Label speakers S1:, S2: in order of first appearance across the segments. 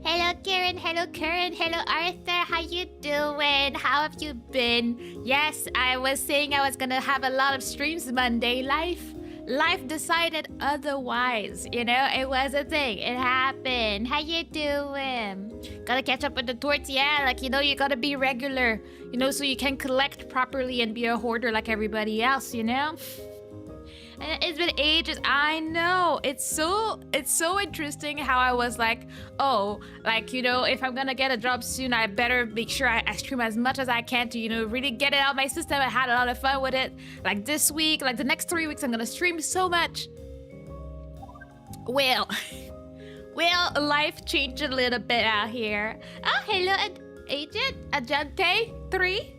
S1: Hello, Karen. Hello, Karen. Hello, Arthur. How you doing? How have you been? Yes, I was saying I was gonna have a lot of streams Monday. Life decided otherwise. You know, it was a thing. It happened. How you doing? Gotta catch up with the torts. Yeah, like you gotta be regular. So you can collect properly and be a hoarder like everybody else. And it's been ages. I know. It's so interesting how I was like, if I'm gonna get a job soon, I better make sure I stream as much as I can to, really get it out of my system. I had a lot of fun with it. Like this week, like the next 3 weeks, I'm gonna stream so much. Well, life changed a little bit out here. Oh, hello, Agent Agente 3.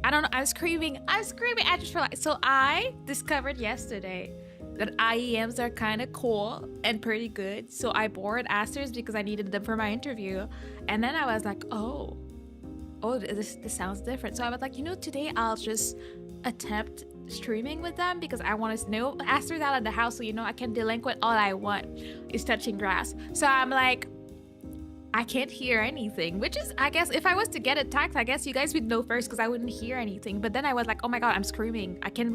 S1: I don't know. I'm screaming. I just realized. So I discovered yesterday that IEMs are kind of cool and pretty good. So I borrowed Asters because I needed them for my interview. And then I was like, oh, this sounds different. So I was like, today I'll just attempt streaming with them because I want to know Asters out of the house. So, I can delinquent all I want is touching grass. So I'm like, I can't hear anything, which is, I guess, if I was to get attacked, I guess you guys would know first because I wouldn't hear anything. But then I was like, oh my god, I'm screaming. I can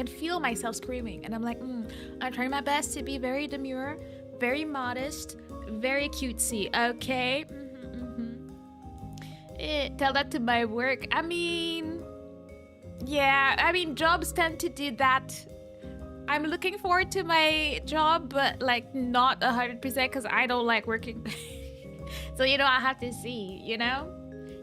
S1: feel myself screaming. And I'm like, I'm trying my best to be very demure, very modest, very cutesy, okay? Tell that to my work. Jobs tend to do that. I'm looking forward to my job, but like not 100% because I don't like working. So, I have to see,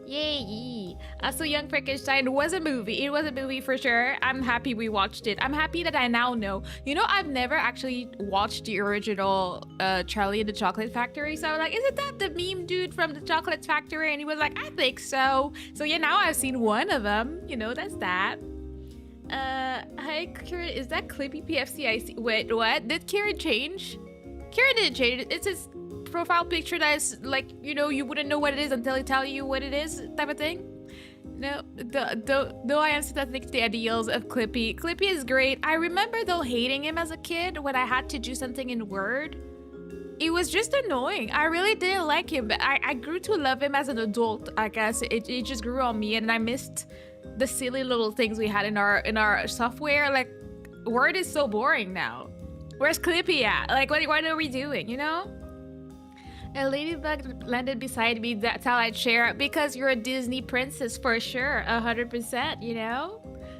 S1: Yay. So Young Frankenstein was a movie. It was a movie for sure. I'm happy we watched it. I'm happy that I now know. I've never actually watched the original Charlie and the Chocolate Factory. So I was like, isn't that the meme dude from the Chocolate Factory? And he was like, I think so. So yeah, now I've seen one of them. That's that. Hi, Kieran. Is that Clippy PFC? Wait, what? Did Kieran change? Kieran didn't change. It's his profile picture that is like, you wouldn't know what it is until he tell you what it is type of thing. No, though I am synthetic to the ideals of Clippy. Clippy is great. I remember though hating him as a kid when I had to do something in Word. It was just annoying. I really didn't like him, but I grew to love him as an adult. I guess it just grew on me, and I missed the silly little things we had in our software. Like Word is so boring now. Where's Clippy at? Like what are we doing? A ladybug landed beside me. That's how I'd share. Because you're a Disney princess for sure. 100%,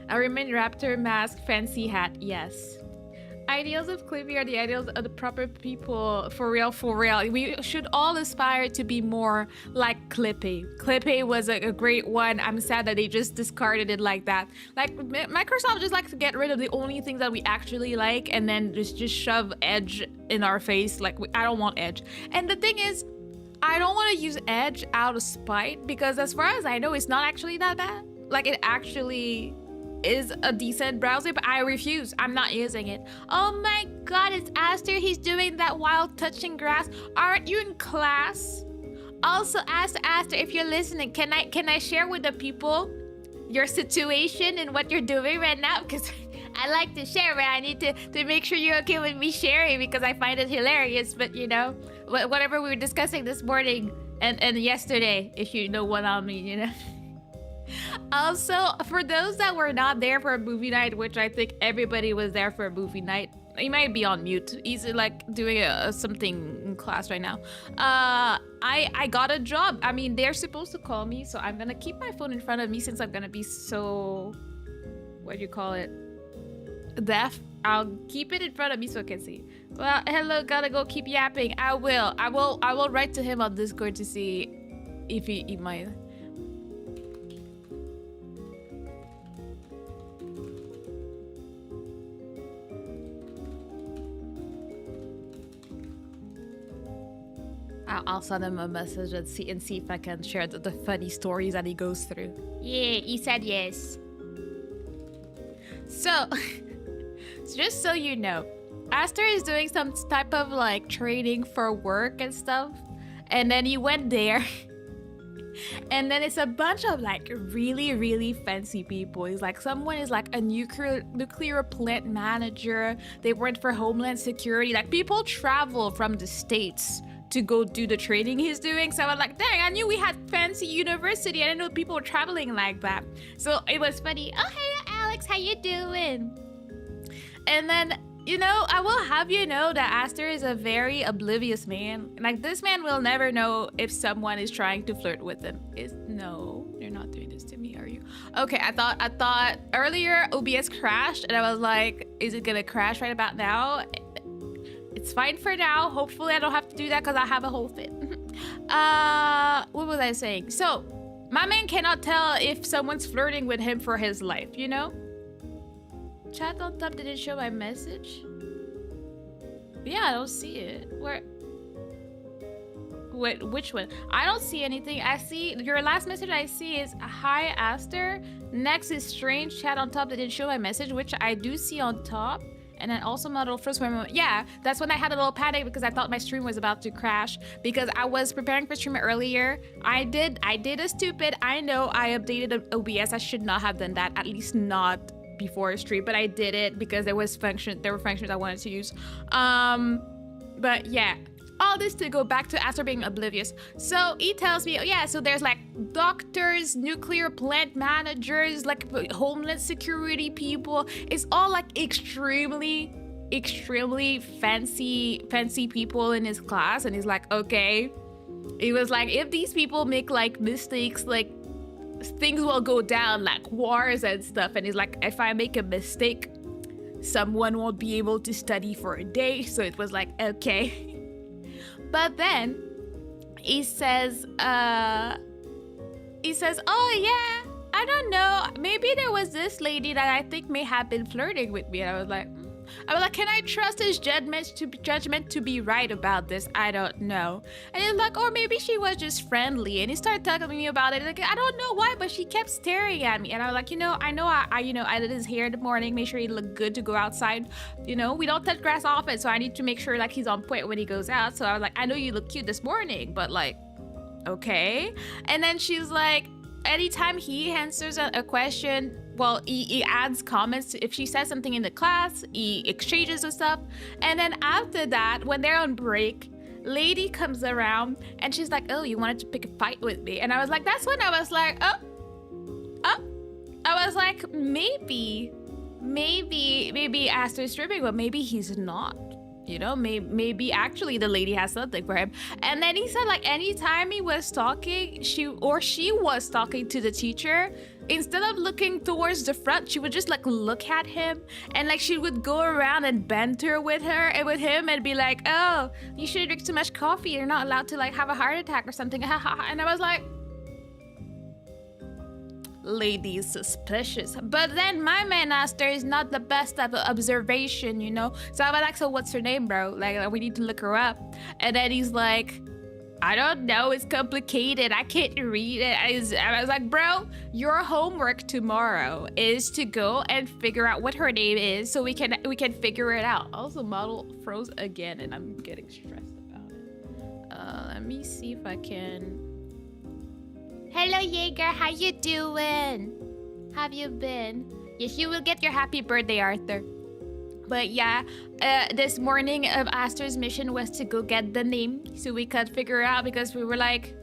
S1: I remain raptor mask, fancy hat. Yes. Ideals of Clippy are the ideals of the proper people. For real. We should all aspire to be more like Clippy. Clippy was a great one. I'm sad that they just discarded it like that. Like Microsoft just likes to get rid of the only things that we actually like and then just shove Edge in our face. Like I don't want Edge. And the thing is, I don't want to use Edge out of spite because as far as I know, it's not actually that bad. Like it actually is a decent browser, but I refuse. I'm not using it. Oh my god, it's Aster. He's doing that while touching grass. Aren't you in class? Also, Aster, if you're listening, can I share with the people your situation and what you're doing right now? Because I like to share, but I need to make sure you're okay with me sharing because I find it hilarious. But whatever we were discussing this morning and yesterday, if you know what I mean, Also, for those that were not there for a movie night, which I think everybody was there for a movie night, he might be on mute. He's like doing something in class right now. I got a job. They're supposed to call me, so I'm gonna keep my phone in front of me since I'm gonna be so, what do you call it, deaf. I'll keep it in front of me so I can see. Well, hello, gotta go keep yapping. I will write to him on Discord to see if he might. I'll send him a message and see if I can share the funny stories that he goes through. Yeah, he said yes. So, just so you know, Aster is doing some type of like training for work and stuff. And then he went there And then it's a bunch of like really, really fancy people. It's like someone is like a nuclear plant manager. They work for Homeland Security. Like people travel from the States to go do the training he's doing. So I was like, dang, I knew we had fancy university. I didn't know people were traveling like that. So it was funny. Oh, hey, Alex, how you doing? And then, you know, I will have you know that Aster is a very oblivious man. Like, this man will never know if someone is trying to flirt with him. No, you're not doing this to me, are you? Okay, I thought earlier OBS crashed, and I was like, is it gonna crash right about now? It's fine for now. Hopefully I don't have to do that because I have a whole fit. What was I saying? So, my man cannot tell if someone's flirting with him for his life, you know? Chat on top didn't show my message. Yeah, I don't see it. Where? Wait, which one? I don't see anything. I see your last message I see is hi Aster. Next is strange chat on top that didn't show my message, which I do see on top. And then also my little first moment. Yeah, that's when I had a little panic because I thought my stream was about to crash because I was preparing for stream earlier. I did a stupid. I know I updated OBS. I should not have done that. At least not before a stream, but I did it because there were functions I wanted to use. But yeah, all this to go back to Aster being oblivious. So he tells me, oh yeah, so there's like doctors, nuclear plant managers, like Homeland Security people. It's all like extremely fancy people in his class. And he's like, okay. He was like, if these people make like mistakes, like things will go down, like wars and stuff. And he's like, if I make a mistake, someone won't be able to study for a day. So it was like, okay. But then he says, oh yeah, I don't know. Maybe there was this lady that I think may have been flirting with me. And I was like, can I trust his judgment to be right about this? I don't know. And he's like, or maybe she was just friendly. And he started talking to me about it. Like, I don't know why, but she kept staring at me. And I was like, I did his hair in the morning, make sure he looked good to go outside. You know, we don't touch grass often, so I need to make sure like he's on point when he goes out. So I was like, I know you look cute this morning, but like, okay. And then she's like, anytime he answers a question, well, he adds comments. If she says something in the class, he exchanges with stuff. And then after that, when they're on break, lady comes around and she's like, oh, you wanted to pick a fight with me. And I was like, that's when I was like, I was like, maybe Aster's streaming, but maybe he's not. You know, maybe actually the lady has something for him. And then he said like anytime he was talking, she was talking to the teacher, instead of looking towards the front, she would just like look at him, and like she would go around and banter with her and with him and be like, oh, you shouldn't drink too much coffee, you're not allowed to like have a heart attack or something. And I was like, lady suspicious. But then my man Aster is not the best at observation, you know. So I was like, so what's her name, bro? Like, we need to look her up. And then he's like, I don't know, it's complicated, I can't read it. I was like, bro, your homework tomorrow is to go and figure out what her name is so we can figure it out. Also, model froze again and I'm getting stressed about it. Let me see if I can. Hello, Jaeger, how you doing? Have you been? Yes, you will get your happy birthday, Arthur. But yeah, this morning of Aster's mission was to go get the name so we could figure it out, because we were like,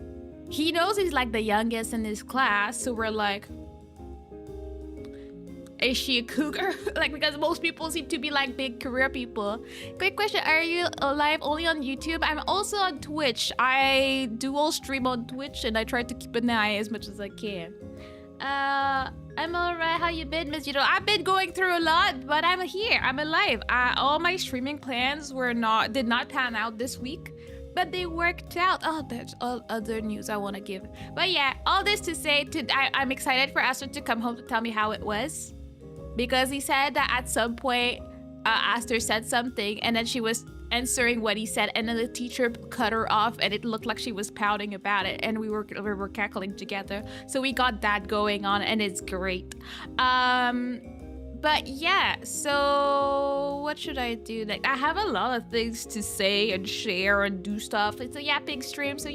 S1: he knows he's like the youngest in his class, so we're like, is she a cougar? Like, because most people seem to be like big career people. Quick question, are you live only on YouTube? I'm also on Twitch. I dual stream on Twitch and I try to keep an eye as much as I can. I'm alright, how you been, Miss Yudo? I've been going through a lot, but I'm here, I'm alive. All my streaming plans did not pan out this week, but they worked out. Oh, there's all other news I want to give. But yeah, all this to say, I'm excited for Aster to come home to tell me how it was. Because he said that at some point, Aster said something, and then she was answering what he said, and then the teacher cut her off, and it looked like she was pouting about it, and we were cackling together. So we got that going on, and it's great. But yeah, so what should I do? Like, I have a lot of things to say and share and do stuff. It's a yapping stream, so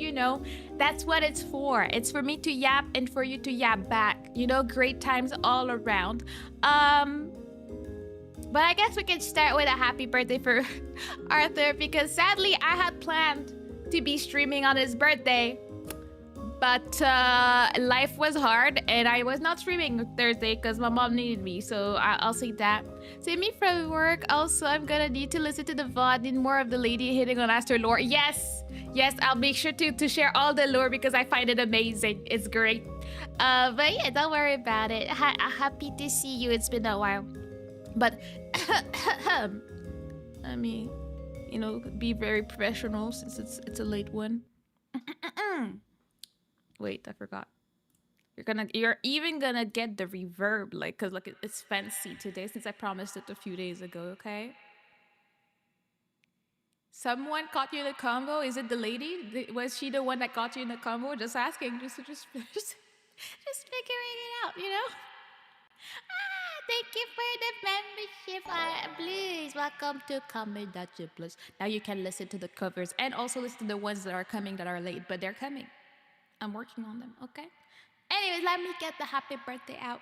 S1: that's what it's for. It's for me to yap and for you to yap back. Great times all around. But I guess we can start with a happy birthday for Arthur, because sadly I had planned to be streaming on his birthday. But life was hard, and I was not streaming Thursday because my mom needed me, so I'll say that. Save me from work. Also, I'm gonna need to listen to the VOD. Need more of the lady hitting on Aster lore. Yes, I'll make sure to share all the lore because I find it amazing. It's great. But yeah, don't worry about it. Happy to see you. It's been a while. But let me, be very professional since it's a late one. Wait, I forgot. You're even gonna get the reverb, cause it's fancy today since I promised it a few days ago, okay? Someone caught you in a combo? Is it the lady? Was she the one that caught you in the combo? Just asking, just figuring it out, Thank you for the membership, Blues. Welcome to Comedy Plus. Now you can listen to the covers and also listen to the ones that are coming that are late, but they're coming. I'm working on them, okay? Anyways, let me get the happy birthday out.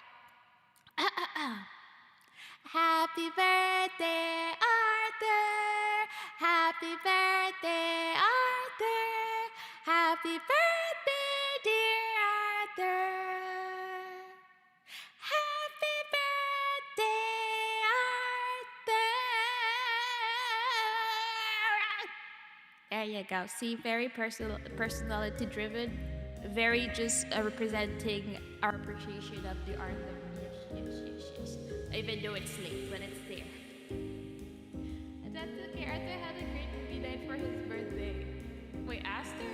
S1: Happy birthday, Arthur. Happy birthday, Arthur. Happy birthday, dear Arthur. Happy birthday, Arthur. There you go. See, very personality driven. Very just representing our appreciation of the art of yes. Even though it's late, but it's there. And that's okay. Arthur had a great movie night for his birthday. Wait, Aster?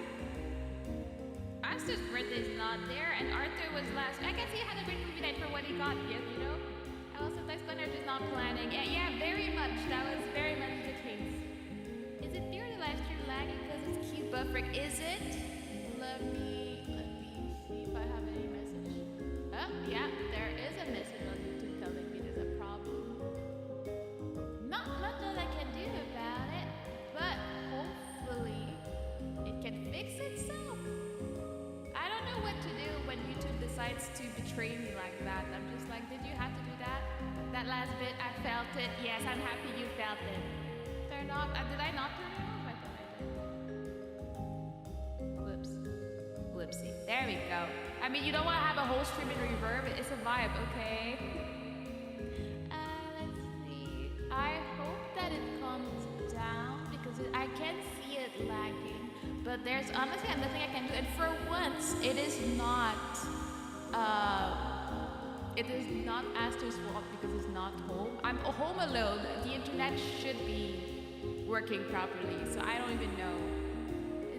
S1: Aster's birthday is not there, and Arthur was last. I guess he had a great movie night for what he got, yes, I was sometimes when they're just not planning. Yeah, very much. That was very much the case. Is it there the live stream lagging because it's cute buffering? Is it? Let me see if I have any message. Oh, yeah, there is a message on YouTube telling me there's a problem. Not much that I can do about it, but hopefully it can fix itself. I don't know what to do when YouTube decides to betray me like that. I'm just like, did you have to do that? That last bit, I felt it. Yes, I'm happy you felt it. Turn off. Did I not turn it off? I thought I did. Whoops. Whoopsie. There we go. I mean, you don't want to have a whole stream in reverb. It's a vibe, okay? Let's see. I hope that it calms down because I can see it lagging. But there's honestly nothing I can do. And for once, it is not Aster's fault because he's not home. I'm home alone. The internet should be working properly, so I don't even know.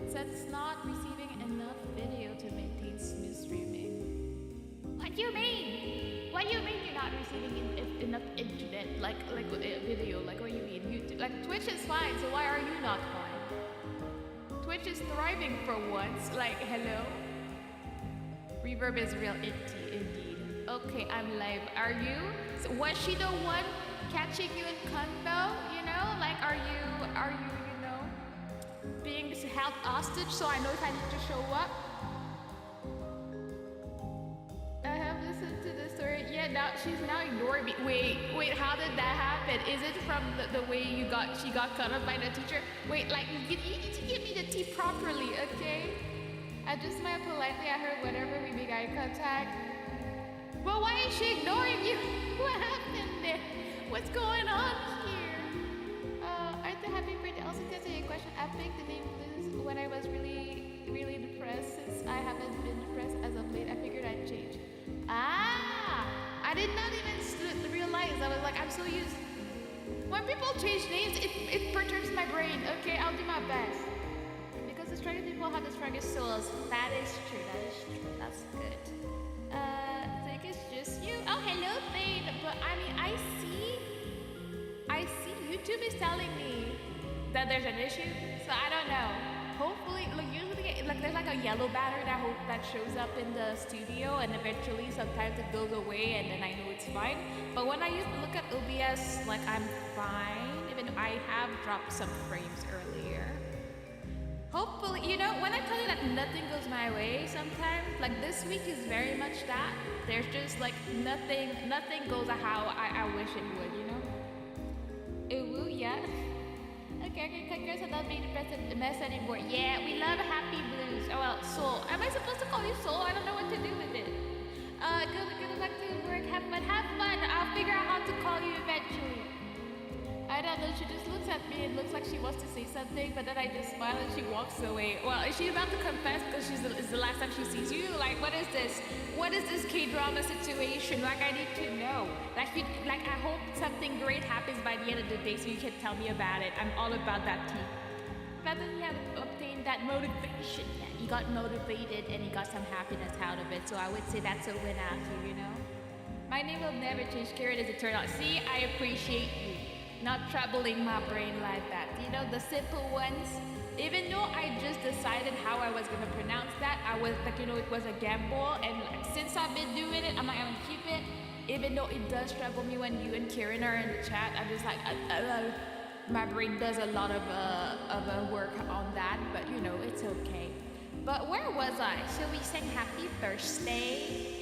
S1: It says it's not receiving enough video to maintain smooth streaming. What do you mean? What do you mean you're not receiving enough internet, like video? Like what do you mean? YouTube, like Twitch is fine, so why are you not fine? Twitch is thriving for once. Like hello. Reverb is real indeed. Okay, I'm live. Are you? So was she the one catching you in convo? Like are you being held hostage so I know if I need to show up? I have listened to the story. Yeah, now she's ignoring me. Wait, how did that happen? Is it from the way she got cut off by the teacher? Wait, like you need to give me the tea properly, okay? I just smiled politely at her whenever we make eye contact. But why is she ignoring you? What happened there? What's going on here? Arthur, happy birthday. Also, to answer your question, I picked the name Liz when I was really, really depressed. Since I haven't been depressed as of late, I figured I'd change. I did not even realize. I was like, I'm so used. When people change names, it perturbs my brain. Okay, I'll do my best. Because the strongest people have the strongest souls. That is true. That's good. I think it's just you. Oh, hello, Thane. But I mean, I see YouTube is telling me that there's an issue, so I don't know. Hopefully, usually, like there's like a yellow banner that shows up in the studio, and eventually sometimes it goes away, and then I know it's fine. But when I used to look at OBS, like I'm fine, even though I have dropped some frames earlier. Hopefully, you know, when I tell you that nothing goes my way sometimes, like this week is very much that. There's just like nothing goes how I wish it would, you know? Ooh, yeah. Okay, girls, I don't make the mess anymore. Yeah, we love happy blues. Oh, well, Soul. Am I supposed to call you Soul? I don't know what to do with it. Good luck to work. Have fun. I'll figure out how to call you eventually. I don't know, she just looks at me and looks like she wants to say something, but then I just smile and she walks away. Well, is she about to confess because it's the last time she sees you? Like, what is this? What is this K-drama situation? Like, I need to know. Like, I hope something great happens by the end of the day so you can tell me about it. I'm all about that tea. But then you haven't obtained that motivation yet. You got motivated and you got some happiness out of it, so I would say that's a win after, you know? My name will never change, Karen, as it turned out. See, I appreciate you. Not troubling my brain like that. You know, the simple ones. Even though I just decided how I was gonna pronounce that, I was like, you know, it was a gamble. And like, since I've been doing it, I'm like, I'm gonna keep it. Even though it does trouble me when you and Karen are in the chat, I'm just like, my brain does a lot of work on that. But you know, it's okay. But where was I? Shall we sing Happy Thursday?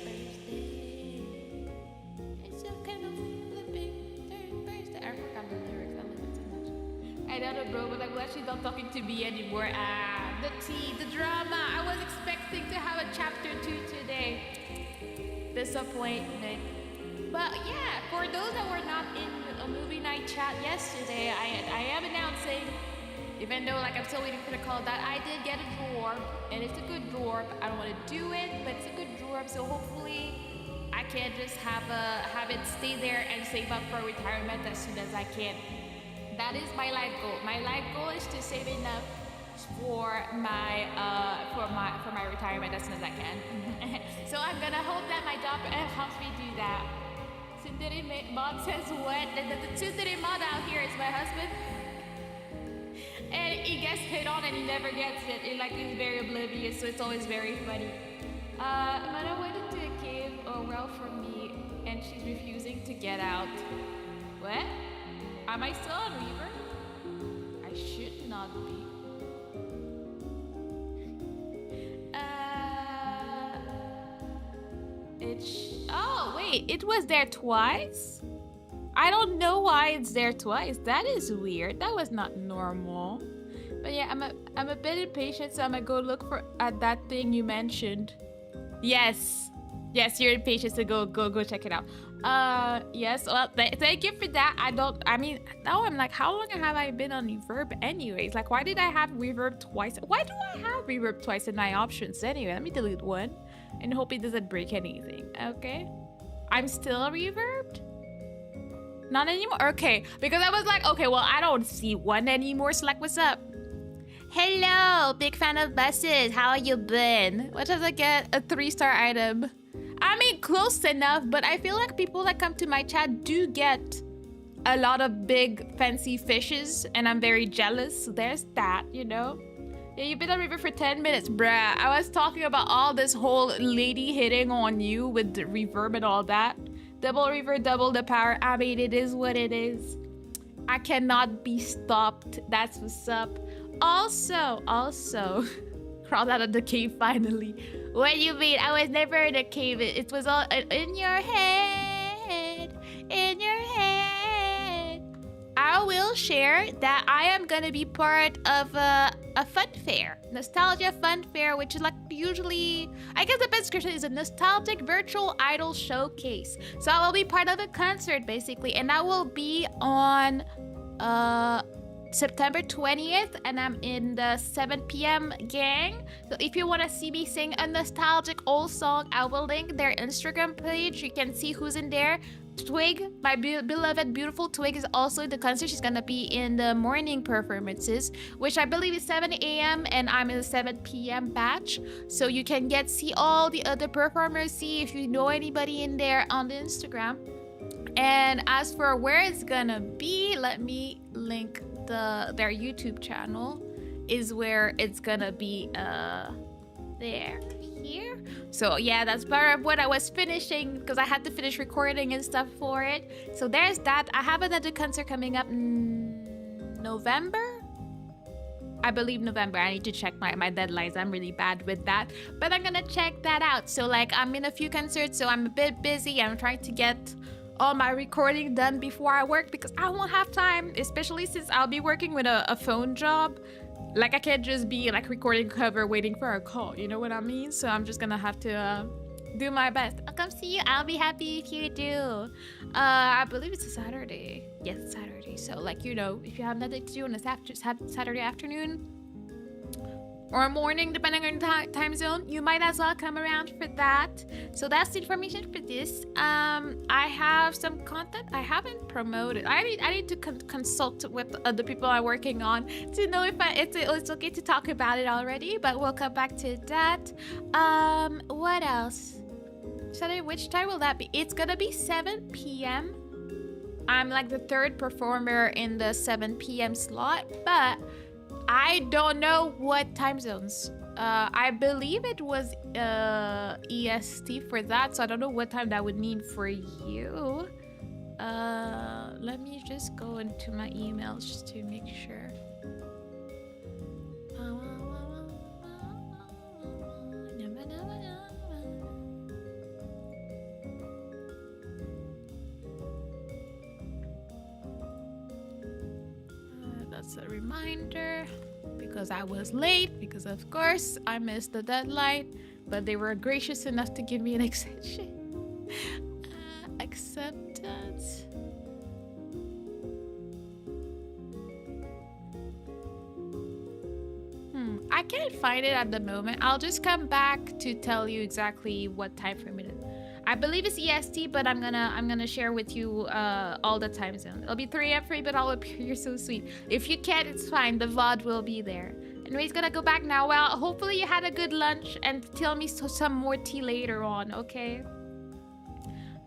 S1: I don't know, bro, but I'm glad she's not talking to me anymore. The tea, the drama. I was expecting to have a chapter 2 today. Disappointment. But yeah, for those that were not in a movie night chat yesterday, I am announcing, even though like I'm still waiting for the call, that I did get a drawer, and it's a good drawer. I don't want to do it, but it's a good drawer, so hopefully I can just have it stay there and save up for retirement as soon as I can. That is my life goal. My life goal is to save enough for my retirement as soon as I can. So I'm gonna hope that my job helps me do that. Tsundere mod says what? The tsundere mod out here is my husband, and he gets hit on and he never gets it. He's very oblivious, so it's always very funny. Mother went into a cave well from me, and she's refusing to get out. What? Am I still on Reaver? I should not be. Oh, wait, it was there twice? I don't know why it's there twice. That is weird. That was not normal. But yeah, I'm a bit impatient, so I'm gonna go look at that thing you mentioned. Yes, you're impatient, so go check it out. Yes, well, thank you for that. I mean, now I'm like, how long have I been on reverb anyways? Like, why did I have reverb twice? Why do I have reverb twice in my options anyway? Let me delete one and hope it doesn't break anything. Okay, I'm still reverbed? Not anymore? Okay, because I was like, okay, well, I don't see one anymore, so like, what's up? Hello, big fan of buses. How you been? What does I get? A 3-star item. I mean, close enough, but I feel like people that come to my chat do get a lot of big fancy fishes, and I'm very jealous. So there's that, you know? Yeah, you've been on River for 10 minutes, bruh. I was talking about all this whole lady hitting on you with the reverb and all that. Double reverb, double the power. I mean, it is what it is. I cannot be stopped. That's what's up. Also, crawled out of the cave finally. What do you mean? I was never in a cave. It was all in your head. In your head. I will share that I am gonna be part of a fun fair. Nostalgia fun fair, which is like usually, I guess the best description is a nostalgic virtual idol showcase. So I will be part of a concert basically, and that will be on September 20th, and I'm in the 7 p.m. gang. So if you want to see me sing a nostalgic old song, I will link their Instagram page. You can see who's in there. Twig, my beloved beautiful Twig, is also in the concert. She's gonna be in the morning performances, which I believe is 7 a.m. and I'm in the 7 p.m. batch. So you can see all the other performers, see if you know anybody in there on the Instagram. And as for where it's gonna be, let me link their YouTube channel. is where it's gonna be there, here. So yeah, that's part of what I was finishing because I had to finish recording and stuff for it. So there's that. I have another concert coming up November. I believe November. I need to check my deadlines. I'm really bad with that, but I'm gonna check that out. So like I'm in a few concerts, so I'm a bit busy. I'm trying to get all my recording done before I work because I won't have time, especially since I'll be working with a phone job. Like I can't just be like recording cover waiting for a call, you know what I mean? So I'm just gonna have to do my best. I'll come see you. I'll be happy if you do. I believe it's a Saturday. Yes, it's Saturday. So like, you know, if you have nothing to do on a Saturday afternoon or morning, depending on your time zone, you might as well come around for that. So that's the information for this. I have some content I haven't promoted. I need to consult with other people I'm working on to know if it's okay to talk about it already, but we'll come back to that. What else? Saturday, which time will that be? It's gonna be 7 p.m. I'm like the third performer in the 7 p.m. slot, but I don't know what time zones. I believe it was EST for that, so I don't know what time that would mean for you. Let me just go into my emails just to make sure. That's a reminder because I was late because of course I missed the deadline, but they were gracious enough to give me an extension. Acceptance. I can't find it at the moment. I'll just come back to tell you exactly what time frame it is. I believe it's EST, but I'm gonna share with you all the time zone. It'll be 3 a.m. for you, but I'll appear. You're so sweet. If you can't, it's fine. The VOD will be there. Anyways, gonna go back now. Well, hopefully you had a good lunch and tell me some more tea later on, okay?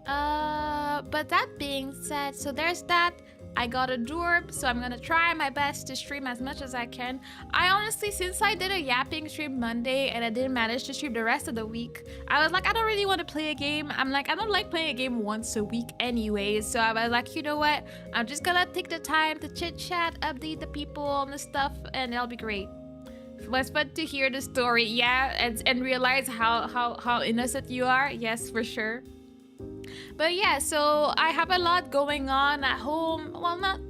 S1: But that being said, so there's that. I got a dorp, so I'm gonna try my best to stream as much as I can. I honestly, since I did a yapping stream Monday and I didn't manage to stream the rest of the week, I was like, I don't really want to play a game. I'm like, I don't like playing a game once a week anyways. So I was like, you know what? I'm just gonna take the time to chit chat, update the people on the stuff, and it'll be great. It was fun to hear the story, yeah, and realize how innocent you are. Yes, for sure. But yeah, so I have a lot going on at home. Well, not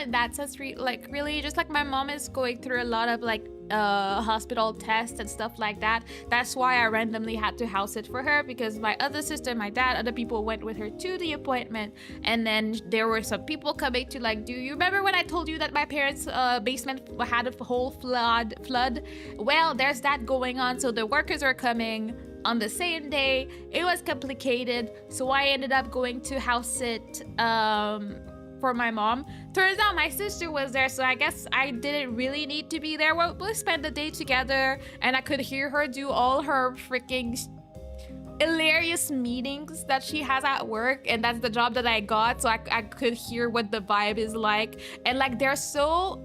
S1: in that sense, like really, just like my mom is going through a lot of like hospital tests and stuff like that. That's why I randomly had to house it for her, because my other sister, my dad, other people went with her to the appointment, and then there were some people coming to like, do you remember when I told you that my parents' basement had a whole flood? Well, there's that going on, so the workers are coming on the same day. It was complicated, so I ended up going to house it for my mom. Turns out my sister was there, so I guess I didn't really need to be there. We'll spend the day together, and I could hear her do all her freaking hilarious meetings that she has at work, and that's the job that I got, so I could hear what the vibe is like. And like there's so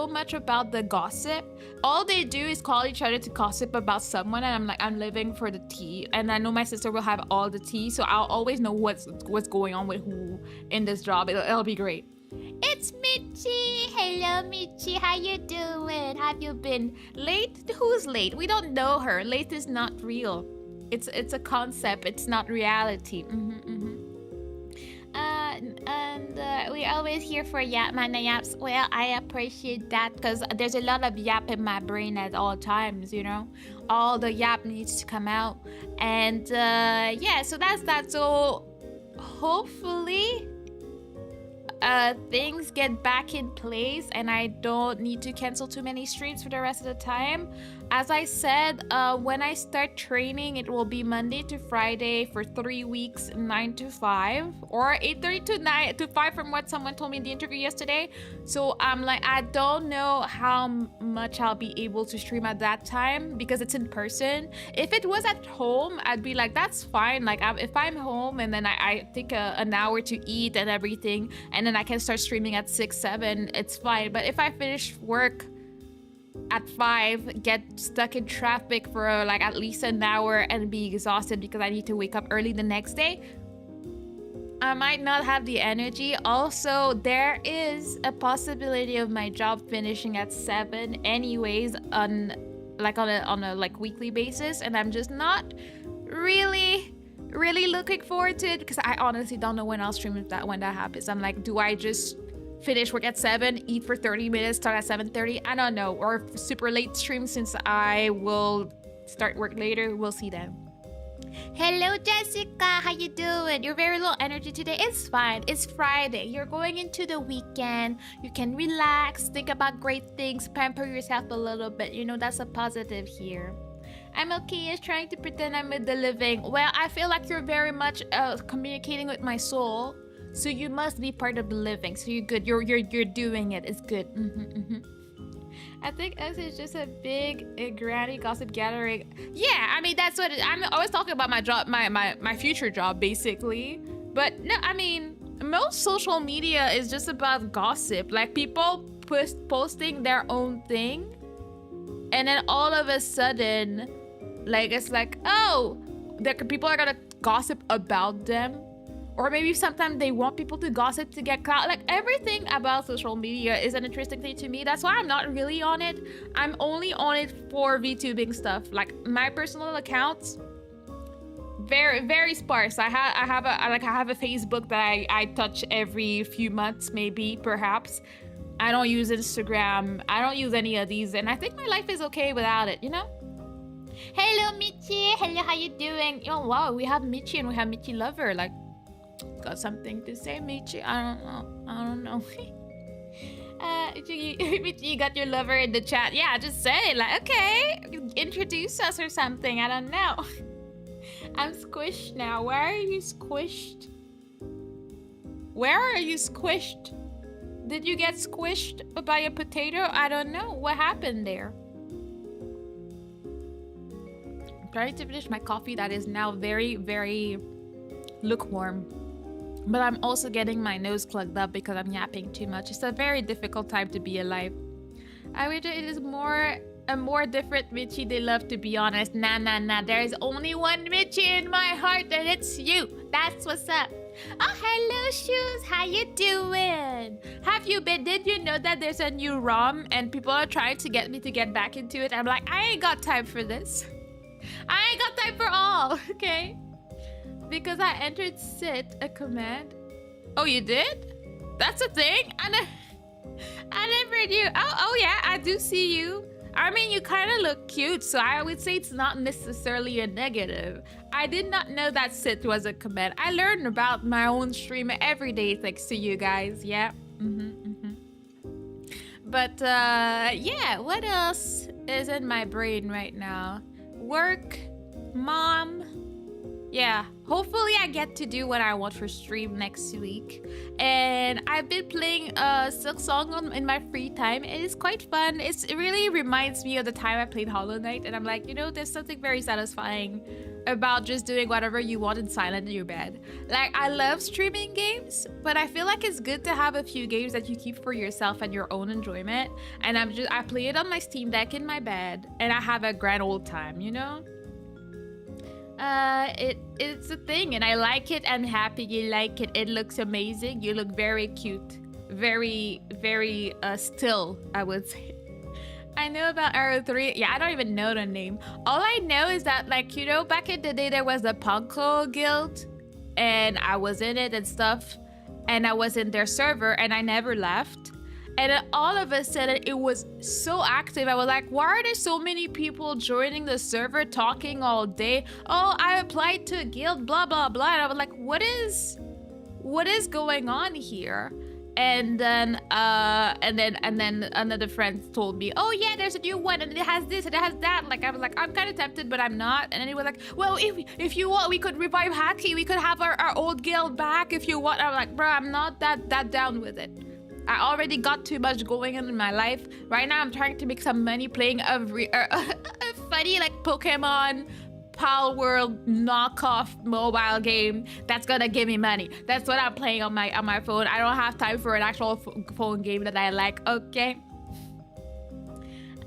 S1: much about the gossip. All they do is call each other to gossip about someone, and I'm like, I'm living for the tea, and I know my sister will have all the tea, so I'll always know what's going on with who in this job. It'll be great. It's Michi. Hello, Michi. How you doing? Have you been late? Who's late? We don't know her. Late is not real. It's a concept. It's not reality. We always here for yap mana yaps. Well, I appreciate that, because there's a lot of yap in my brain at all times, you know. All the yap needs to come out. And yeah, so that's that. So hopefully things get back in place and I don't need to cancel too many streams for the rest of the time. As I said, when I start training, it will be Monday to Friday for 3 weeks, 9 to 5, or 8:30 to 9 to 5 from what someone told me in the interview yesterday. So I'm like, I don't know how much I'll be able to stream at that time because it's in person. If it was at home, I'd be like, that's fine. Like if I'm home and then I take an hour to eat and everything, and then I can start streaming at 6, 7, it's fine. But if I finish work at 5, get stuck in traffic for like at least an hour and be exhausted because I need to wake up early the next day, I might not have the energy. Also, there is a possibility of my job finishing at 7 anyways on a like weekly basis, and I'm just not really looking forward to it because I honestly don't know when I'll stream when that happens. I'm like, do I just finish work at 7, eat for 30 minutes, start at 7:30? I don't know, or super late stream since I will start work later. We'll see then. Hello, Jessica. How you doing? You're very low energy today. It's fine. It's Friday. You're going into the weekend. You can relax, think about great things, pamper yourself a little bit. You know, that's a positive here. I'm okay as trying to pretend I'm with the living. Well, I feel like you're very much communicating with my soul. So you must be part of the living. So you're good. You're doing it. It's good. I think us is just a big granny gossip gathering. Yeah, I mean that's what I'm always talking about. My job, my future job, basically. But no, I mean most social media is just about gossip. Like people posting their own thing, and then all of a sudden, like it's like, oh, people are gonna gossip about them. Or maybe sometimes they want people to gossip to get clout. Like everything about social media is an interesting thing to me. That's why I'm not really on it. I'm only on it for VTubing stuff. Like my personal accounts, very sparse. I have a Facebook that I touch every few months, maybe, perhaps. I don't use Instagram. I don't use any of these, and I think my life is okay without it, you know? Hello, Michi. Hello, how you doing? Oh wow, we have Michi and we have Michi Lover. Like, got something to say, Michi? I don't know. You got your lover in the chat. Yeah, just say it. Like, okay, introduce us or something. I don't know. I'm squished now. Where are you squished? Where are you squished? Did you get squished by a potato? I don't know. What happened there? I'm trying to finish my coffee that is now very lukewarm. But I'm also getting my nose plugged up because I'm yapping too much. It's a very difficult time to be alive. I wish it is a more different Michi they love, to be honest. Nah. There is only one Michi in my heart, and it's you. That's what's up. Oh, hello, Shoes. How you doing? Have you been? Did you know that there's a new ROM and people are trying to get me to get back into it? I'm like, I ain't got time for this. I ain't got time for all, okay? Because I entered sit a command. Oh, you did? That's a thing? I never knew. Oh yeah, I do see you. I mean, you kind of look cute, so I would say it's not necessarily a negative. I did not know that sit was a command. I learn about my own stream every day thanks to you guys. Yeah. But yeah, what else is in my brain right now? Work, mom. Yeah, hopefully I get to do what I want for stream next week. And I've been playing Silk Song in my free time. It is quite fun. It really reminds me of the time I played Hollow Knight. And I'm like, you know, there's something very satisfying about just doing whatever you want in silent in your bed. Like, I love streaming games, but I feel like it's good to have a few games that you keep for yourself and your own enjoyment. And I play it on my Steam Deck in my bed, and I have a grand old time, you know? It's a thing, and I like it. I'm happy you like it. It looks amazing. You look very cute. Very still, I would say. I know about Arrow 3. Yeah, I don't even know the name. All I know is that, like, you know, back in the day there was the Punko Guild, and I was in it and stuff, and I was in their server, and I never left. And then all of a sudden, it was so active. I was like, why are there so many people joining the server talking all day? Oh, I applied to a guild, blah, blah, blah. And I was like, what is going on here? And then another friend told me, oh yeah, there's a new one and it has this and it has that. Like, I was like, I'm kind of tempted, but I'm not. And then he was like, well, if you want, we could revive Haki. We could have our old guild back if you want. I was like, bro, I'm not that down with it. I already got too much going on in my life. Right now, I'm trying to make some money playing a funny, like, Pokemon Pal World knockoff mobile game that's gonna give me money. That's what I'm playing on my phone. I don't have time for an actual phone game that I like. Okay.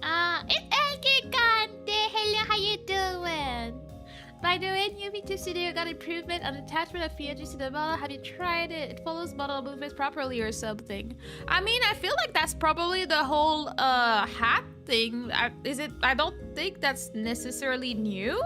S1: It's Elke Kante. Hello, how you doing? By the way, new VTube Studio got improvement on attachment of features to the model. Have you tried it? It follows model movements properly or something. I mean, I feel like that's probably the whole hat thing. I don't think that's necessarily new.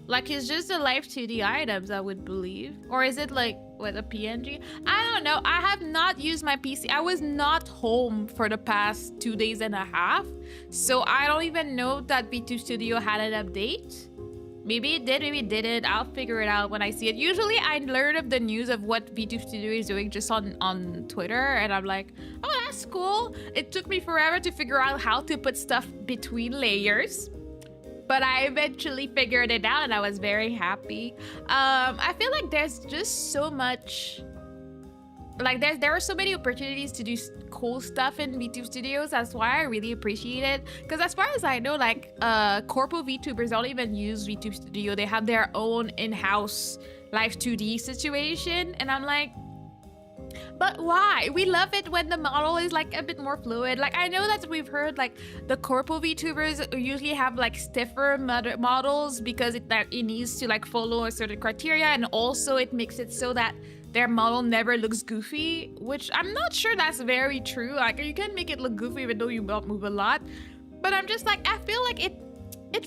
S1: Like, it's just the live 2D items, I would believe. Or is it like, what, a PNG? I don't know. I have not used my PC. I was not home for the past 2 days and a half. So I don't even know that VTube Studio had an update. Maybe it did, maybe it didn't. I'll figure it out when I see it. Usually I learn of the news of what VTube Studio is doing just on Twitter. And I'm like, oh, that's cool. It took me forever to figure out how to put stuff between layers. But I eventually figured it out and I was very happy. I feel like there's just so much... Like, there are so many opportunities to do cool stuff in VTube Studios. That's why I really appreciate it. Because as far as I know, like, corpo VTubers don't even use VTube Studio. They have their own in-house Live 2D situation. And I'm like... But why? We love it when the model is like a bit more fluid. Like, I know that we've heard like the corpo VTubers usually have like stiffer models because it needs to like follow a certain criteria, and also it makes it so that their model never looks goofy, which I'm not sure that's very true. Like, you can make it look goofy even though you don't move a lot. But I'm just like, I feel like it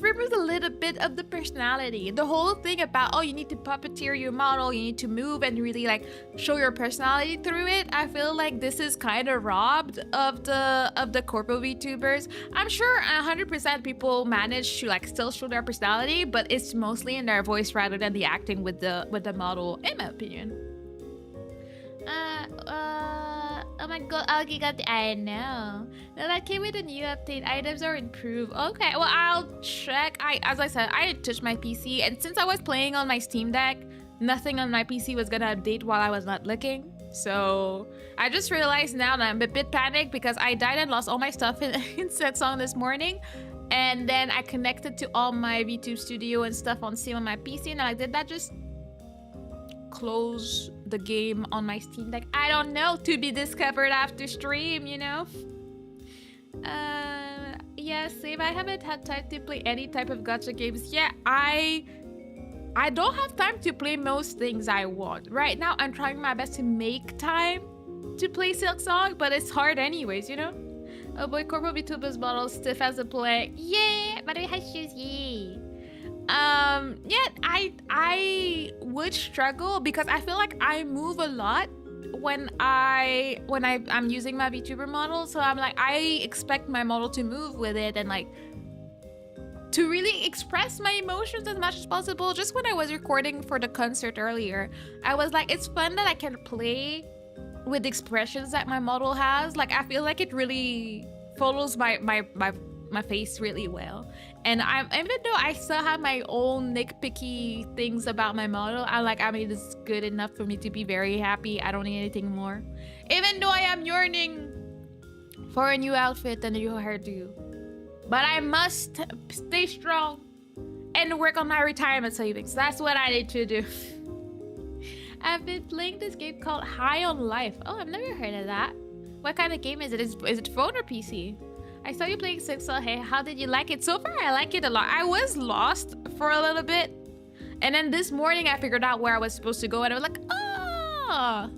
S1: removes a little bit of the personality. The whole thing about, oh, you need to puppeteer your model, you need to move and really like show your personality through it. I feel like this is kind of robbed of the corpo VTubers. I'm sure 100% people manage to like still show their personality, but it's mostly in their voice rather than the acting with the model, in my opinion. Oh my god, Algie got the... I know. No, that came with a new update. Items are improved. Okay, well, I'll check. As I said, I didn't touch my PC, and since I was playing on my Steam Deck, nothing on my PC was gonna update while I was not looking. So I just realized now that I'm a bit panicked because I died and lost all my stuff in Setsong this morning. And then I connected to all my VTube Studio and stuff on Steam on my PC, and I did that just close the game on my Steam Deck. I don't know, to be discovered after stream, you know. Yeah, same. I haven't had time to play any type of gacha games. Yeah, I don't have time to play most things I want. Right now, I'm trying my best to make time to play Silksong, but it's hard anyways, you know. Oh boy, Corpo VTuber's model stiff as a play. Yeah, but it has shoes, yeah. Yeah, I would struggle because I feel like I move a lot when I'm using my VTuber model. So I'm like, I expect my model to move with it and like to really express my emotions as much as possible. Just when I was recording for the concert earlier, I was like, it's fun that I can play with the expressions that my model has. Like, I feel like it really follows my face really well. And even though I still have my own nitpicky things about my model, I mean, it's good enough for me to be very happy. I don't need anything more. Even though I am yearning for a new outfit and a new hairdo. But I must stay strong and work on my retirement savings. That's what I need to do. I've been playing this game called High on Life. Oh, I've never heard of that. What kind of game is it? Is it phone or PC? I saw you playing Sixel. Hey, how did you like it? So far, I like it a lot. I was lost for a little bit. And then this morning, I figured out where I was supposed to go. And I was like, oh,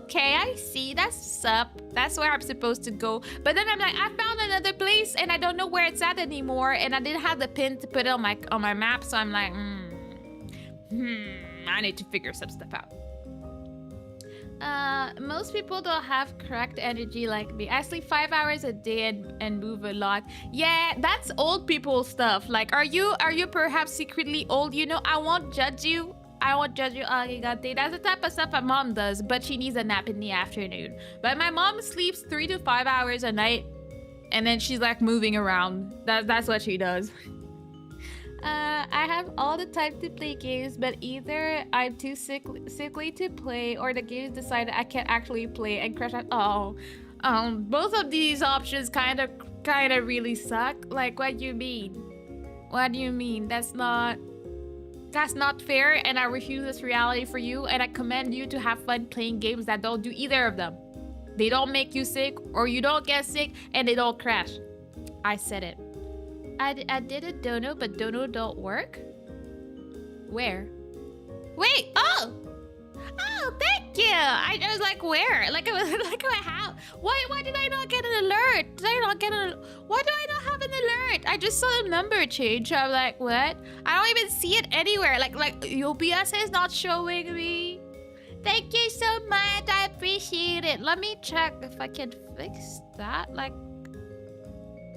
S1: okay, I see. That's up. That's where I'm supposed to go. But then I'm like, I found another place and I don't know where it's at anymore. And I didn't have the pin to put it on my map. So I'm like, I need to figure some stuff out. Most people don't have correct energy like me. I sleep 5 hours a day and move a lot. Yeah, that's old people stuff. Like, are you perhaps secretly old? You know, I won't judge you. I won't judge you, Agigante. That's the type of stuff my mom does, but she needs a nap in the afternoon. But my mom sleeps 3 to 5 hours a night, and then she's like moving around. That's what she does. I have all the time to play games, but either I'm too sickly to play, or the games decide I can't actually play and crash out. Oh, both of these options kind of really suck. Like, what do you mean? What do you mean? That's not fair, and I refuse this reality for you, and I commend you to have fun playing games that don't do either of them. They don't make you sick, or you don't get sick, and they don't crash. I said it. I did a dono, but dono don't work. Where? Wait! Oh! Oh, thank you! I was like, where? Like, I was like, how? Why did I not get an alert? Did I not get an... Why do I not have an alert? I just saw the number change. I'm like, what? I don't even see it anywhere. Like OBS is not showing me. Thank you so much. I appreciate it. Let me check if I can fix that. Like,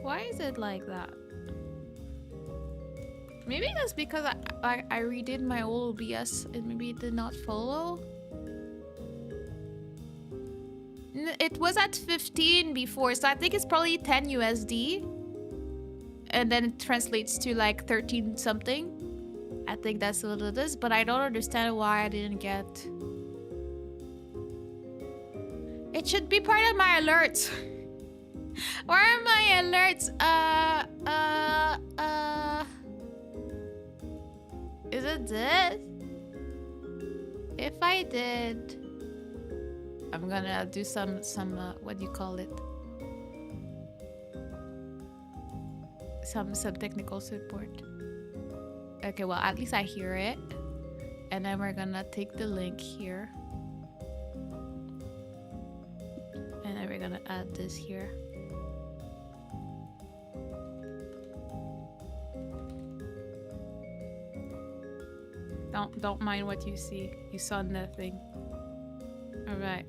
S1: why is it like that? Maybe that's because I redid my old OBS and maybe it did not follow. It was at 15 before, so I think it's probably 10 USD. And then it translates to like 13 something. I think that's what it is, but I don't understand why I didn't get... It should be part of my alerts. Where are my alerts? Is it this? If I did... I'm gonna do some what do you call it? Some technical support. Okay, well, at least I hear it. And then we're gonna take the link here. And then we're gonna add this here. Don't mind what you see. You saw nothing. Alright.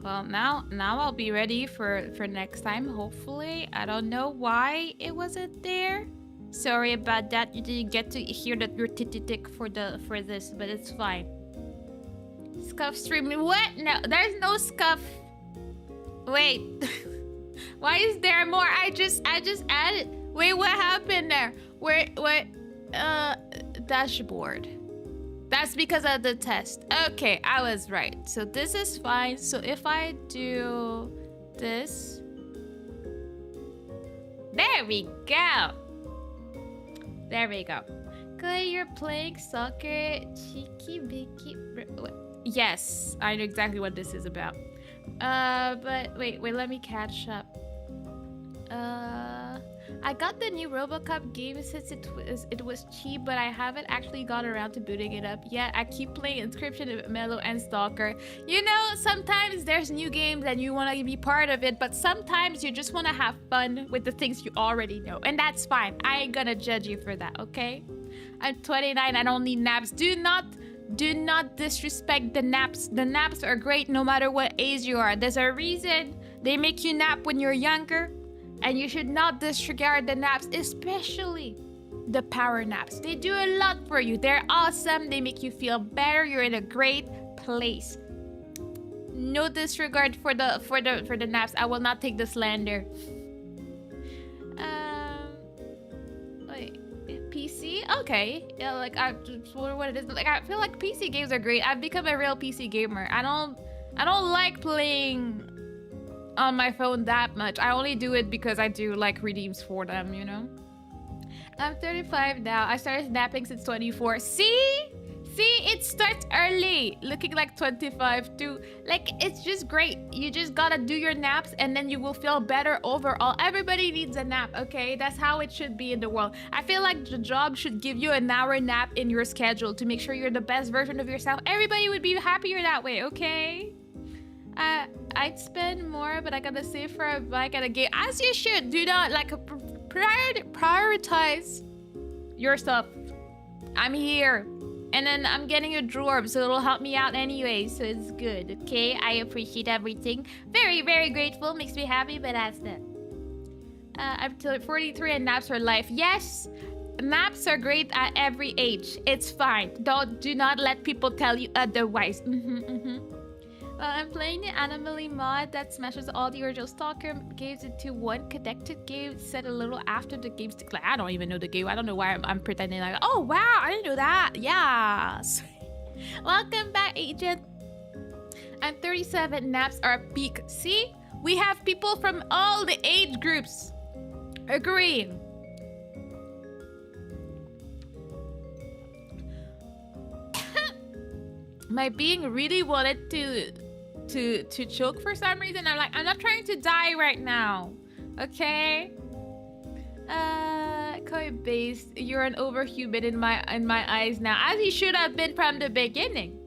S1: Well, now I'll be ready for next time, hopefully. I don't know why it wasn't there. Sorry about that. You didn't get to hear that your tick for this, but it's fine. Scuff streaming. What? No, there's no scuff. Wait. Why is there more? I just added. Wait, what happened there? What? Dashboard. That's because of the test. Okay, I was right. So this is fine. So if I do this... There we go. There we go. Good, you're playing soccer. Cheeky, bicky... Yes, I know exactly what this is about. But wait, let me catch up. I got the new RoboCop game since it was cheap, but I haven't actually got around to booting it up yet. I keep playing Inscription, Mellow, and Stalker. You know, sometimes there's new games and you want to be part of it, but sometimes you just want to have fun with the things you already know, and that's fine. I ain't gonna judge you for that, okay? I'm 29. I don't need naps. Do not disrespect the naps. The naps are great no matter what age you are. There's a reason they make you nap when you're younger. And you should not disregard the naps, especially the power naps. They do a lot for you. They're awesome. They make you feel better. You're in a great place. No disregard for the naps. I will not take the slander. Wait, PC? Okay. Yeah, like I just wonder what it is. Like I feel like PC games are great. I've become a real PC gamer. I don't like playing on my phone that much. I only do it because I do like redeems for them, you know? I'm 35 now. I started napping since 24. See, it starts early. Looking like 25 too. Like, it's just great. You just gotta do your naps and then you will feel better overall. Everybody needs a nap, okay? That's how it should be in the world. I feel like the job should give you an hour nap in your schedule to make sure you're the best version of yourself. Everybody would be happier that way, okay? I'd spend more, but I gotta save for a bike and a game. As you should. Do not, like, prioritize your stuff. I'm here. And then I'm getting a drawer, so it'll help me out anyway, so it's good, okay? I appreciate everything. Very, very grateful. Makes me happy, but that's it. I'm 43 and naps are life. Yes, naps are great at every age. It's fine. Do not let people tell you otherwise. I'm playing the Anomaly mod that smashes all the original Stalker games into one connected game set a little after the game's declare. I don't even know the game. I don't know why I'm pretending like, oh wow, I didn't know that. Yes. Welcome back, Agent. I'm 37. Naps are peak. See? We have people from all the age groups agreeing. My being really wanted to choke for some reason. I'm like, I'm not trying to die right now, okay? Koi base, you're an overhuman in my eyes now, as you should have been from the beginning.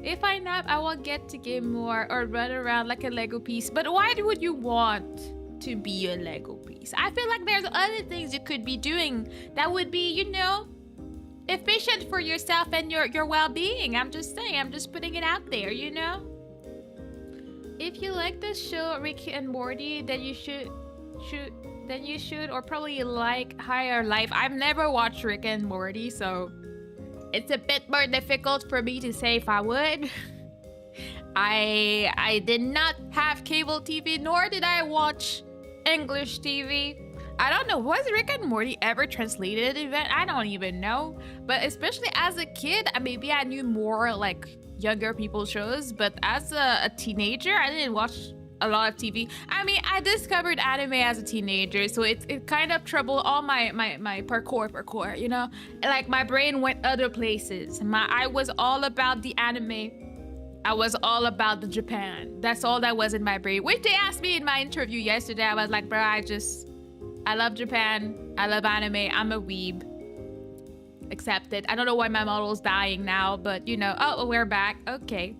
S1: If I nap, I will get to game more or run around like a Lego piece. But why would you want to be a Lego piece? I feel like there's other things you could be doing that would be, efficient for yourself and your well-being. I'm just saying, I'm just putting it out there, If you like the show Rick and Morty, then you should or probably like Higher Life. I've never watched Rick and Morty, so it's a bit more difficult for me to say if I would. I did not have cable TV, nor did I watch English TV. I don't know, was Rick and Morty ever translated event? I don't even know. But especially as a kid, maybe I knew more like younger people shows, but as a teenager, I didn't watch a lot of TV. I mean, I discovered anime as a teenager, so it kind of troubled all my parkour, Like my brain went other places. I was all about the anime. I was all about the Japan. That's all that was in my brain. Which they asked me in my interview yesterday. I was like, bro, I love Japan. I love anime. I'm a weeb. Accept it. I don't know why my model's dying now, but oh, we're back. Okay.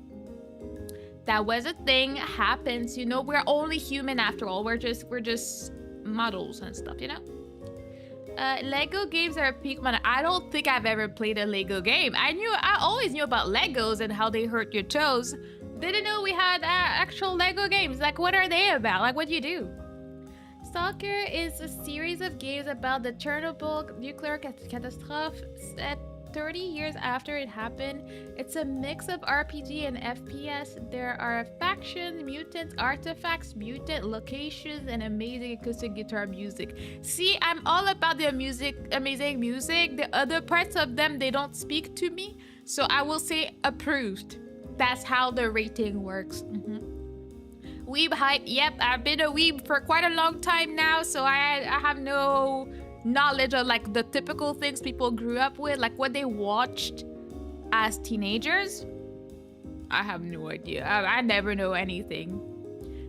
S1: That was a thing. Happens, we're only human after all. We're just models and stuff, Lego games are a peak man. I don't think I've ever played a Lego game. I always knew about Legos and how they hurt your toes. Didn't know we had actual Lego games. Like, what are they about? Like, what do you do? Stalker is a series of games about the Chernobyl nuclear catastrophe set 30 years after it happened. It's a mix of RPG and FPS. There are factions, mutants, artifacts, mutant locations, and amazing acoustic guitar music. See, I'm all about the amazing music. The other parts of them, they don't speak to me. So I will say approved. That's how the rating works. Weeb hype. Yep, I've been a weeb for quite a long time now, so I have no knowledge of like the typical things people grew up with, like what they watched as teenagers. I have no idea. I never know anything.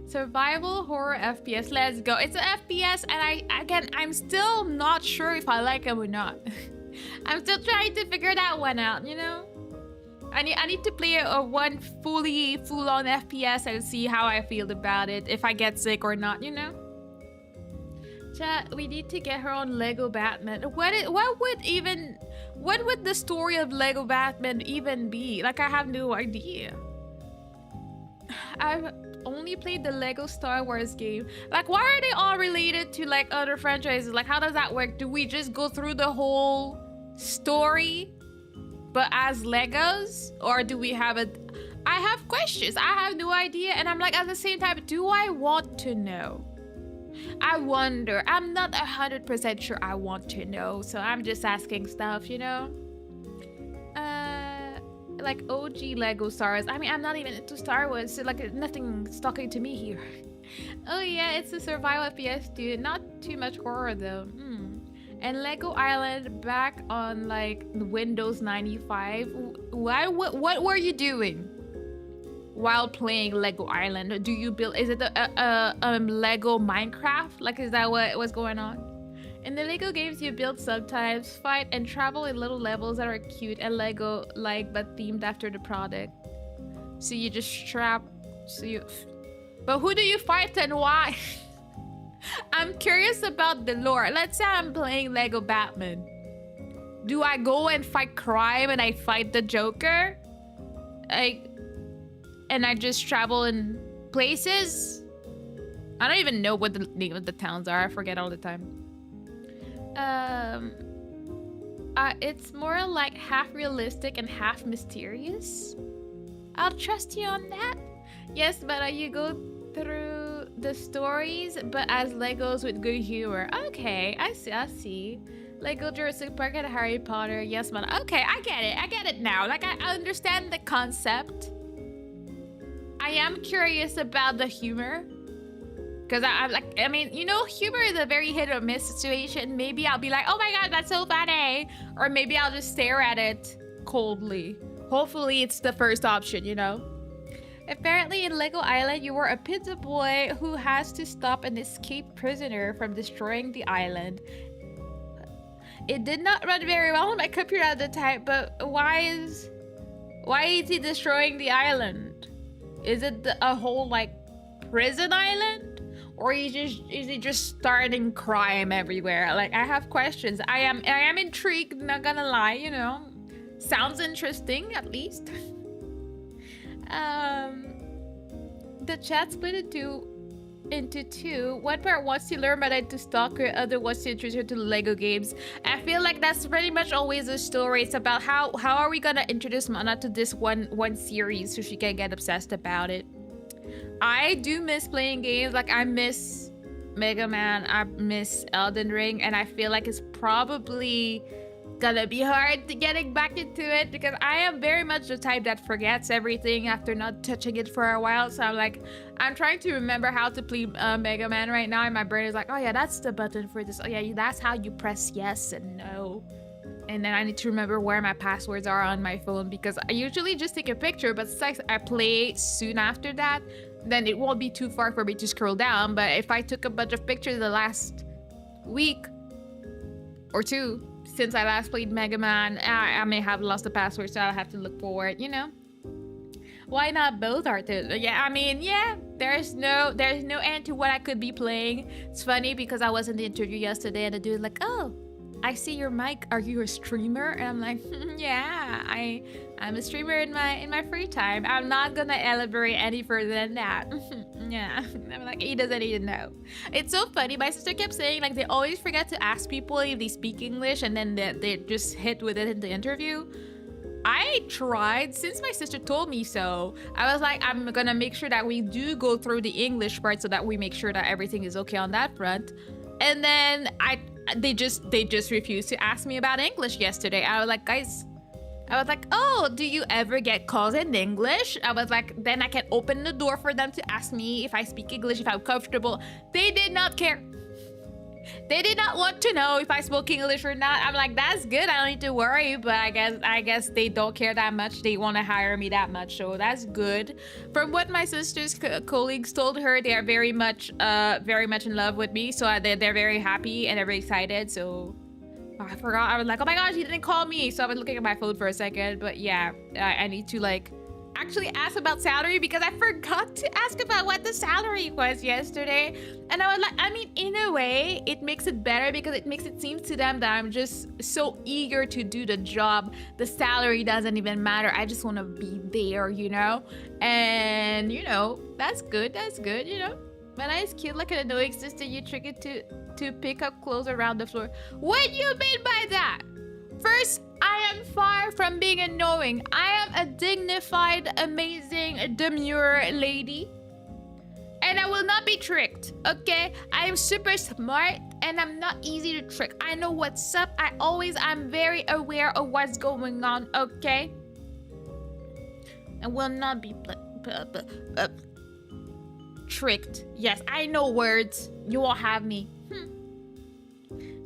S1: Survival horror FPS. Let's go. It's an FPS, and I'm still not sure if I like it or not. I'm still trying to figure that one out, I need to play one full-on FPS and see how I feel about it, if I get sick or not, Chat, we need to get her on Lego Batman. What would the story of Lego Batman even be? Like, I have no idea. I've only played the Lego Star Wars game. Like, why are they all related to like other franchises? Like, how does that work? Do we just go through the whole story but as Legos, or do we have I have questions. I have no idea, and I'm like, at the same time, do I want to know? I wonder. I'm not 100% sure I want to know, so I'm just asking stuff, like OG Lego stars. I mean, I'm not even into Star Wars, so like nothing's talking to me here. Oh yeah, it's a survival FPS, dude. Not too much horror though. And Lego Island back on like Windows 95. What were you doing while playing Lego Island? Do you build? Is it a Lego Minecraft? Like, is that what was going on? In the Lego games, you build sometimes, fight, and travel in little levels that are cute and Lego-like, but themed after the product. So you just strap. But who do you fight and why? I'm curious about the lore. Let's say I'm playing Lego Batman. Do I go and fight crime and I fight the Joker? And I just travel in places? I don't even know what the name of the towns are. I forget all the time. It's more like half realistic and half mysterious. I'll trust you on that. Yes, but you go through the stories, but as Legos with good humor. Okay, I see. Lego Jurassic Park and Harry Potter. Yes, man. Okay, I get it now. Like, I understand the concept. I am curious about the humor. Because I mean, humor is a very hit or miss situation. Maybe I'll be like, oh my god, that's so funny. Or maybe I'll just stare at it coldly. Hopefully it's the first option, Apparently in Lego Island, you were a pizza boy who has to stop an escaped prisoner from destroying the island. It did not run very well on my computer at the time, but why is he destroying the island? Is it a whole like prison island? Or is he just starting crime everywhere? Like, I have questions. I am intrigued, not gonna lie, you know. Sounds interesting, at least. The chat split into two. One part wants to learn Mada to stalk her, other wants to introduce her to Lego games. I feel like that's pretty much always the story. It's about how are we gonna introduce Mana to this one series so she can get obsessed about it. I do miss playing games. Like, I miss Mega Man, I miss Elden Ring, and I feel like it's probably gonna be hard to getting back into it because I am very much the type that forgets everything after not touching it for a while. So I'm trying to remember how to play Mega Man right now, and my brain is like, oh yeah, that's the button for this. Oh yeah, that's how you press yes and no. And then I need to remember where my passwords are on my phone because I usually just take a picture, but since I play soon after that, then it won't be too far for me to scroll down. But if I took a bunch of pictures the last week or two since I last played Mega Man, I may have lost the password, so I'll have to look for it, you know? Why not both, Arthur? Yeah, I mean, yeah, there's no end to what I could be playing. It's funny because I was in the interview yesterday and the dude like, oh, I see your mic. Are you a streamer? And I'm like, yeah, I'm a streamer in my free time. I'm not gonna elaborate any further than that. Yeah, I'm like, he doesn't even know. It's so funny. My sister kept saying like they always forget to ask people if they speak English, and then they just hit with it in the interview. I tried, since my sister told me so. I was like, I'm gonna make sure that we do go through the English part so that we make sure that everything is okay on that front. And then they just refused to ask me about English yesterday. I was like, guys, oh, do you ever get calls in English? I was like, then I can open the door for them to ask me if I speak English, if I'm comfortable. They did not care. They did not want to know if I spoke English or not. I'm like, that's good. I don't need to worry. But I guess they don't care that much. They want to hire me that much. So that's good. From what my sister's colleagues told her, they are very much in love with me. So they're very happy and they're very excited. So I forgot. I was like, oh my gosh, he didn't call me. So I was looking at my phone for a second. But yeah, I need to like actually ask about salary because I forgot to ask about what the salary was yesterday. And I was like, I mean, in a way, it makes it better because it makes it seem to them that I'm just so eager to do the job. The salary doesn't even matter. I just want to be there, you know? And, you know, that's good. That's good, you know? When I is cute like an annoying sister, you trick it to pick up clothes around the floor. What do you mean by that? First, I am far from being annoying. I am a dignified, amazing, demure lady. And I will not be tricked, okay? I am super smart and I'm not easy to trick. I know what's up. I'm very aware of what's going on, okay? I will not be tricked. Yes, I know words. You won't have me.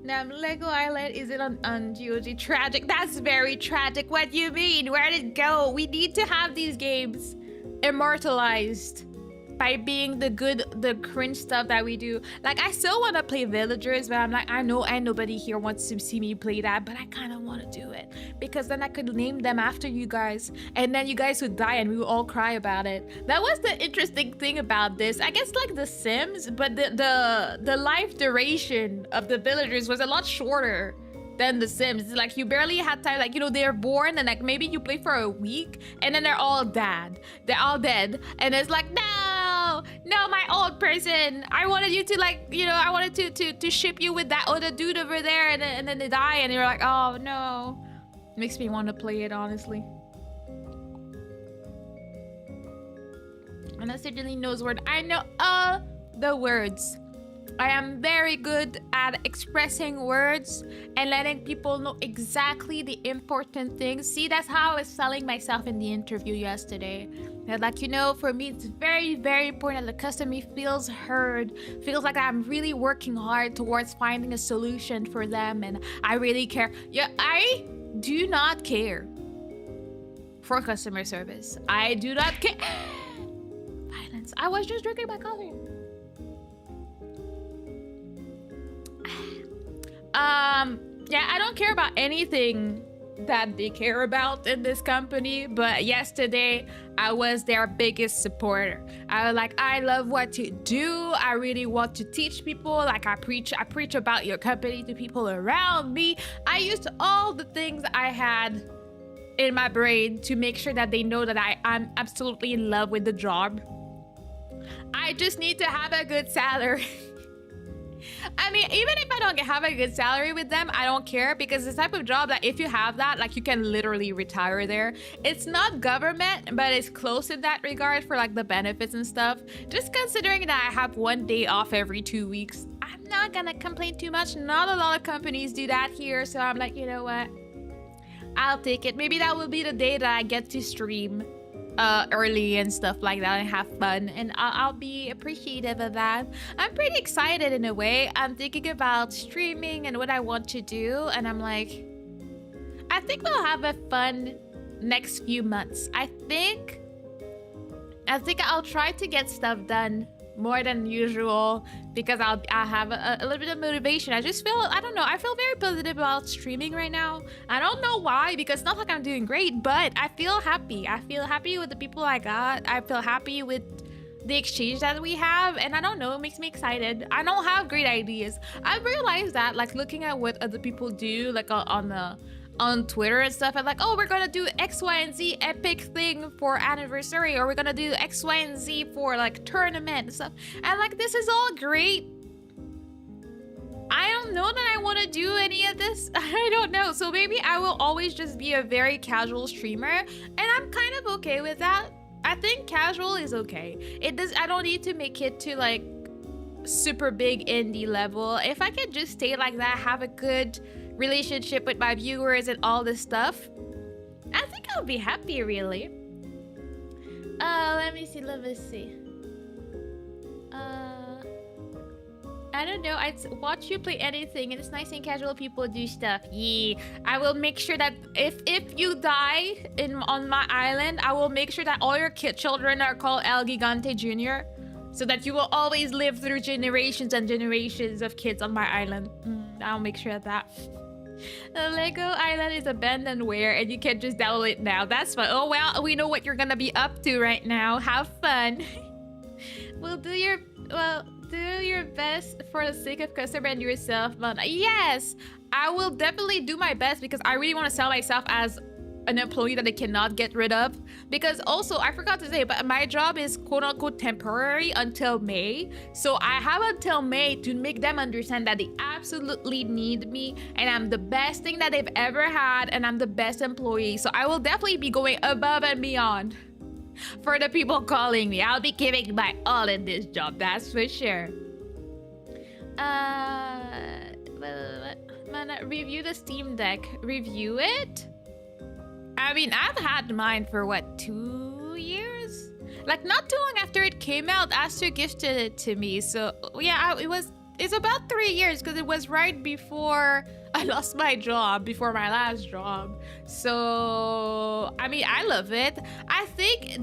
S1: Now, Lego Island isn't on GOG. Tragic. That's very tragic. What do you mean? Where did it go? We need to have these games immortalized by being the cringe stuff that we do. Like, I still want to play Villagers, but I'm like, I know nobody here wants to see me play that, but I kind of want to do it because then I could name them after you guys, and then you guys would die and we would all cry about it. That was the interesting thing about this. I guess like The Sims, but the life duration of the Villagers was a lot shorter than The Sims. Like, you barely had time, like, you know, they're born and like maybe you play for a week and then they're all dead. They're all dead. And it's like, no, my old person. I wanted you to, like, you know, I wanted to ship you with that other dude over there, and then they die and you're like, oh no. Makes me want to play it, honestly. And I certainly knows word. I know all the words. I am very good at expressing words and letting people know exactly the important things. See, that's how I was selling myself in the interview yesterday. They're like, you know, for me, it's very, very important that the customer feels heard, feels like I'm really working hard towards finding a solution for them, and I really care. Yeah, I do not care for customer service. I do not care. Violence. I was just drinking my coffee. Yeah, I don't care about anything that they care about in this company, but yesterday I was their biggest supporter. I was like, I love what you do. I really want to teach people. Like I preach about your company to people around me. I used all the things I had in my brain to make sure that they know that I'm absolutely in love with the job. I just need to have a good salary. I mean, even if I don't have a good salary with them, I don't care, because it's the type of job that if you have that, like, you can literally retire there. It's not government, but it's close in that regard for like the benefits and stuff. Just considering that I have 1 day off every 2 weeks, I'm not gonna complain too much. Not a lot of companies do that here, so I'm like, you know what? I'll take it. Maybe that will be the day that I get to stream early and stuff like that and have fun, and I'll be appreciative of that. I'm pretty excited in a way. I'm thinking about streaming and what I want to do, and I'm like, I think we'll have a fun next few months. I think I'll try to get stuff done more than usual, because I'll have a little bit of motivation. I just feel, I don't know, I feel very positive about streaming right now. I don't know why, because it's not like I'm doing great, but I feel happy. I feel happy with the people I got. I feel happy with the exchange that we have, and I don't know, it makes me excited. I don't have great ideas. I've realized that, like, looking at what other people do, like on Twitter and stuff, and like, oh, we're gonna do X, Y, and Z epic thing for anniversary, or we're gonna do X, Y, and Z for like tournament and stuff. And like, this is all great. I don't know that I want to do any of this. I don't know. So maybe I will always just be a very casual streamer, and I'm kind of okay with that. I think casual is okay. I don't need to make it to like super big indie level. If I can just stay like that, have a good relationship with my viewers and all this stuff, I think I'll be happy, really. Let me see. I don't know. I'd watch you play anything, and it's nice and casual people do stuff. Yeah, I will make sure that if you die on my island, I will make sure that all your children are called El Gigante Jr., so that you will always live through generations and generations of kids on my island. I'll make sure of that. The Lego Island is abandonware, and you can just download it now. That's fun. Oh, well, we know what you're gonna be up to right now. Have fun. Do your best for the sake of customer and yourself. But yes, I will definitely do my best, because I really want to sell myself as an employee that they cannot get rid of. Because also, I forgot to say, but my job is quote-unquote temporary until May, so I have until May to make them understand that they absolutely need me, and I'm the best thing that they've ever had, and I'm the best employee. So I will definitely be going above and beyond for the people calling me. I'll be giving my all in this job, that's for sure. Review the Steam Deck. Review it? I mean, I've had mine for what, 2 years? Like, not too long after it came out, Aster gifted it to me. So yeah, it's about 3 years, because it was right before I lost my job, before my last job. So I mean, I love it. I think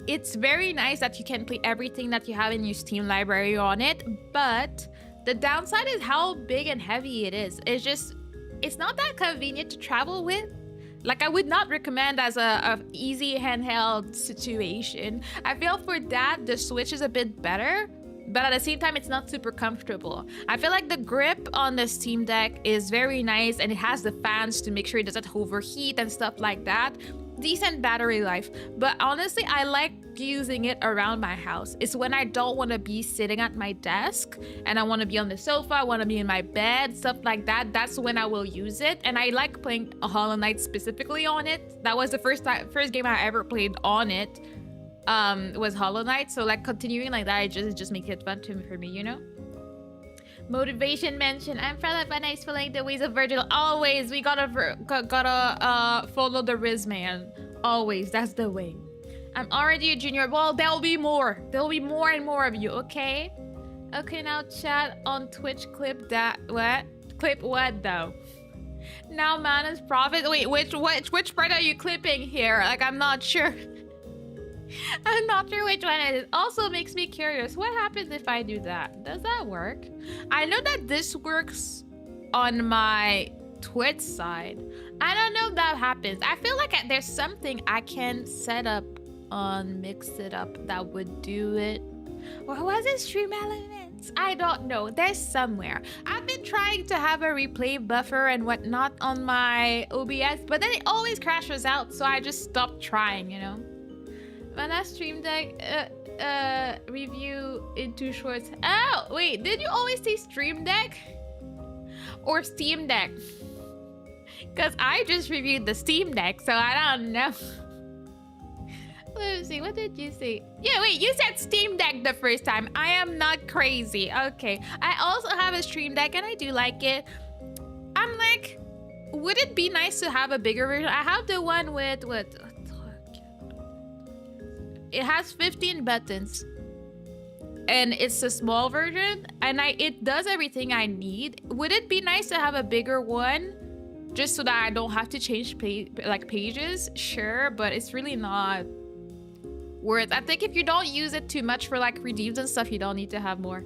S1: it's very nice that you can play everything that you have in your Steam library on it, but the downside is how big and heavy it is. It's not that convenient to travel with. Like, I would not recommend as a easy handheld situation. I feel for that, the Switch is a bit better, but at the same time, it's not super comfortable. I feel like the grip on the Steam Deck is very nice, and it has the fans to make sure it doesn't overheat and stuff like that. Decent battery life, but honestly, I like using it around my house. It's when I don't want to be sitting at my desk and I want to be on the sofa, I want to be in my bed, stuff like that. That's when I will use it, and I like playing a Hollow Knight specifically on it. That was the first game I ever played on it. Was Hollow Knight, so like continuing like that, it just makes it fun for me, you know. Motivation mention. I'm proud of nice following the ways of Virgil. Always, we gotta follow the Riz man. Always, that's the way. I'm already a junior. Well, there'll be more. There'll be more and more of you. Okay. Okay, now chat on Twitch. Clip that. What? Clip what though? Now Manus Profit. Wait, which part are you clipping here? Like, I'm not sure. I'm not sure which one it is. Also makes me curious. What happens if I do that? Does that work? I know that this works on my Twitch side. I don't know if that happens. I feel like there's something I can set up on Mix It Up that would do it. Or was it Stream Elements? I don't know. There's somewhere. I've been trying to have a replay buffer and whatnot on my OBS, but then it always crashes out, so I just stopped trying, you know? My last Stream Deck review in 2 shorts. Oh, wait, did you always say Stream Deck? Or Steam Deck? Because I just reviewed the Steam Deck, so I don't know. Let's see, what did you say? Yeah, wait, you said Steam Deck the first time. I am not crazy. Okay. I also have a Stream Deck and I do like it. I'm like, would it be nice to have a bigger version? I have the one with what? It has 15 buttons. And it's a small version and it does everything I need. Would it be nice to have a bigger one? Just so that I don't have to change pages? Sure, but it's really not worth. I think if you don't use it too much for like redeems and stuff, you don't need to have more.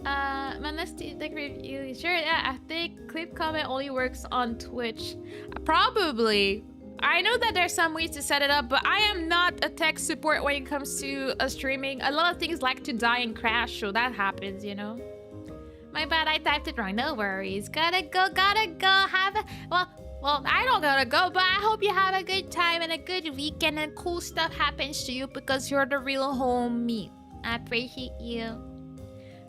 S1: Man, let's do the review. Sure, yeah, I think clip comment only works on Twitch. Probably. I know that there's some ways to set it up, but I am not a tech support when it comes to streaming. A lot of things like to die and crash, so that happens, you know? My bad, I typed it wrong. No worries. Gotta go. Have a... Well, I don't gotta go, but I hope you have a good time and a good weekend and cool stuff happens to you because you're the real homie. I appreciate you.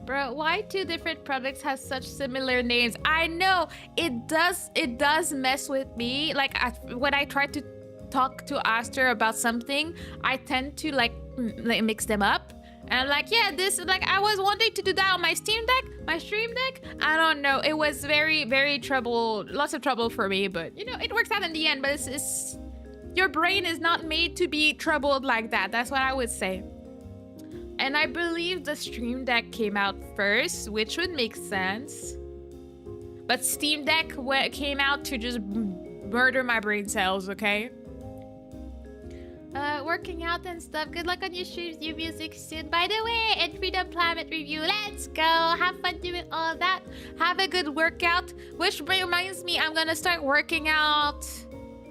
S1: Bro, why 2 different products have such similar names? I know, it does mess with me. Like, when I try to talk to Aster about something, I tend to, like mix them up. And I'm like, yeah, this, like, I was wanting to do that on my Steam Deck, my Stream Deck. I don't know. It was very, very lots of trouble for me. But, you know, it works out in the end. But it's your brain is not made to be troubled like that. That's what I would say. And I believe the Stream Deck came out first, which would make sense. But Steam Deck came out to just murder my brain cells, okay? Working out and stuff. Good luck on your streams, new music soon. By the way, and Freedom Planet review. Let's go. Have fun doing all that. Have a good workout. Which reminds me, I'm gonna start working out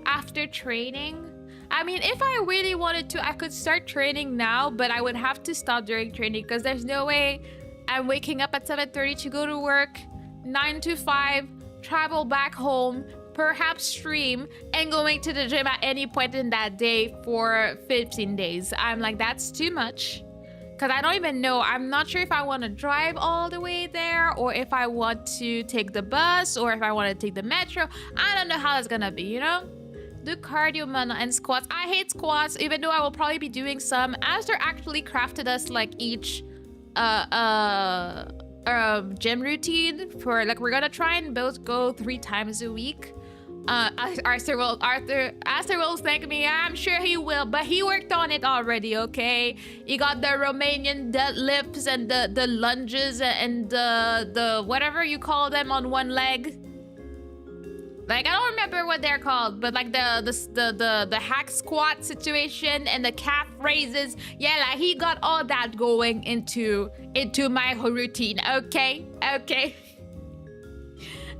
S1: after training. I mean, if I really wanted to, I could start training now, but I would have to stop during training because there's no way I'm waking up at 7:30 to go to work, 9 to 5, travel back home, perhaps stream, and going to the gym at any point in that day for 15 days. I'm like, that's too much. Because I don't even know. I'm not sure if I want to drive all the way there or if I want to take the bus or if I want to take the metro. I don't know how it's going to be, you know? Do cardio, mana, and squats. I hate squats, even though I will probably be doing some. Aster actually crafted us like each gym routine for like, we're gonna try and both go 3 times a week. Aster will thank me. I'm sure he will, but he worked on it already, okay? He got the Romanian deadlifts and the lunges and the whatever you call them on one leg. Like, I don't remember what they're called, but like the hack squat situation and the calf raises. Yeah, like he got all that going into my routine. Okay.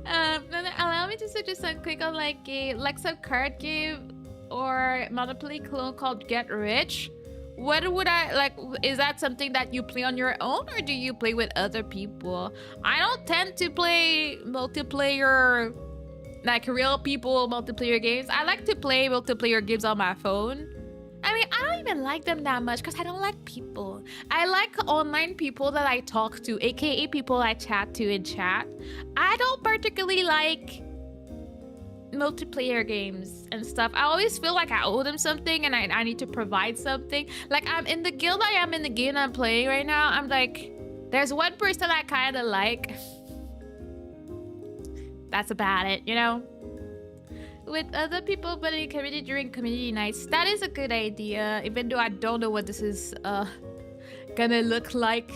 S1: Allow me to suggest some quick on like some card game or Monopoly clone called Get Rich. What would I like? Is that something that you play on your own or do you play with other people? I don't tend to play multiplayer, like real people multiplayer games. I like to play multiplayer games on my phone. I mean, I don't even like them that much because I don't like people. I like online people that I talk to, aka people I chat to in chat. I don't particularly like multiplayer games and stuff. I always feel like I owe them something and I need to provide something. Like, I'm in the guild I am in the game I'm playing right now. I'm like, there's one person I kind of like. That's about it, you know? With other people but in community during community nights. That is a good idea, even though I don't know what this is gonna look like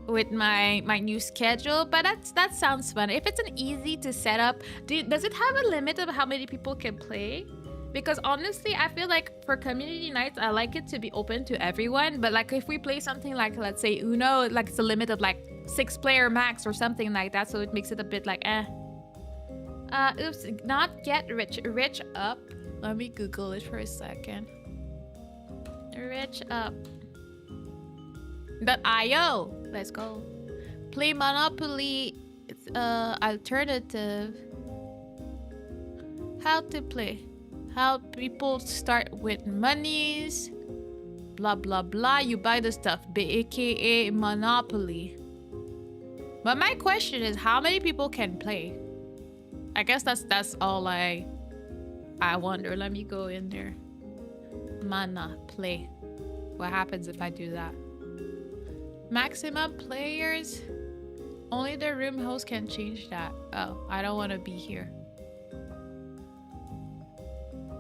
S1: with my new schedule, but that sounds fun. If it's an easy to set up, does it have a limit of how many people can play? Because honestly, I feel like for community nights, I like it to be open to everyone, but like if we play something like, let's say Uno, like it's a limit of like 6 player max or something like that, so it makes it a bit like Oops, not get rich. Rich up. Let me Google it for a second. Rich up. .io. Let's go. Play Monopoly. It's alternative. How to play. How people start with monies. Blah blah blah. You buy the stuff. AKA Monopoly. But my question is, how many people can play? I guess that's all I wonder. Let me go in there. Mana play. What happens if I do that? Maximum players. Only the room host can change that. Oh, I don't want to be here.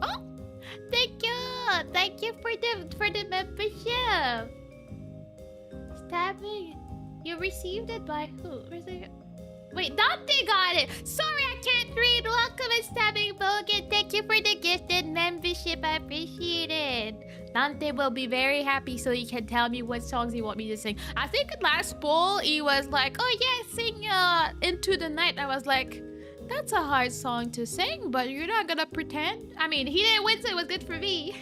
S1: Oh, thank you for the membership. Stabbing. You received it by who? Wait, Dante got it. Sorry, I can't read. Welcome and Stabbing Bogan. Thank you for the gifted membership. I appreciate it. Dante will be very happy, so he can tell me what songs he want me to sing. I think last poll he was like, "Oh yeah, sing Into the Night." I was like, "That's a hard song to sing, but you're not gonna pretend." I mean, he didn't win, so it was good for me.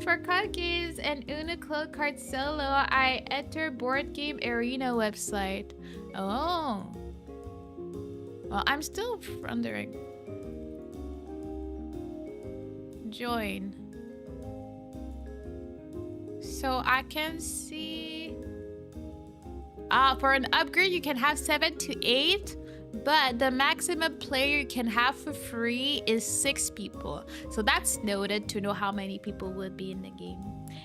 S1: For card games and Uno Code Card Solo, I enter Board Game Arena website. Oh. Well, I'm still wondering. Join. So I can see... for an upgrade, you can have 7 to 8. But the maximum player you can have for free is 6 people. So that's noted to know how many people would be in the game.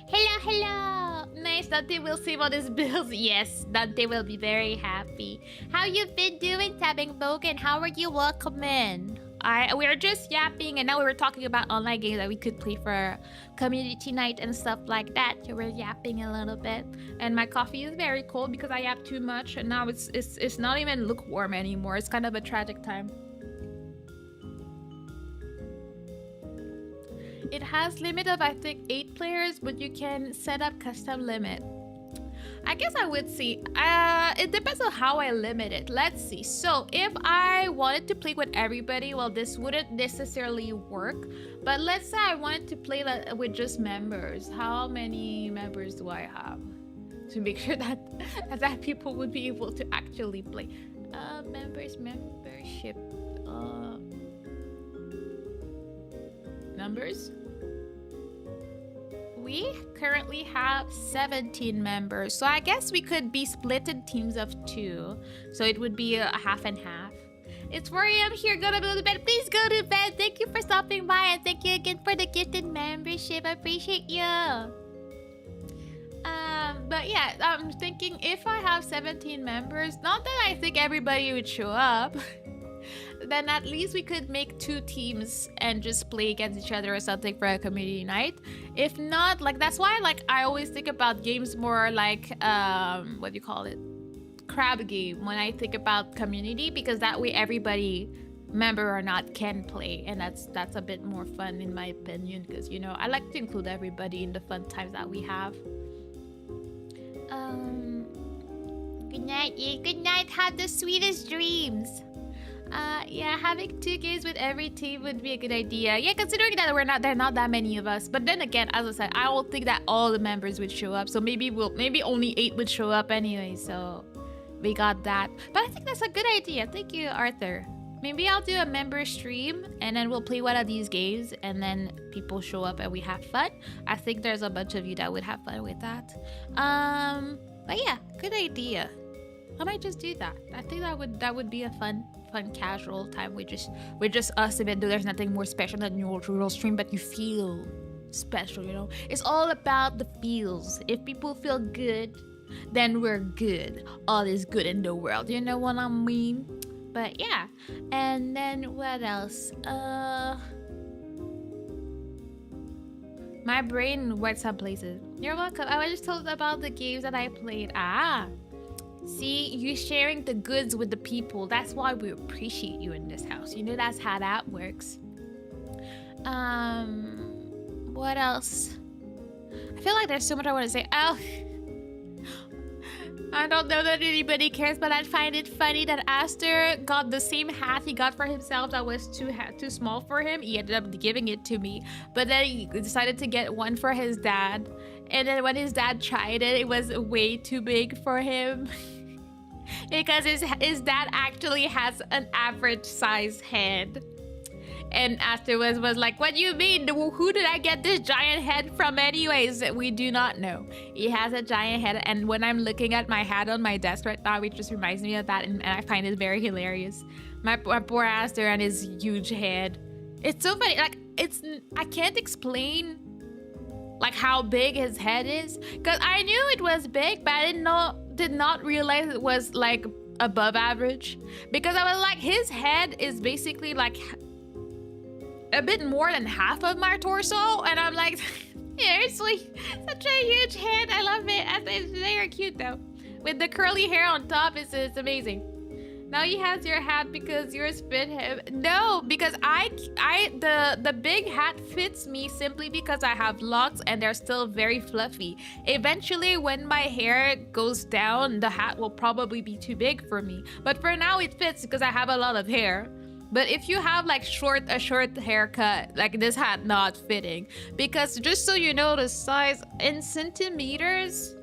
S1: Hello. Nice, Dante will save all his bills. Yes, Dante will be very happy. How you been doing, Tabbing Bogan? How are you? Welcome in. We were just yapping, and now we were talking about online games that we could play for community night and stuff like that. So we're yapping a little bit, and my coffee is very cold because I yapped too much, and now it's not even lukewarm anymore. It's kind of a tragic time. It has limit of, I think, 8 players, but you can set up custom limit. I guess I would see. It depends on how I limit it. Let's see. So if I wanted to play with everybody, well, this wouldn't necessarily work. But let's say I wanted to play with just members. How many members do I have? To make sure that people would be able to actually play. Membership. Numbers? We currently have 17 members, so I guess we could be split in teams of 2, so it would be a half and half. It's 4 a.m. here. Go to bed. Please go to bed. Thank you for stopping by, and thank you again for the gifted membership. I appreciate you. But yeah, I'm thinking if I have 17 members, not that I think everybody would show up. Then at least we could make 2 teams and just play against each other or something for a community night. If not, like, that's why, like, I always think about games more like what do you call it, crab game, when I think about community, because that way everybody, member or not, can play, and that's a bit more fun in my opinion, because, you know, I like to include everybody in the fun times that we have. Good night, good night. Have the sweetest dreams. Yeah, having 2 games with every team would be a good idea. Yeah, considering that there are not that many of us. But then again, as I said, I don't think that all the members would show up. So maybe only 8 would show up anyway. So we got that. But I think that's a good idea. Thank you, Arthur. Maybe I'll do a member stream and then we'll play one of these games and then people show up and we have fun. I think there's a bunch of you that would have fun with that. But yeah, good idea. I might just do that. I think that would be a fun casual time. We're just us, even though there's nothing more special than your usual stream, but you feel special, you know? It's all about the feels. If people feel good, then we're good. All is good in the world, you know what I mean? But yeah, and then what else? My brain went some places. You're welcome. I was just told about the games that I played. See, you sharing the goods with the people. That's why we appreciate you in this house. You know, that's how that works. What else? I feel like there's so much I want to say. Oh, I don't know that anybody cares, but I find it funny that Aster got the same hat he got for himself that was too small for him. He ended up giving it to me, but then he decided to get one for his dad. And then when his dad tried it, it was way too big for him. Because his dad actually has an average size head. And afterwards was like, what do you mean? Who did I get this giant head from anyways? We do not know. He has a giant head. And when I'm looking at my hat on my desk right now, it just reminds me of that. And I find it very hilarious. My poor Aster and his huge head. It's so funny. Like, I can't explain like how big his head is. Because I knew it was big, but I did not realize it was like above average. Because I was like, his head is basically like a bit more than half of my torso, and I'm like, seriously, such a huge head. I love it. They are cute though, with the curly hair on top. It's amazing. Now he has your hat because yours fit him. No, because the big hat fits me simply because I have locks and they're still very fluffy. Eventually, when my hair goes down, the hat will probably be too big for me. But for now, it fits because I have a lot of hair. But if you have like a short haircut, like this hat not fitting, because just so you know the size in centimeters,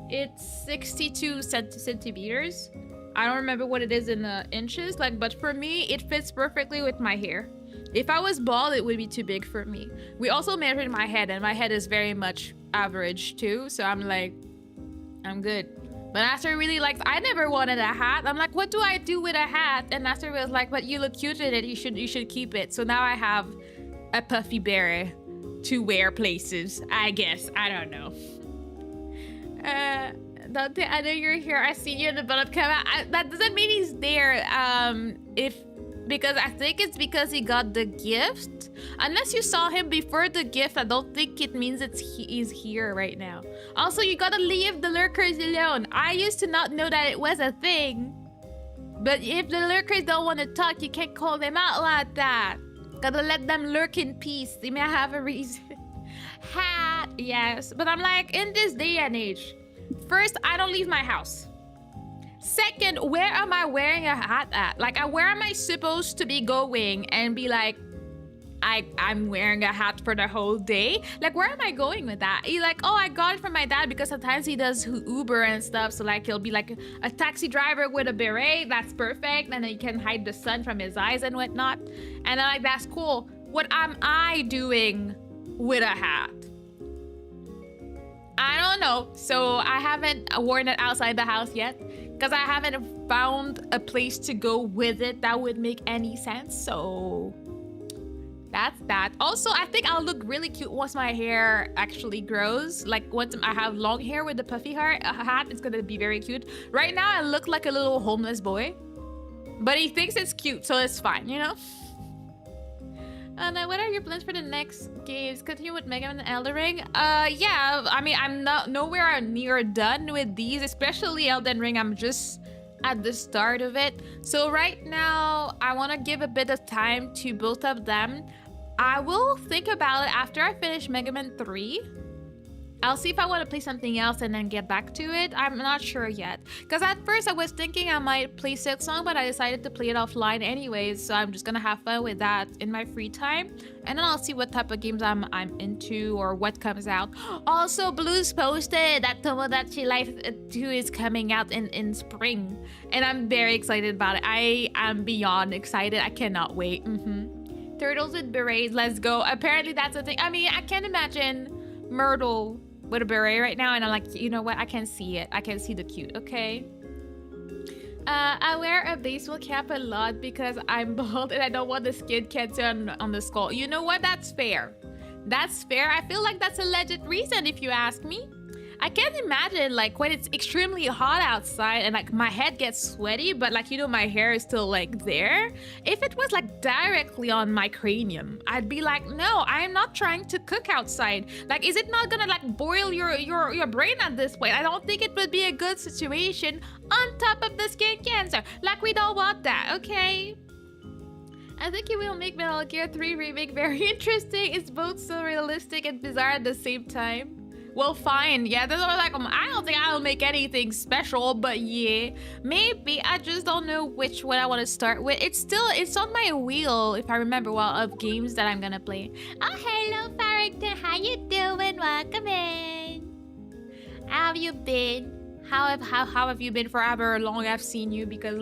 S1: it's 62 centimeters. I don't remember what it is in inches, like, but for me, it fits perfectly with my hair. If I was bald, it would be too big for me. We also measured my head, and my head is very much average too, so I'm like, I'm good. But Aster really likes, I never wanted a hat. I'm like, what do I do with a hat? And Aster was like, but you look cute in it. You should keep it. So now I have a puffy beret to wear places, I guess. I don't know. Dante, I know you're here. I see you in the bottom camera. That doesn't mean he's there. Because I think it's because he got the gift. Unless you saw him before the gift, I don't think it means he's here right now. Also, you gotta leave the lurkers alone. I used to not know that it was a thing. But if the lurkers don't want to talk, you can't call them out like that. Gotta let them lurk in peace. They may have a reason. Hat, yes. But I'm like, in this day and age, first, I don't leave my house. Second, where am I wearing a hat at? Like, where am I supposed to be going and be like, I'm wearing a hat for the whole day? Like, where am I going with that? He's like, oh, I got it from my dad because sometimes he does Uber and stuff. So like, he'll be like a taxi driver with a beret. That's perfect. And then he can hide the sun from his eyes and whatnot. And I'm like, that's cool. What am I doing with a hat? I don't know. So I haven't worn it outside the house yet because I haven't found a place to go with it that would make any sense. So that's that. Also, I think I'll look really cute once my hair actually grows. Like once I have long hair with the puffy hair hat, it's gonna be very cute. Right now, I look like a little homeless boy, but he thinks it's cute, so it's fine, you know? And what are your plans for the next games? Continue with Mega Man and Elden Ring? Yeah, I mean, I'm not nowhere near done with these, especially Elden Ring. I'm just at the start of it. So right now, I want to give a bit of time to both of them. I will think about it after I finish Mega Man 3. I'll see if I want to play something else and then get back to it. I'm not sure yet. Because at first I was thinking I might play Silksong, but I decided to play it offline anyways. So I'm just going to have fun with that in my free time. And then I'll see what type of games I'm into or what comes out. Also, Blue's posted that Tomodachi Life 2 is coming out in spring. And I'm very excited about it. I am beyond excited. I cannot wait. Turtles with berets, let's go. Apparently that's a thing. I mean, I can't imagine Myrtle with a beret right now, and I'm like, you know what? I can see it. I can see the cute. Okay. I wear a baseball cap a lot because I'm bald and I don't want the skin cancer on the skull. You know what? That's fair. That's fair. I feel like that's a legit reason if you ask me. I can't imagine like when it's extremely hot outside and like my head gets sweaty, but like, you know, my hair is still like there. If it was like directly on my cranium, I'd be like, no, I am not trying to cook outside. Like, is it not gonna like boil your brain at this point? I don't think it would be a good situation on top of the skin cancer. Like, we don't want that, okay? I think it will make Metal Gear 3 Remake very interesting. It's both so realistic and bizarre at the same time. Well, fine. Yeah, that's what like I don't think I'll make anything special, but yeah, maybe I just don't know which one I want to start with. It's on my wheel if I remember well of games that I'm gonna play. Oh, hello, Farrington. How you doing? Welcome in. How have you been? How have you been for however long I've seen you? Because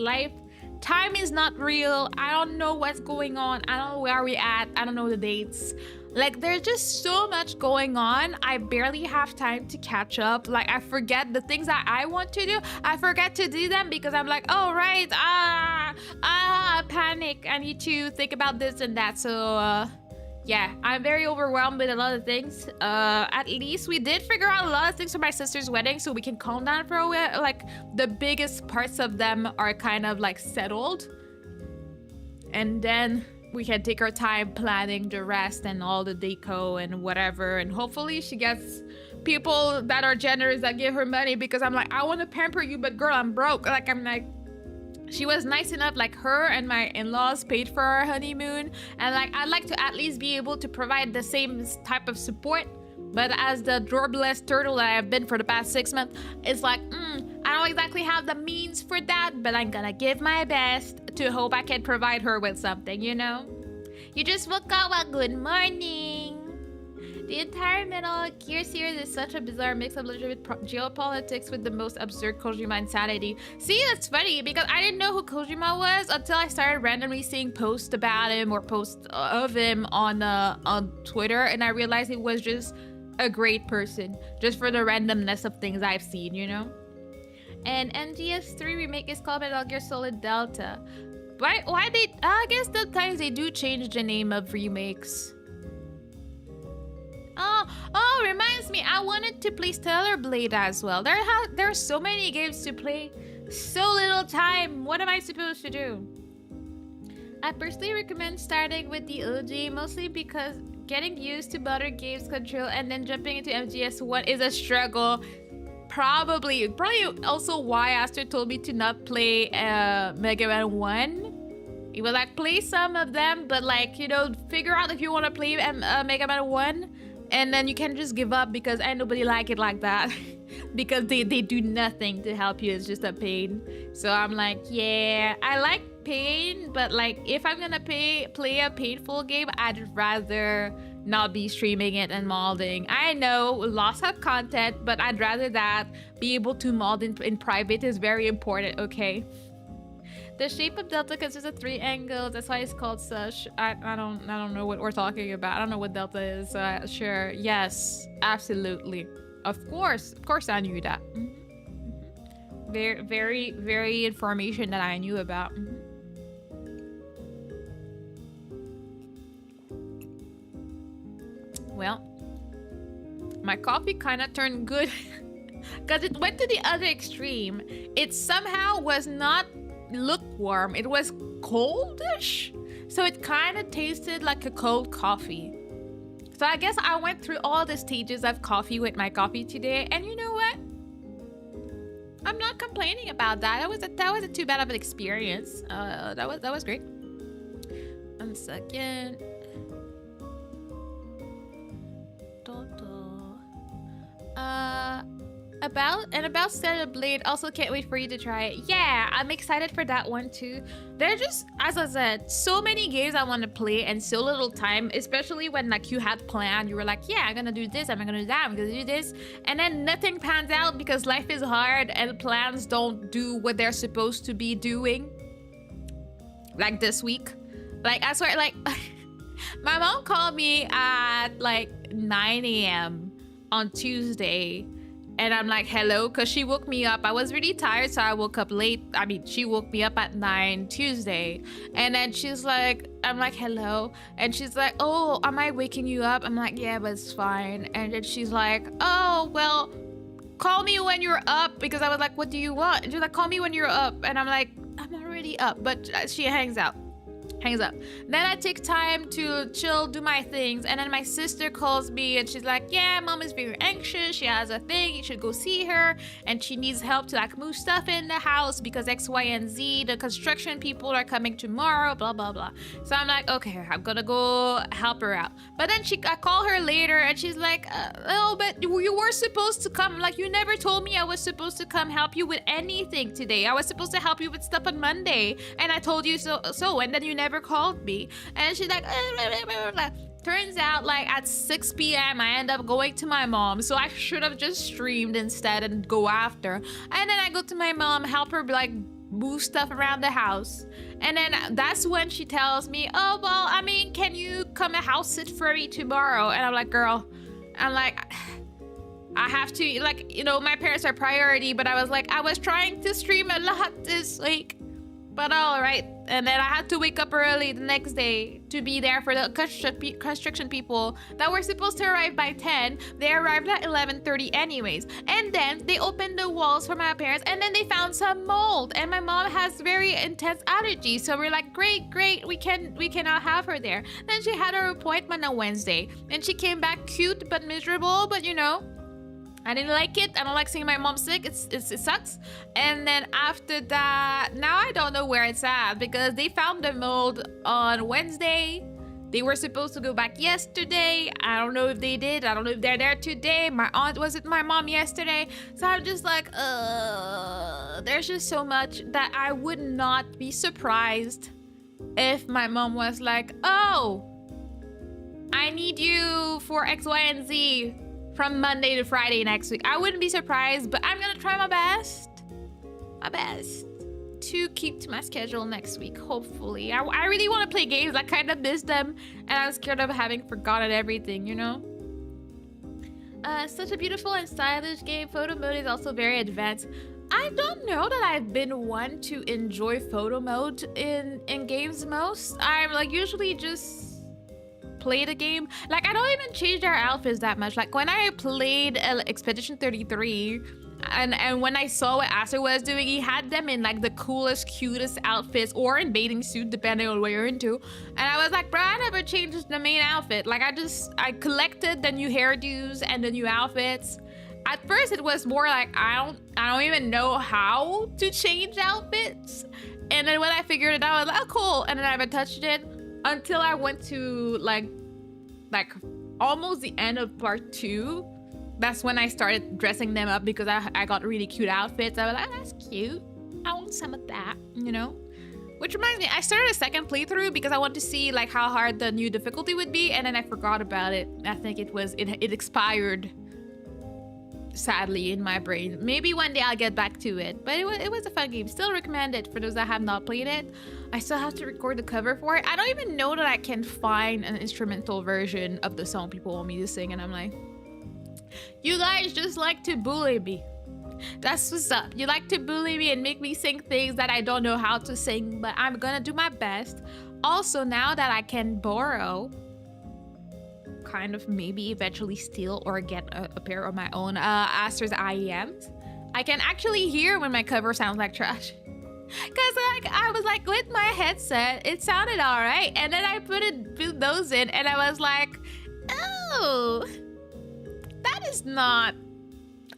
S1: time is not real. I don't know what's going on. I don't know where we at. I don't know the dates. Like, there's just so much going on. I barely have time to catch up. Like, I forget the things that I want to do. I forget to do them because I'm like, oh, right. Panic. I need to think about this and that. So, yeah, I'm very overwhelmed with a lot of things. At least we did figure out a lot of things for my sister's wedding, so we can calm down for a while. Like, the biggest parts of them are kind of like settled. And then we can take our time planning the rest and all the deco and whatever. And hopefully she gets people that are generous that give her money, because I'm like, I want to pamper you, but girl, I'm broke. Like, I'm like, she was nice enough, like her and my in-laws paid for our honeymoon. And like, I'd like to at least be able to provide the same type of support. But as the jobless turtle that I've been for the past 6 months, it's like, I don't exactly have the means for that, but I'm gonna give my best to hope I can provide her with something, you know? You just woke up, well, good morning. The entire Metal Gear series is such a bizarre mix of legitimate geopolitics with the most absurd Kojima insanity. See, that's funny, because I didn't know who Kojima was until I started randomly seeing posts about him or posts of him on Twitter, and I realized he was just a great person, just for the randomness of things I've seen, you know? And MGS3 remake is called Metal Gear Solid Delta. Why they... I guess sometimes they do change the name of remakes. Oh, reminds me, I wanted to play Stellar Blade as well. There are so many games to play, so little time. What am I supposed to do? I personally recommend starting with the OG, mostly because getting used to modern games control and then jumping into MGS1 is a struggle. Probably also why Aster told me to not play Mega Man 1. He was like, play some of them, but like, you know, figure out if you want to play Mega Man 1, and then you can just give up, because ain't nobody like it like that. Because they do nothing to help you. It's just a pain. So I'm like, yeah, I like pain, but like, if I'm gonna play a painful game, I'd rather not be streaming it and modding. I know, lots of content, but I'd rather that. Be able to mod in private is very important, okay? The shape of Delta consists of 3 angles. That's why it's called such. I don't know what we're talking about. I don't know what Delta is. Sure. Yes. Absolutely. Of course I knew that. Very information that I knew about. Well, my coffee kind of turned good because it went to the other extreme. It somehow was not lukewarm. It was coldish. So it kind of tasted like a cold coffee. So I guess I went through all the stages of coffee with my coffee today. And you know what? I'm not complaining about that. That wasn't too bad of an experience. That was great. 1 second. About Stellar Blade, also can't wait for you to try it. Yeah, I'm excited for that one too. There are just, as I said, so many games I want to play and so little time, especially when like you had planned. You were like, yeah, I'm gonna do this, I'm gonna do that, I'm gonna do this, and then nothing pans out because life is hard and plans don't do what they're supposed to be doing. Like this week, like I swear, like my mom called me at like 9 a.m. on Tuesday. And I'm like, hello, because she woke me up. I was really tired, so I woke up late. I mean, she woke me up at 9 Tuesday. And then she's like, I'm like, hello. And she's like, oh, am I waking you up? I'm like, yeah, but it's fine. And then she's like, oh, well, call me when you're up. Because I was like, what do you want? And she's like, call me when you're up. And I'm like, I'm already up. But she hangs out. hangs up. Then I take time to chill, do my things, and then my sister calls me and she's like, yeah, mom is very anxious, she has a thing, you should go see her, and she needs help to like move stuff in the house because X, Y, and Z, the construction people are coming tomorrow, blah blah blah. So I'm like, okay, I'm gonna go help her out. But then I call her later and she's like, oh, but you were supposed to come, like you never told me I was supposed to come help you with anything today. I was supposed to help you with stuff on Monday, and I told you so, and then you never called me. And she's like, turns out like at 6 p.m. I end up going to my mom, so I should have just streamed instead and go after. And then I go to my mom, help her like move stuff around the house, and then that's when she tells me, oh well, I mean, can you come and house sit for me tomorrow? And I'm like, girl, I'm like, I have to, like, you know, my parents are priority, but I was like, I was trying to stream a lot this week, but all right. And then I had to wake up early the next day to be there for the construction people that were supposed to arrive by 10. They arrived at 11:30 anyways. And then they opened the walls for my parents, and then they found some mold. And my mom has very intense allergies, so we're like, great, we cannot have her there. Then she had her appointment on Wednesday, and she came back cute but miserable. But you know, I didn't like it. I don't like seeing my mom sick. It sucks. And then after that, now I don't know where it's at because they found the mold on Wednesday. They were supposed to go back yesterday. I don't know if they did. I don't know if they're there today. My aunt was with my mom yesterday. So I'm just like, there's just so much that I would not be surprised if my mom was like, oh, I need you for X, Y, and Z from Monday to Friday next week. I wouldn't be surprised, but I'm gonna try my best to keep to my schedule next week, hopefully. I really want to play games. I kind of miss them, and I'm scared of having forgotten everything, you know? Such a beautiful and stylish game. Photo mode is also very advanced. I don't know that I've been one to enjoy photo mode in games most. I'm like usually just play the game. Like I don't even change their outfits that much. Like when I played Expedition 33 and when I saw what Aster was doing, he had them in like the coolest, cutest outfits or in bathing suit depending on what you're into. And I was like, bro, I never changed the main outfit. Like I collected the new hairdos and the new outfits. At first it was more like I don't even know how to change outfits. And then when I figured it out, I was like, oh cool. And then I haven't touched it until I went to like almost the end of part 2. That's when I started dressing them up because I got really cute outfits. I was like, oh, that's cute. I want some of that, you know? Which reminds me, I started a second playthrough because I wanted to see like how hard the new difficulty would be, and then I forgot about it. I think it expired, sadly, in my brain. Maybe one day I'll get back to it, but it was a fun game. Still recommend it for those that have not played it. I still have to record the cover for it. I don't even know that I can find an instrumental version of the song people want me to sing, and I'm like, you guys just like to bully me. That's what's up. You like to bully me and make me sing things that I don't know how to sing, but I'm gonna do my best. Also, now that I can borrow, kind of maybe eventually steal or get a pair of my own Aster's IEMs, I can actually hear when my cover sounds like trash. Cause like I was like with my headset, it sounded all right, and then I put those in, and I was like, oh, that is not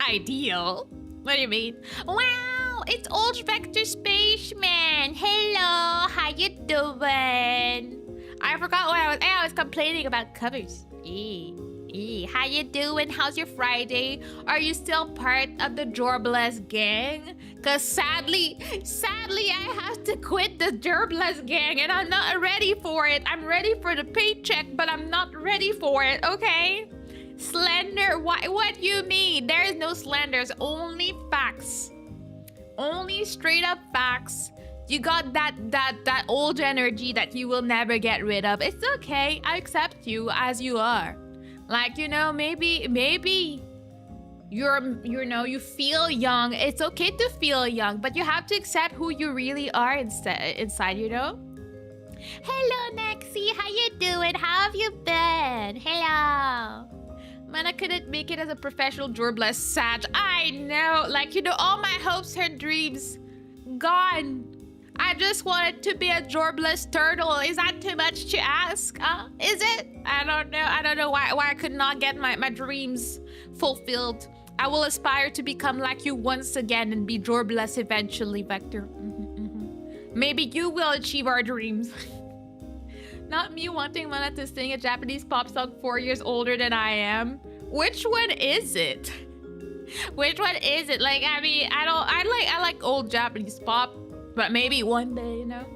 S1: ideal. What do you mean? Wow, it's Old Vector Spaceman. Hello, how you doing? I forgot what I was complaining about covers. How you doing? How's your Friday? Are you still part of the Jorbless gang? Cause sadly, I have to quit the Jorbless gang, and I'm not ready for it. I'm ready for the paycheck, but I'm not ready for it. Okay? Slender? What you mean? There is no slanders. Only facts. Only straight up facts. You got that old energy that you will never get rid of. It's okay. I accept you as you are. Like, you know, maybe you feel young. It's okay to feel young, but you have to accept who you really are inside, you know? Hello, Nexie. How you doing? How have you been? Hello. Man, I couldn't make it as a professional Jorbless Sag. I know. Like, you know, all my hopes and dreams gone. I just wanted to be a jobless turtle. Is that too much to ask? Is it? I don't know. I don't know why I could not get my dreams fulfilled. I will aspire to become like you once again and be jobless eventually, Vector. Maybe you will achieve our dreams. Not me wanting Mana to sing a Japanese pop song 4 years older than I am. Which one is it? Which one is it? Like, I mean, I like old Japanese pop, but maybe one day, you know?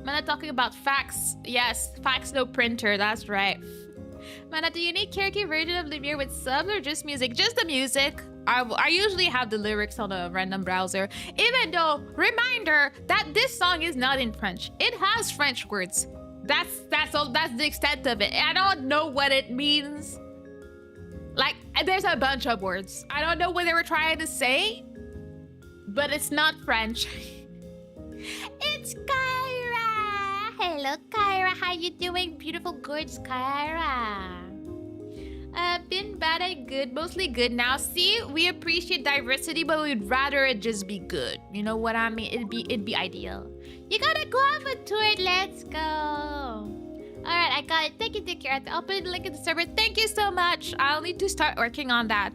S1: Mana talking about fax. Yes, fax no printer, that's right. Mana, do you need karaoke version of Levare with subs or just music? Just the music. I usually have the lyrics on a random browser. Even though, reminder that this song is not in French. It has French words. That's all. That's the extent of it. I don't know what it means. Like, there's a bunch of words. I don't know what they were trying to say, but it's not French. It's Kyra. Hello, Kyra. How you doing? Beautiful, gorgeous Kyra. Been bad and good, mostly good now. See, we appreciate diversity, but we'd rather it just be good. You know what I mean? It'd be ideal. You gotta go off a tour. Let's go. Alright, I got it. Thank you, Arthur. I'll put the link in the server. Thank you so much. I'll need to start working on that.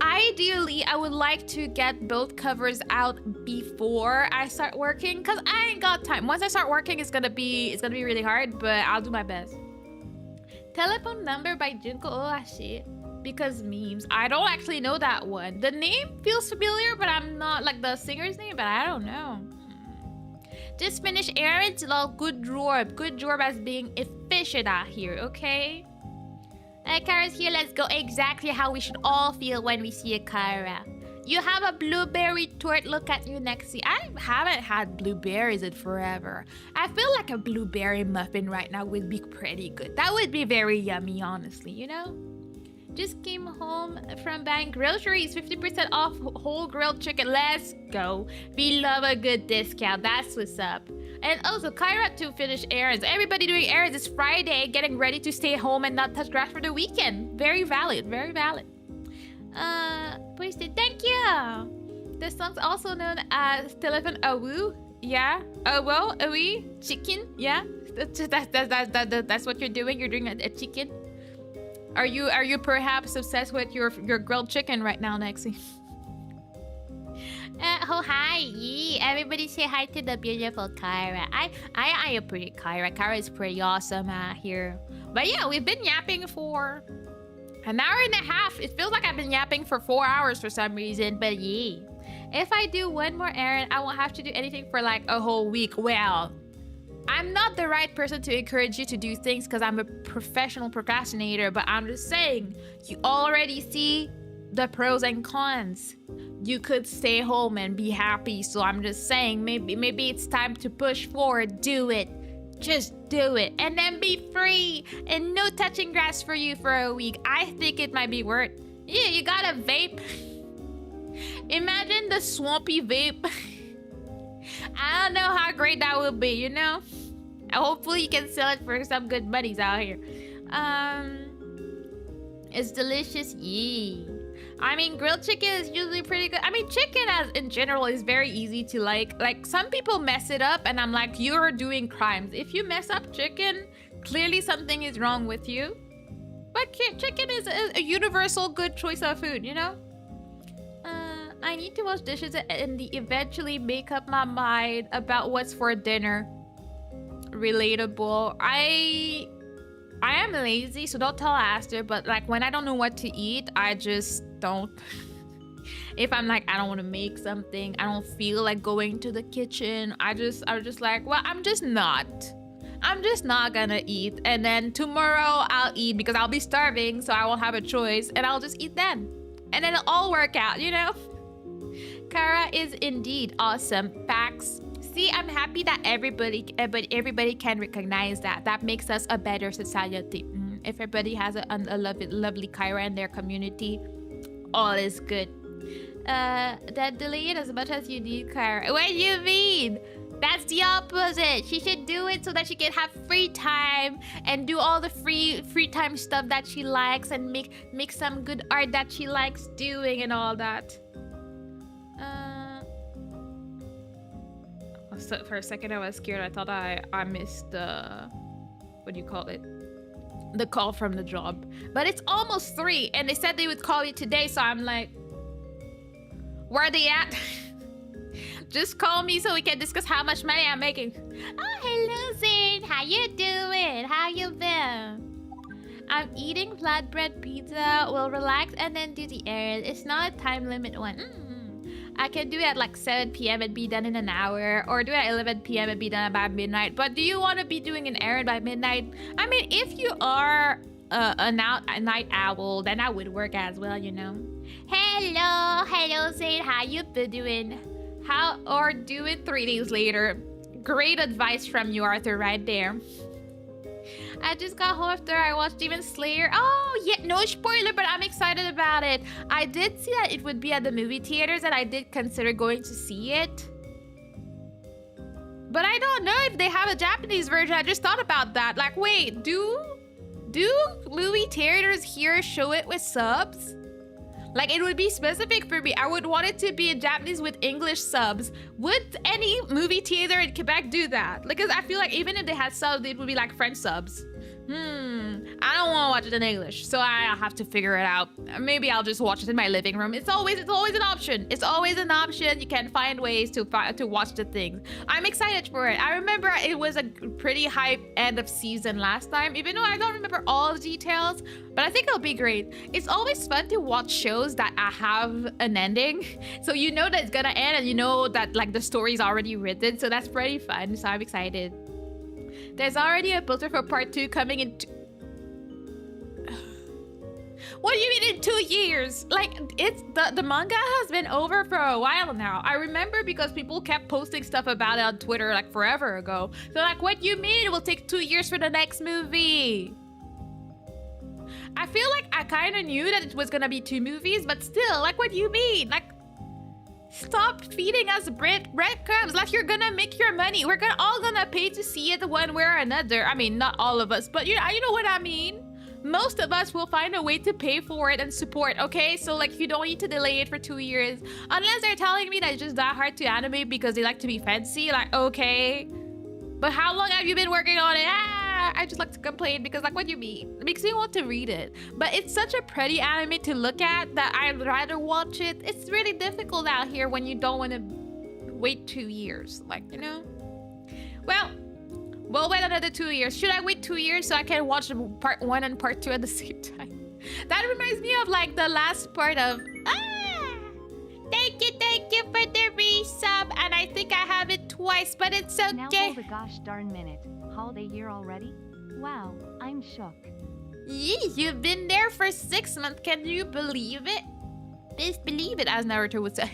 S1: Ideally, I would like to get both covers out before I start working, because I ain't got time. Once I start working, it's gonna be really hard, but I'll do my best. Telephone number by Junko Ohashi. Because memes. I don't actually know that one. The name feels familiar, but I'm not like the singer's name, but I don't know. Just finished errands, lol. Good job. Good job as being efficient out here, okay? Kyra's here. Let's go. Exactly how we should all feel when we see a Kyra. You have a blueberry tort. Look at you next. See, I haven't had blueberries in forever. I feel like a blueberry muffin right now would be pretty good. That would be very yummy, honestly, you know? Just came home from buying groceries. 50% off whole grilled chicken. Let's go. We love a good discount. That's what's up. And also, Kyra to finish errands. Everybody doing errands. It's Friday, getting ready to stay home and not touch grass for the weekend. Very valid. Very valid. Posted. Thank you. The song's also known as Telephone Awu. Yeah. Awo, Awi, chicken. Yeah. That's what you're doing. You're doing a chicken. Are you perhaps obsessed with your grilled chicken right now, Nexi? Oh hi, everybody say hi to the beautiful Kyra. I am pretty Kyra. Kyra is pretty awesome here. But yeah, we've been yapping for an hour and a half. It feels like I've been yapping for 4 hours for some reason, but yeah. If I do one more errand, I won't have to do anything for like a whole week. Well, I'm not the right person to encourage you to do things because I'm a professional procrastinator, but I'm just saying, you already see the pros and cons. You could stay home and be happy, so I'm just saying, maybe it's time to push forward. Do it. Just do it. And then be free. And no touching grass for you for a week. I think it might be worth. Yeah, you got a vape. Imagine the swampy vape. I don't know how great that would be, you know? Hopefully you can sell it for some good monies out here. It's delicious. Yeah. I mean, grilled chicken is usually pretty good. I mean, chicken as in general is very easy to like. Like, some people mess it up and I'm like, you're doing crimes. If you mess up chicken, clearly something is wrong with you. But chicken is a universal good choice of food, you know? I need to wash dishes and eventually make up my mind about what's for dinner. Relatable. I am lazy, so don't tell Aster, but like when I don't know what to eat, I just don't. If I'm like, I don't want to make something, I don't feel like going to the kitchen, I'm just like, well, I'm just not gonna eat. And then tomorrow I'll eat because I'll be starving, so I won't have a choice, and I'll just eat then. And then it'll all work out, you know? Kara is indeed awesome. Facts. See, I'm happy that everybody can recognize that. That makes us a better society. If everybody has a lovely Kyra in their community, all is good. That delayed as much as you need, Kyra. What do you mean? That's the opposite. She should do it so that she can have free time and do all the free time stuff that she likes and make some good art that she likes doing and all that. So for a second, I was scared. I thought I missed the what do you call it? The call from the job. But it's almost 3, and they said they would call you today. So I'm like, where are they at? Just call me so we can discuss how much money I'm making. Oh, hello, Zane. How you doing? How you been? I'm eating flatbread pizza. We'll relax and then do the errand. It's not a time limit one. I can do it at like 7 p.m. and be done in an hour, or do it at 11 p.m. and be done by midnight. But do you want to be doing an errand by midnight? I mean, if you are a night owl, then that would work as well, you know. Hello, Zane. How you been doing? Or do it 3 days later. Great advice from you, Arthur, right there. I just got home after I watched Demon Slayer. Oh, yeah, no spoiler, but I'm excited about it. I did see that it would be at the movie theaters, and I did consider going to see it. But I don't know if they have a Japanese version. I just thought about that. Like, wait, do movie theaters here show it with subs? Like, it would be specific for me. I would want it to be in Japanese with English subs. Would any movie theater in Quebec do that? Because I feel like even if they had subs, it would be like French subs. I don't want to watch it in English, so I'll have to figure it out. Maybe I'll just watch it in my living room. It's always an option. It's always an option. You can find ways to watch the things. I'm excited for it. I remember it was a pretty hype end of season last time, even though I don't remember all the details, but I think it'll be great. It's always fun to watch shows that have an ending, so you know that it's gonna end, and you know that like the story's already written, so that's pretty fun. So I'm excited. There's already a poster for part 2 coming in. What do you mean in 2 years? Like, it's the manga has been over for a while now. I remember because people kept posting stuff about it on Twitter like forever ago. So like, what do you mean it will take 2 years for the next movie? I feel like I kind of knew that it was gonna be 2 movies, but still, like, what do you mean? Like, stop feeding us breadcrumbs. Like, you're gonna make your money. We're all gonna pay to see it one way or another. I mean, not all of us, but you know what I mean? Most of us will find a way to pay for it and support, okay? So, like, you don't need to delay it for 2 years. Unless they're telling me that it's just that hard to animate because they like to be fancy. Like, okay. But how long have you been working on it? I just like to complain because, like, what do you mean? It makes me want to read it. But it's such a pretty anime to look at that I'd rather watch it. It's really difficult out here when you don't want to wait 2 years. Like, you know? Well, we'll wait another 2 years. Should I wait 2 years so I can watch part 1 and part 2 at the same time? That reminds me of, like, the last part of... Thank you for the resub. And I think I have it twice, but it's okay.
S2: Now hold a gosh darn minute. Holiday year already? Wow, I'm shook.
S1: Yee, you've been there for 6 months. Can you believe it? Just believe it, as Naruto would say.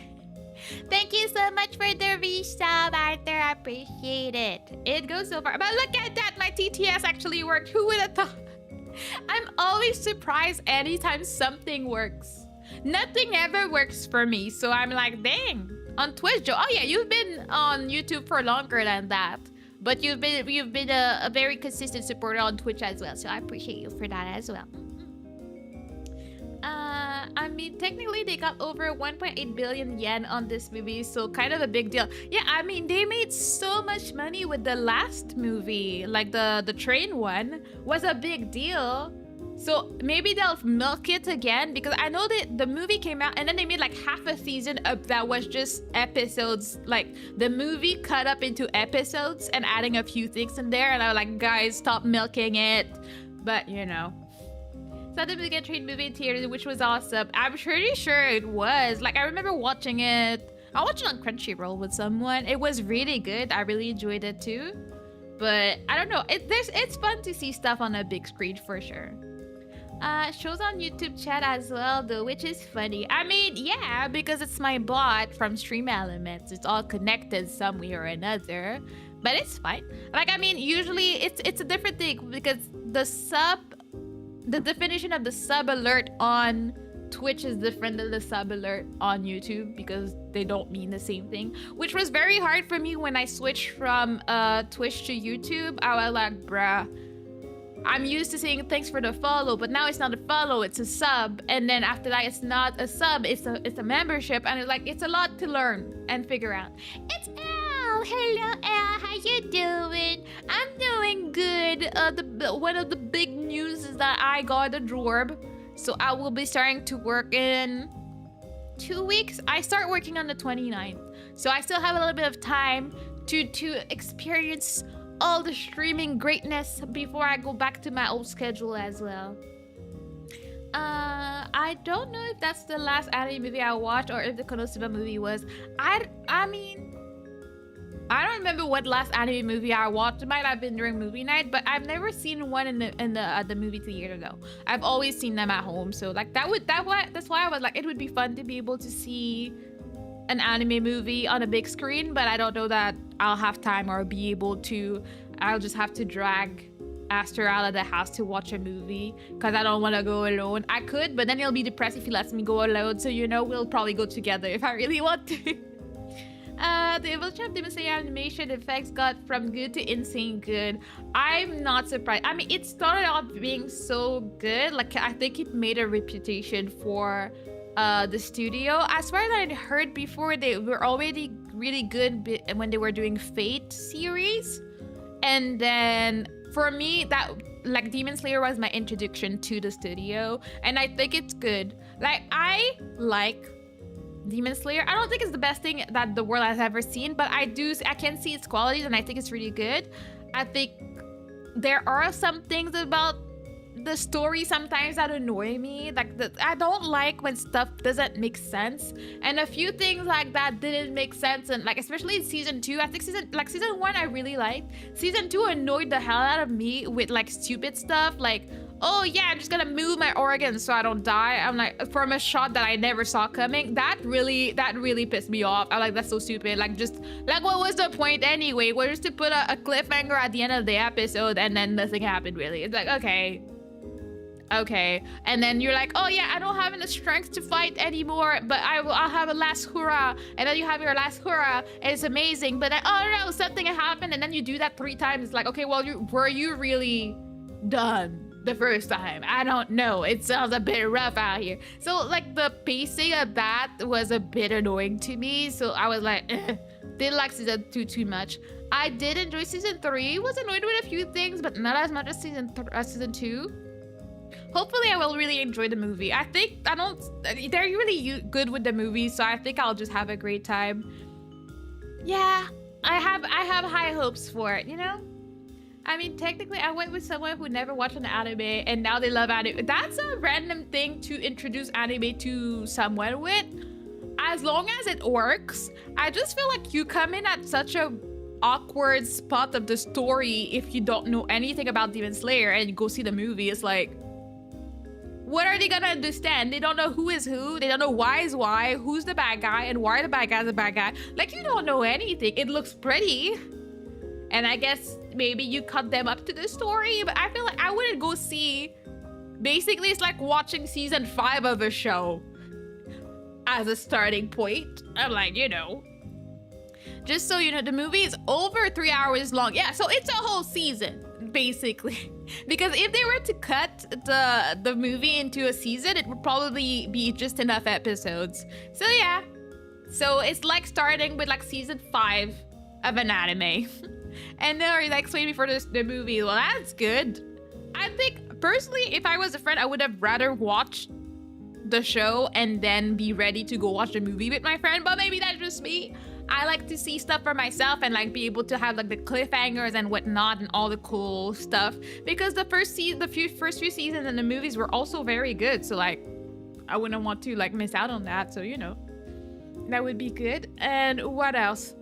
S1: Thank you so much for the resub, Arthur. I appreciate it. It goes so far. But look at that. My TTS actually worked. Who would have thought? I'm always surprised anytime something works. Nothing ever works for me. So I'm like, dang. On Twitch, Joe. Oh, yeah. You've been on YouTube for longer than that. But you've been a very consistent supporter on Twitch as well. So I appreciate you for that as well. I mean, technically they got over 1.8 billion yen on this movie, so kind of a big deal. Yeah, I mean, they made so much money with the last movie, like the train one was a big deal. So maybe they'll milk it again, because I know that the movie came out and then they made like half a season up that was just episodes, like the movie cut up into episodes and adding a few things in there, and I was like, guys, stop milking it. But you know, so the Mugen Train movie in theaters, which was awesome. I'm pretty sure it was. Like, I remember watching it. I watched it on Crunchyroll with someone. It was really good. I really enjoyed it too. But I don't know. It's fun to see stuff on a big screen for sure. Shows on YouTube chat as well though, which is funny. I mean, yeah, because it's my bot from Stream Elements. It's all connected some way or another. But it's fine. Like, I mean, usually it's a different thing because the definition of the sub alert on Twitch is different than the sub alert on YouTube because they don't mean the same thing, which was very hard for me when I switched from Twitch to YouTube. I was like, bruh, I'm used to saying thanks for the follow, but now it's not a follow, it's a sub. And then after that, it's not a sub, it's a membership. And it's like, it's a lot to learn and figure out. It's L! Oh, hello, Elle. How you doing? I'm doing good. One of the big news is that I got a job, so I will be starting to work in 2 weeks. I start working on the 29th, so I still have a little bit of time to experience all the streaming greatness before I go back to my old schedule as well. I don't know if that's the last anime movie I watched or if the Konosuba movie was. I mean, I don't remember what last anime movie I watched. It might have been during movie night, but I've never seen one in the movie theater though. I've always seen them at home. So like that's why I was like, it would be fun to be able to see an anime movie on a big screen, but I don't know that I'll have time or be able to. I'll just have to drag Aster out of the house to watch a movie because I don't want to go alone. I could, but then he'll be depressed if he lets me go alone. So we'll probably go together if I really want to. The Evolution of Demon Slayer animation effects got from good to insane good. I'm not surprised. I mean, it started off being so good. Like, I think it made a reputation for the studio. As far as I heard before, they were already really good when they were doing Fate series. And then for me, that like Demon Slayer was my introduction to the studio, and I think it's good. Like, I like Demon Slayer. I don't think it's the best thing that the world has ever seen, but I can see its qualities, and I think it's really good. I think there are some things about the story sometimes that annoy me. Like, I don't like when stuff doesn't make sense, and a few things like that didn't make sense. And like, especially in season 2, I think season 1 I really liked. Season 2 annoyed the hell out of me with like stupid stuff like, oh yeah, I'm just gonna move my organs so I don't die. I'm like, from a shot that I never saw coming. That really pissed me off. I'm like, that's so stupid. Like, just like, what was the point anyway? We're just to put a cliffhanger at the end of the episode and then nothing happened really. It's like, okay, and then you're like, oh yeah, I don't have enough strength to fight anymore, but I'll have a last hurrah, and then you have your last hurrah and it's amazing, but then, oh no, something happened, and then you do that 3 times. It's like, okay, well, were you really done the first time? I don't know, it sounds a bit rough out here. So like, the pacing of that was a bit annoying to me, so I was like, didn't like season 2 too much. I did enjoy season 3, was annoyed with a few things, but not as much as season 2. Hopefully I will really enjoy the movie. They're really good with the movie, so I think I'll just have a great time. Yeah, I have high hopes for it, I mean, technically I went with someone who never watched an anime and now they love anime. That's a random thing to introduce anime to someone with. As long as it works, I just feel like you come in at such a awkward spot of the story if you don't know anything about Demon Slayer and you go see the movie. It's like, what are they gonna understand? They don't know who is who. They don't know why is why, who's the bad guy, and why the bad guy's the bad guy. Like, you don't know anything. It looks pretty, and I guess maybe you cut them up to the story, but I feel like I wouldn't go see. Basically, it's like watching season 5 of a show as a starting point. I'm like, just so you know, the movie is over 3 hours long. Yeah, so it's a whole season, basically. Because if they were to cut the movie into a season, it would probably be just enough episodes. So yeah. So it's like starting with like season 5 of an anime. And they're like waiting for the movie. Well, that's good. I think, personally, if I was a friend, I would have rather watched the show and then be ready to go watch the movie with my friend. But maybe that's just me. I like to see stuff for myself and like be able to have like the cliffhangers and whatnot and all the cool stuff, because the first few seasons and the movies were also very good. So like, I wouldn't want to like miss out on that. So that would be good. And what else?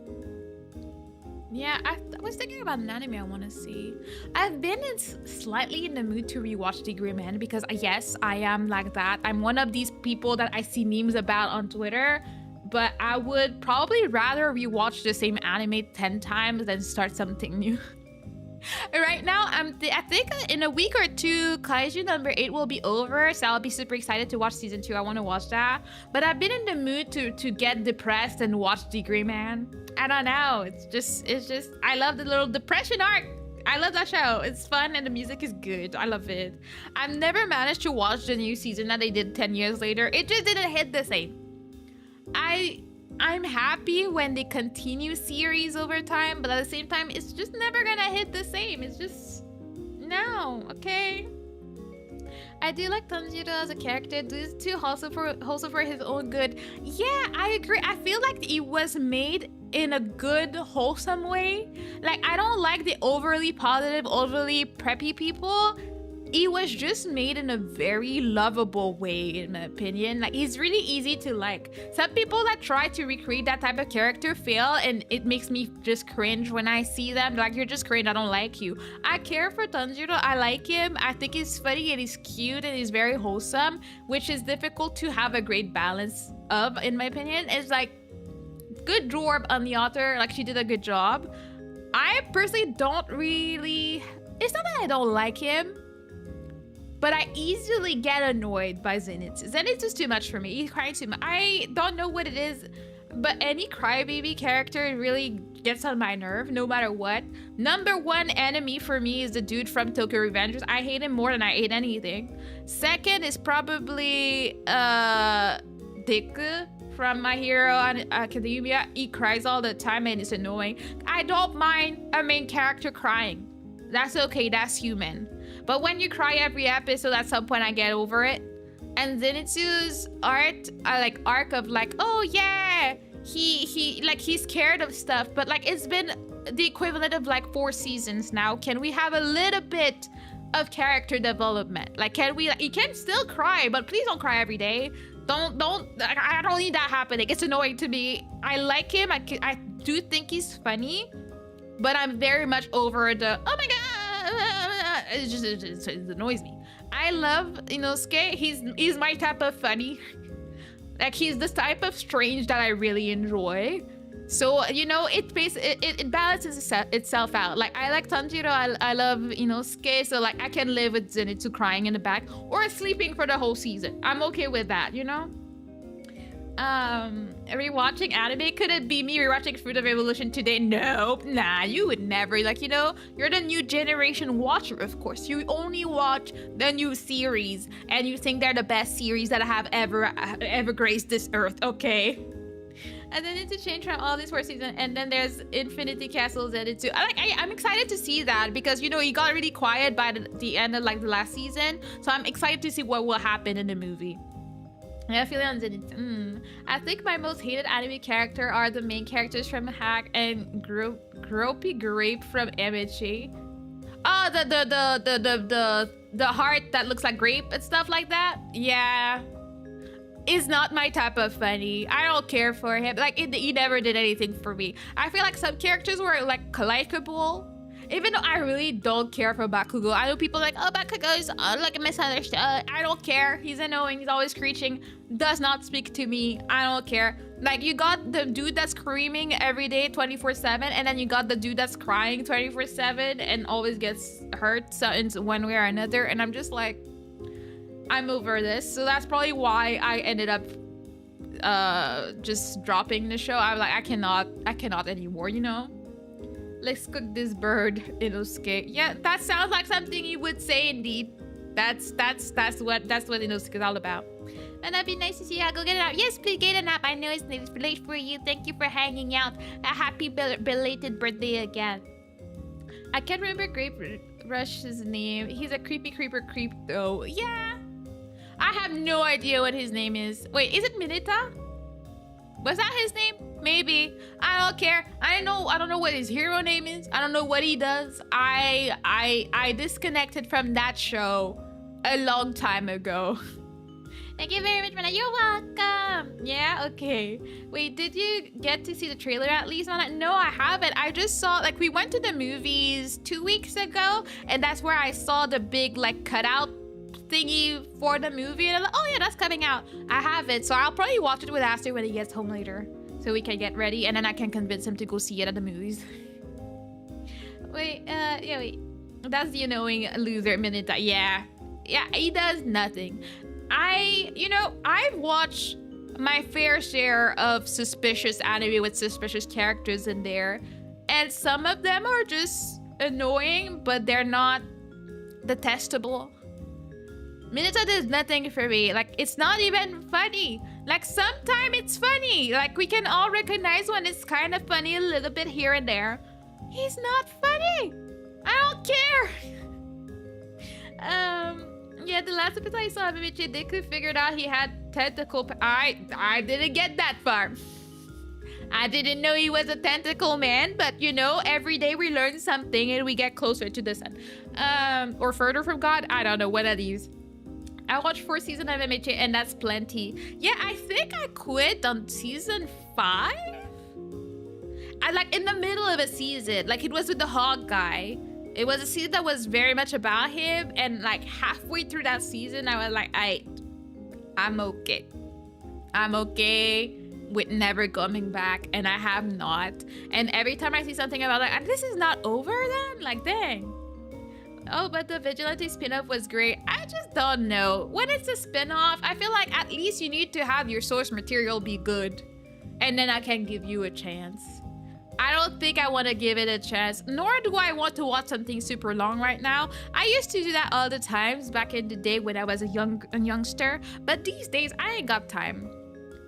S1: Yeah, I was thinking about an anime I want to see. I've been slightly in the mood to rewatch Degree Man because yes, I am like that. I'm one of these people that I see memes about on Twitter. But I would probably rather rewatch the same anime 10 times than start something new. Right now, I think in a week or 2, Kaiju number 8 will be over, so I'll be super excited to watch season 2. I want to watch that. But I've been in the mood to get depressed and watch Degree Man. I don't know. It's just I love the little depression arc. I love that show. It's fun and the music is good. I love it. I've never managed to watch the new season that they did 10 years later. It just didn't hit the same. I'm happy when they continue series over time, but at the same time, it's just never gonna hit the same. It's just no, okay. I do like Tanjiro as a character. This too also for his own good. Yeah, I agree. I feel like he was made in a good, wholesome way. Like I don't like the overly positive, overly preppy people. He was just made in a very lovable way, in my opinion. Like he's really easy to like. Some people that try to recreate that type of character fail, and it makes me just cringe when I see them. Like, you're just cringe, I don't like you. I care for Tanjiro, I like him. I think he's funny and he's cute and he's very wholesome, which is difficult to have a great balance of, in my opinion. It's like, good job on the author, like she did a good job. I personally don't really, it's not that I don't like him, but I easily get annoyed by Zenitsu. Zenitsu's too much for me. He's crying too much. I don't know what it is, but any crybaby character really gets on my nerve, no matter what. Number one enemy for me is the dude from Tokyo Revengers. I hate him more than I hate anything. Second is probably Deku from My Hero Academia. He cries all the time and it's annoying. I don't mind a main character crying. That's okay, that's human. But when you cry every episode, at some point I get over it. And Zenitsu's arc of like, oh yeah, he's scared of stuff, but like it's been the equivalent of like 4 seasons now. Can we have a little bit of character development? Like, can we? Like, you can still cry, but please don't cry every day. Don't. Like, I don't need that happening. It's annoying to me. I like him. I do think he's funny, but I'm very much over the oh my god. It annoys me. I love Inosuke. He's my type of funny. Like he's this type of strange that I really enjoy. So it balances itself out. Like I like Tanjiro. I love Inosuke. So like I can live with Zenitsu crying in the back or sleeping for the whole season. I'm okay with that. Rewatching anime, could it be me rewatching Fruit of Evolution today? Nope, nah, you would never. Like, you're the new generation watcher, of course. You only watch the new series and you think they're the best series that have ever graced this earth, okay? And then it's a change from all these 4 seasons, and then there's Infinity Castles and it's I'm excited to see that because he got really quiet by the end of like the last season, so I'm excited to see what will happen in the movie. Yeah, feeling on I think my most hated anime character are the main characters from Hack and Gropey Grape from MHA. Oh, the heart that looks like grape and stuff like that. Yeah, is not my type of funny. I don't care for him. Like he never did anything for me. I feel like some characters were like likable. Even though I really don't care for Bakugo. I know people are like, oh, Bakugo is like misunderstood. I don't care. He's annoying. He's always screeching. Does not speak to me. I don't care. Like, you got the dude that's screaming every day 24/7, and then you got the dude that's crying 24/7 and always gets hurt in one way or another. And I'm just like, I'm over this. So that's probably why I ended up just dropping the show. I'm like, I cannot anymore, Let's cook this bird, Inosuke. Yeah, that sounds like something you would say indeed. That's what Inosuke is all about. And that'd be nice to see you. I'll go get a nap. Yes, please get a nap. I know it's late for you. Thank you for hanging out. A happy belated birthday again. I can't remember Grape Rush's name. He's a creepy creeper creep though. Yeah. I have no idea what his name is. Wait, is it Mineta? Was that his name? Maybe. I don't care. I don't know what his hero name is. I don't know what he does. I disconnected from that show a long time ago. Thank you very much, Mana. You're welcome. Yeah, okay. Wait, did you get to see the trailer at least, Mana? No, I haven't. I just saw, like, we went to the movies 2 weeks ago, and that's where I saw the big, like, cutout thingy for the movie, and I'm like, oh yeah, that's coming out. I have it, so I'll probably watch it with Aster when he gets home later, so we can get ready, and then I can convince him to go see it at the movies. Wait, that's the annoying loser Mineta. Yeah, he does nothing. I've watched my fair share of suspicious anime with suspicious characters in there, and some of them are just annoying, but they're not detestable. Minato does nothing for me. Like, it's not even funny. Like, sometimes it's funny. Like, we can all recognize when it's kind of funny a little bit here and there. He's not funny. I don't care. Yeah, the last episode I saw of Michi Deku figured out he had tentacle. I didn't get that far. I didn't know he was a tentacle man, but you know, every day we learn something and we get closer to the sun. Or further from God. I don't know, one of these. I watched 4 seasons of MHA and that's plenty. Yeah, I think I quit on season 5. I like in the middle of a season. Like it was with the hog guy. It was a season that was very much about him. And like halfway through that season, I was like, I'm okay. I'm okay with never coming back. And I have not. And every time I see something about like, this is not over then? Like, dang. Oh, but the Vigilante spin-off was great. I just don't know. When it's a spin-off, I feel like at least you need to have your source material be good. And then I can give you a chance. I don't think I want to give it a chance, nor do I want to watch something super long right now. I used to do that all the times back in the day when I was a youngster, but these days I ain't got time.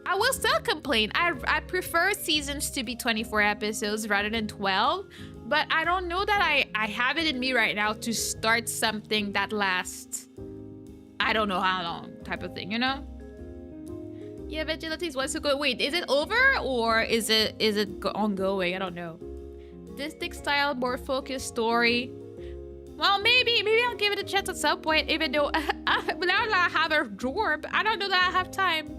S1: I will still complain. I prefer seasons to be 24 episodes rather than 12, but I don't know that I have it in me right now to start something that lasts, I don't know how long type of thing, you know? Yeah, Vigilantes was so good. Wait, is it over or is it ongoing? I don't know. Distinct style, more focused story. Well, maybe I'll give it a chance at some point, even though now that I have a drawer, I don't know that I have time.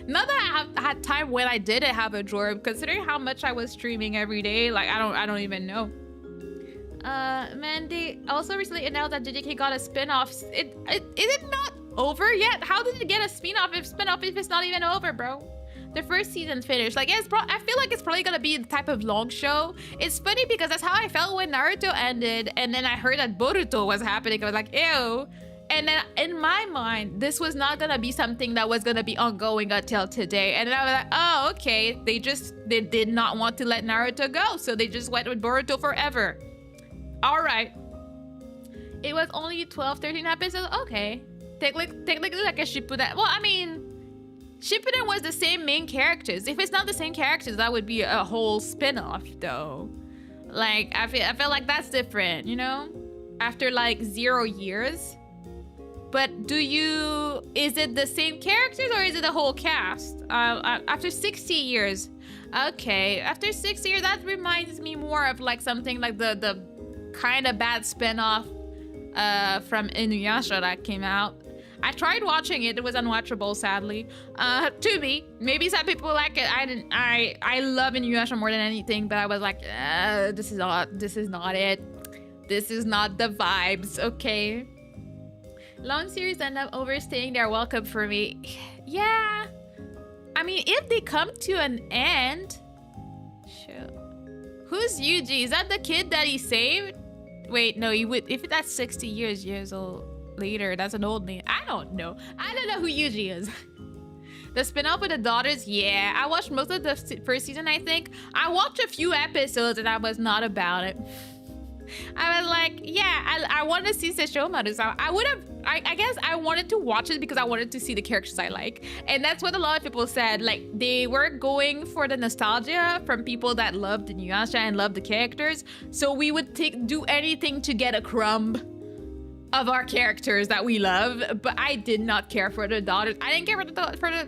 S1: Not that I have had time when I didn't have a drawer, considering how much I was streaming every day. Like I don't even know. Mandy also recently announced that JJK got a spin-off. Is it not over yet? How did it get a spin-off if it's not even over, bro? The first season finished. Like, I feel like it's probably gonna be the type of long show. It's funny because that's how I felt when Naruto ended, and then I heard that Boruto was happening. I was like, ew. And then in my mind, this was not gonna be something that was gonna be ongoing until today. And then I was like, oh, okay. They did not want to let Naruto go, so they just went with Boruto forever. All right. It was only 12, 13 episodes. Okay. Technically like a Shippuden. Well, I mean, Shippuden was the same main characters. If it's not the same characters, that would be a whole spin-off, though. Like, I feel like that's different, you know? After like 0 years. But is it the same characters or is it the whole cast? After 60 years. Okay, after 60 years, that reminds me more of like something like the kind of bad spin-off from Inuyasha that came out. I tried watching it. It was unwatchable, sadly. To me, maybe some people like it. I love Inuyasha more than anything, but I was like, this is not it. This is not the vibes, okay? Long series end up overstaying their welcome for me. Yeah. I mean, if they come to an end, sure. Who's Yuji? Is that the kid that he saved? Wait, no, you would. If that's 60 years old later, that's an old man. I don't know. I don't know who Yuji is. The spin-off with the daughters, yeah. I watched most of the first season, I think. I watched a few episodes and I was not about it. I was like, yeah, I want to see Sesshomaru. So I guess I wanted to watch it because I wanted to see the characters I like. And that's what a lot of people said. Like, they were going for the nostalgia from people that loved Inuyasha and loved the characters. So we would do anything to get a crumb of our characters that we love. But I did not care for the daughters. I didn't care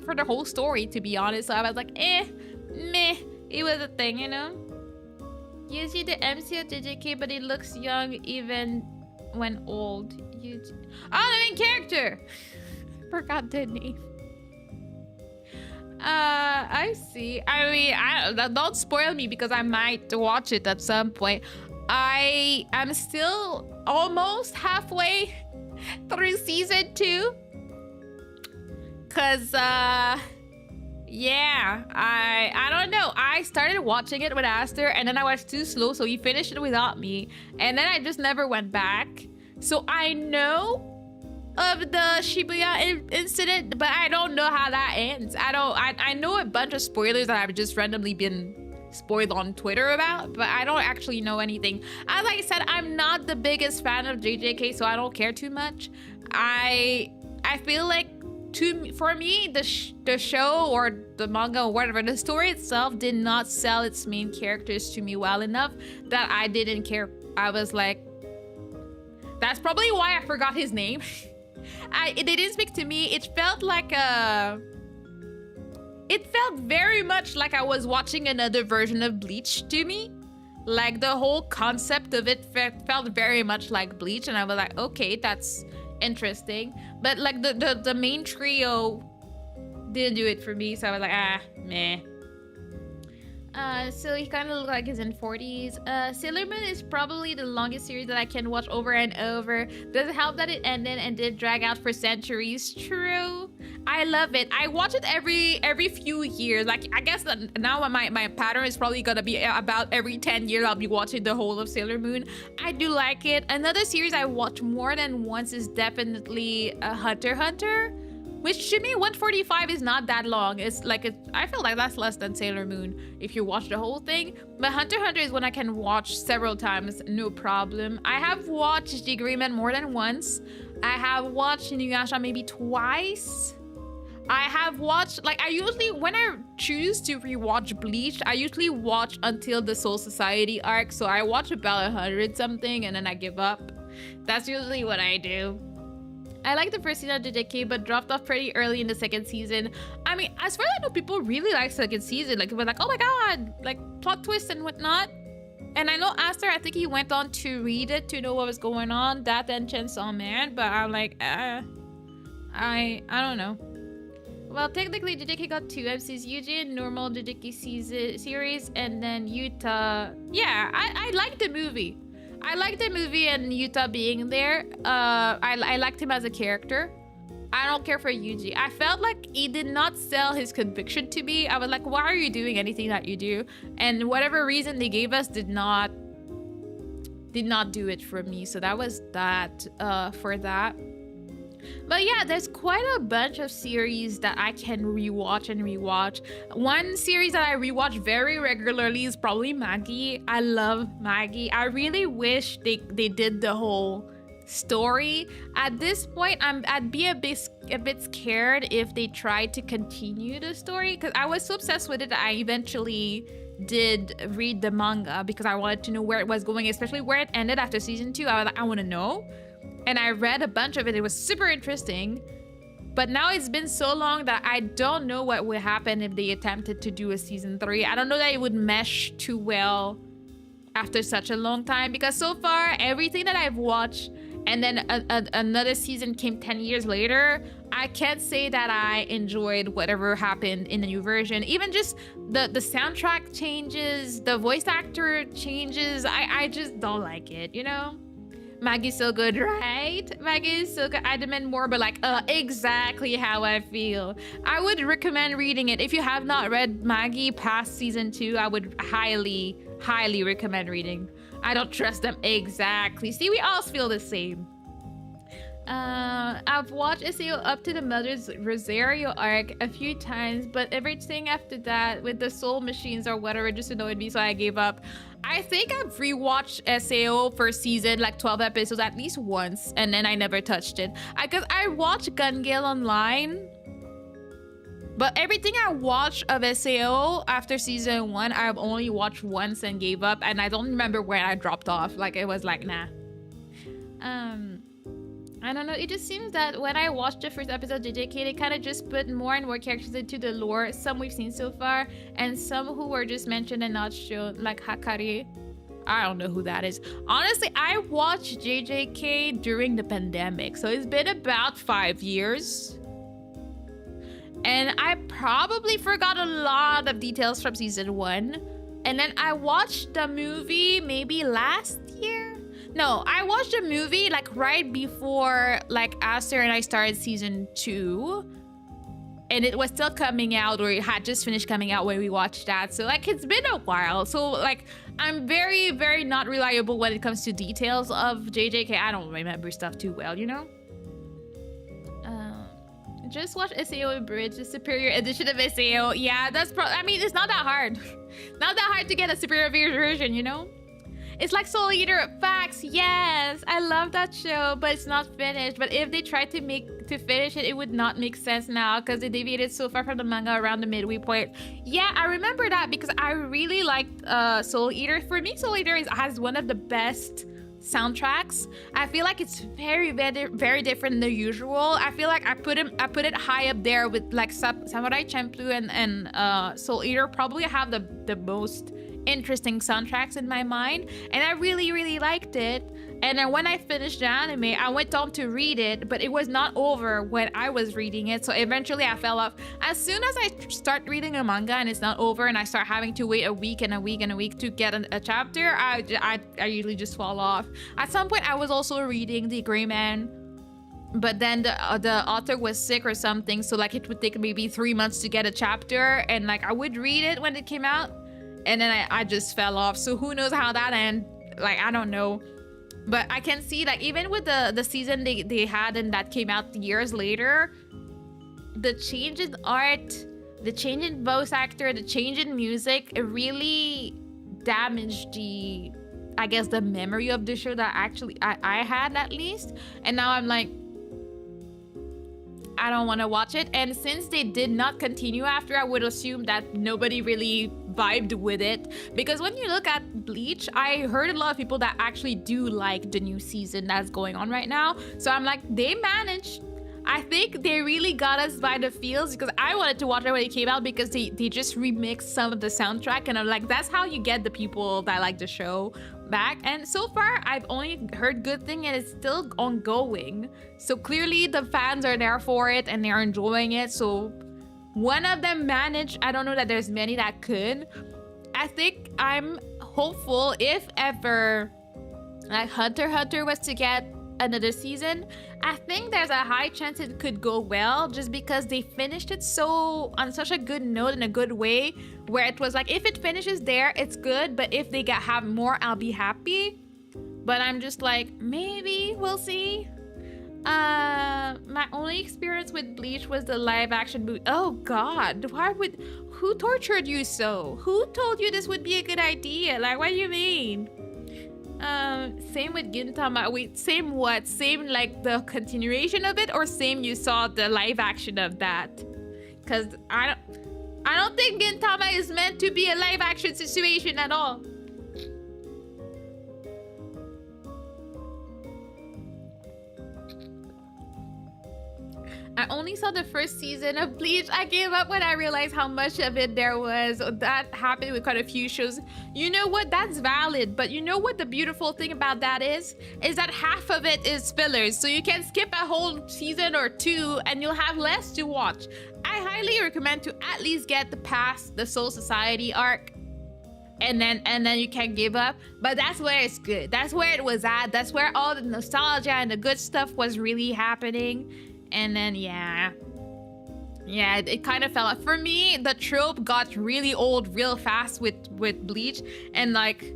S1: for the whole story, to be honest. So I was like, meh. It was a thing, you know? Usually the MC of JJK, but he looks young even when old. Oh, the main character! Forgot the name. I see. I mean, don't spoil me because I might watch it at some point. I'm still almost halfway through season 2. Cause, yeah, I don't know. I started watching it with Aster and then I was too slow, so he finished it without me. And then I just never went back. So I know of the Shibuya incident, but I don't know how that ends. I know a bunch of spoilers that I've just randomly been spoiled on Twitter about, but I don't actually know anything. As I said, I'm not the biggest fan of JJK, so I don't care too much. I I feel like for me, the show or the manga or whatever, the story itself did not sell its main characters to me well enough that I didn't care. I was like, that's probably why I forgot his name. It didn't speak to me. It felt like it felt very much like I was watching another version of Bleach to me. Like the whole concept of it felt very much like Bleach, and I was like, okay, that's interesting. But like the main trio didn't do it for me, so I was like, meh. So he kind of looks like he's in 40s. Sailor Moon is probably the longest series that I can watch over and over. Does it help that it ended and did drag out for centuries? True. I love it. I watch it every few years. Like, I guess that now my pattern is probably gonna be about every 10 years I'll be watching the whole of Sailor Moon. I do like it. Another series I watch more than once is definitely Hunter x Hunter. Which to me, 145 is not that long. It's like, I feel like that's less than Sailor Moon if you watch the whole thing. But Hunter x Hunter is one I can watch several times, no problem. I have watched The Agreement more than once. I have watched Inuyasha maybe twice. I have watched, like, I usually, when I choose to rewatch Bleach, I usually watch until the Soul Society arc. So I watch about 100 something and then I give up. That's usually what I do. I like the first season of the decade, but dropped off pretty early in the second season. I mean, as far as I know, people really like second season. Like, we're like, oh my god, like plot twists and whatnot. And I know Aster, I think he went on to read it to know what was going on. That and Chainsaw Man, but I'm like, I don't know. Well, technically, JJK got 2 MCs, Yuji, normal JJK series, and then Yuta. Yeah, I liked the movie. I liked the movie and Yuta being there. I liked him as a character. I don't care for Yuji. I felt like he did not sell his conviction to me. I was like, why are you doing anything that you do? And whatever reason they gave us did not do it for me. So that was that for that. But yeah, there's quite a bunch of series that I can rewatch and rewatch. One series that I rewatch very regularly is probably Maggie. I love Maggie. I really wish they did the whole story. At this point, I'd be a bit scared if they tried to continue the story, because I was so obsessed with it that I eventually did read the manga because I wanted to know where it was going, especially where it ended after season 2. I was like, I want to know. And I read a bunch of it. It was super interesting. But now it's been so long that I don't know what would happen if they attempted to do a season 3. I don't know that it would mesh too well after such a long time, because so far everything that I've watched and then another season came 10 years later, I can't say that I enjoyed whatever happened in the new version. Even just the soundtrack changes, the voice actor changes. I just don't like it, you know? Maggie's so good, right? Maggie is so good. I demand more, but like, exactly how I feel. I would recommend reading it. If you have not read Maggie past season 2, I would highly, highly recommend reading. I don't trust them exactly. See, we all feel the same. I've watched SAO up to the Mother's Rosario arc a few times, but everything after that with the soul machines or whatever just annoyed me, so I gave up. I think I've rewatched SAO first season, like 12 episodes at least once, and then I never touched it. Because I watched Gun Gale Online, but everything I watched of SAO after season 1, I've only watched once and gave up, and I don't remember where I dropped off. Like, it was like, nah. I don't know, it just seems that when I watched the first episode of JJK, they kind of just put more and more characters into the lore, some we've seen so far, and some who were just mentioned and not shown, like Hakari. I don't know who that is. Honestly, I watched JJK during the pandemic, so it's been about 5 years. And I probably forgot a lot of details from season 1. And then I watched the movie maybe last year? No, I watched the movie like right before like Aster and I started season 2. And it was still coming out, or it had just finished coming out when we watched that. So like, it's been a while. So like, I'm very, very not reliable when it comes to details of JJK. I don't remember stuff too well, you know? Just watch SAO Bridge, the superior edition of SAO. Yeah, that's I mean, it's not that hard. Not that hard to get a superior version, you know? It's like Soul Eater. Facts. Yes, I love that show, but it's not finished. But if they tried to finish it, it would not make sense now because they deviated so far from the manga around the midway point. Yeah, I remember that because I really liked Soul Eater. For me, Soul Eater has one of the best soundtracks. I feel like it's very, very, very different than the usual. I feel like I put it high up there with like Samurai Champloo and Soul Eater probably have the most interesting soundtracks in my mind, and I really, really liked it. And then when I finished the anime, I went on to read it, but it was not over when I was reading it, so eventually I fell off. As soon as I start reading a manga and it's not over and I start having to wait a week and a week and a week to get a chapter, I usually just fall off. At some point I was also reading The Gray Man, but then the author was sick or something, so like it would take maybe 3 months to get a chapter, and like I would read it when it came out, and then I just fell off. So who knows how that end? Like, I don't know. But I can see, like, even with the season they had and that came out years later, the change in art, the change in voice actor, the change in music, it really damaged I guess the memory of the show that actually I had, at least. And now I'm like, I don't want to watch it. And since they did not continue after, I would assume that nobody really vibed with it, because when you look at Bleach, I heard a lot of people that actually do like the new season that's going on right now. So I'm like, they managed. I think they really got us by the feels, because I wanted to watch it when it came out because they just remixed some of the soundtrack, and I'm like, that's how you get the people that like the show back. And so far I've only heard good thing, and it's still ongoing, so clearly the fans are there for it and they're enjoying it. So one of them managed. I don't know that there's many that could. I think I'm hopeful, if ever like Hunter x Hunter was to get another season, I think there's a high chance it could go well, just because they finished it on such a good note, in a good way, where it was like, if it finishes there, it's good, but if they have more, I'll be happy. But I'm just like, maybe we'll see. My only experience with Bleach was the live action movie. Oh god, who tortured you so? Who told you this would be a good idea? Like, what do you mean? Same with Gintama. Wait, same what? Same like the continuation of it, or same you saw the live action of that? Cause I don't think Gintama is meant to be a live action situation at all. I only saw the first season of Bleach. I gave up when I realized how much of it there was. That happened with quite a few shows. You know what? That's valid. But you know what the beautiful thing about that is? Is that half of it is fillers. So you can skip a whole season or two and you'll have less to watch. I highly recommend to at least get past the Soul Society arc. And then you can give up. But that's where it's good. That's where it was at. That's where all the nostalgia and the good stuff was really happening. And then yeah, it kind of fell off. For me, the trope got really old real fast with Bleach, and like,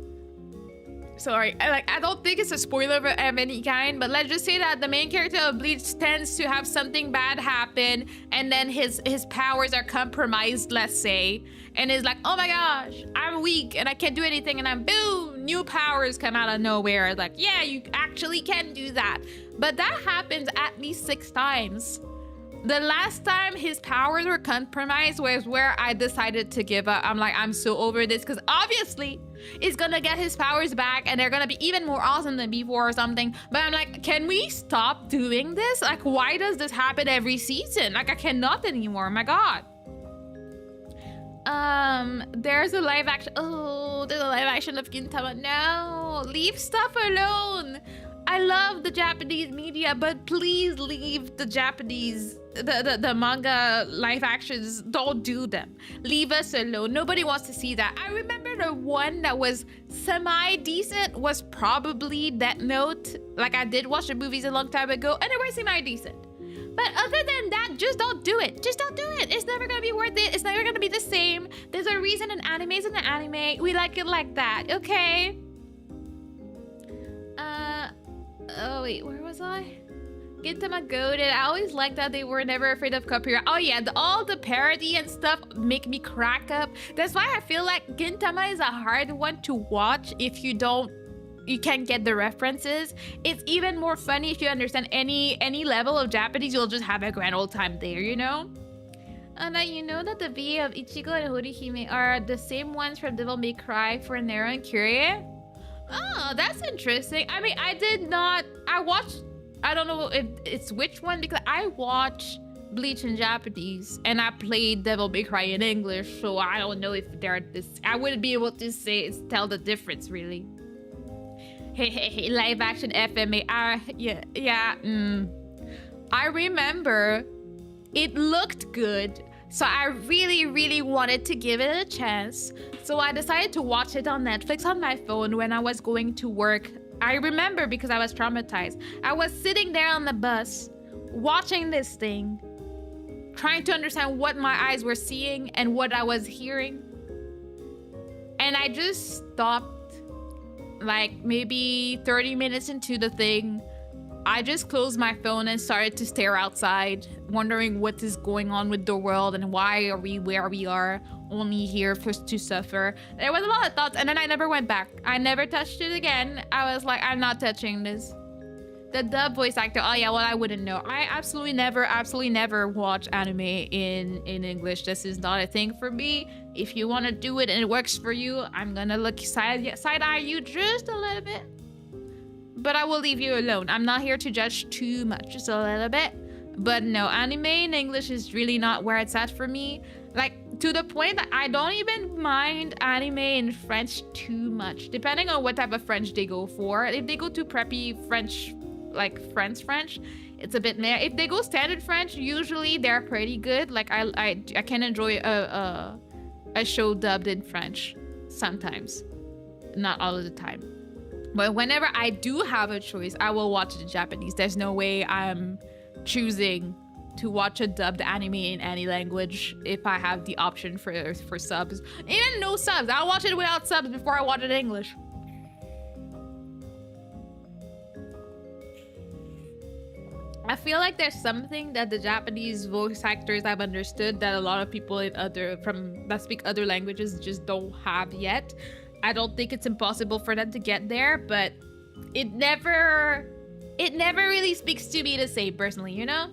S1: sorry, I don't think it's a spoiler of any kind, but let's just say that the main character of Bleach tends to have something bad happen, and then his powers are compromised, let's say, and is like, oh my gosh, I'm weak and I can't do anything, and I'm boom, new powers come out of nowhere. Like, yeah, you actually can do that. But that happens at least 6 times. The last time his powers were compromised was where I decided to give up. I'm like, I'm so over this, because obviously he's gonna get his powers back and they're gonna be even more awesome than before or something. But I'm like, can we stop doing this? Like, why does this happen every season? Like, I cannot anymore. My god. There's a live action. Oh, there's a live action of Gintama. No, leave stuff alone. I love the Japanese media, but please leave the Japanese, the manga live actions. Don't do them. Leave us alone. Nobody wants to see that. I remember the one that was semi-decent was probably Death Note. Like, I did watch the movies a long time ago, and they were semi-decent. But other than that, just don't do it. Just don't do it. It's never gonna be worth it. It's never gonna be the same. There's a reason an anime is an anime. We like it like that, okay? Oh wait, where was I? Gintama goated. I always liked that they were never afraid of copyright. Oh yeah, all the parody and stuff make me crack up. That's why I feel like Gintama is a hard one to watch if you don't you can't get the references. It's even more funny if you understand any level of Japanese. You'll just have a grand old time there, you know. And you know that the V of Ichigo and Horihime are the same ones from Devil May Cry for Nero and Kyrie. Oh, that's interesting. I mean, I watched, I don't know if it's which one, because I watch Bleach in Japanese and I played Devil May Cry in English, so I don't know if they're this. I wouldn't be able to tell the difference really. Hey, live action FMA. Yeah. I remember it looked good, so I really wanted to give it a chance. So I decided to watch it on Netflix on my phone when I was going to work. I remember because I was traumatized. I was sitting there on the bus watching this thing, trying to understand what my eyes were seeing and what I was hearing. And I just stopped like maybe 30 minutes into the thing. I just closed my phone and started to stare outside, wondering what is going on with the world and why are we where we are, only here to suffer. There was a lot of thoughts, and then I never went back. I never touched it again. I was like, I'm not touching this. The dub voice actor, oh yeah, well, I wouldn't know. I absolutely never watch anime in English. This is not a thing for me. If you want to do it and it works for you, I'm gonna look side-eye you just a little bit. But I will leave you alone. I'm not here to judge too much, just a little bit. But no, anime in English is really not where it's at for me. Like, to the point that I don't even mind anime in French too much, depending on what type of French they go for. If they go to preppy French, like French, it's a bit meh. If they go standard French, usually they're pretty good. Like I can enjoy a show dubbed in French sometimes, not all of the time. But whenever I do have a choice, I will watch it in Japanese. There's no way I'm choosing to watch a dubbed anime in any language if I have the option for subs. Even no subs. I'll watch it without subs before I watch it in English. I feel like there's something that the Japanese voice actors have understood that a lot of people that speak other languages just don't have yet. I don't think it's impossible for them to get there, but it never really speaks to me the same personally, you know?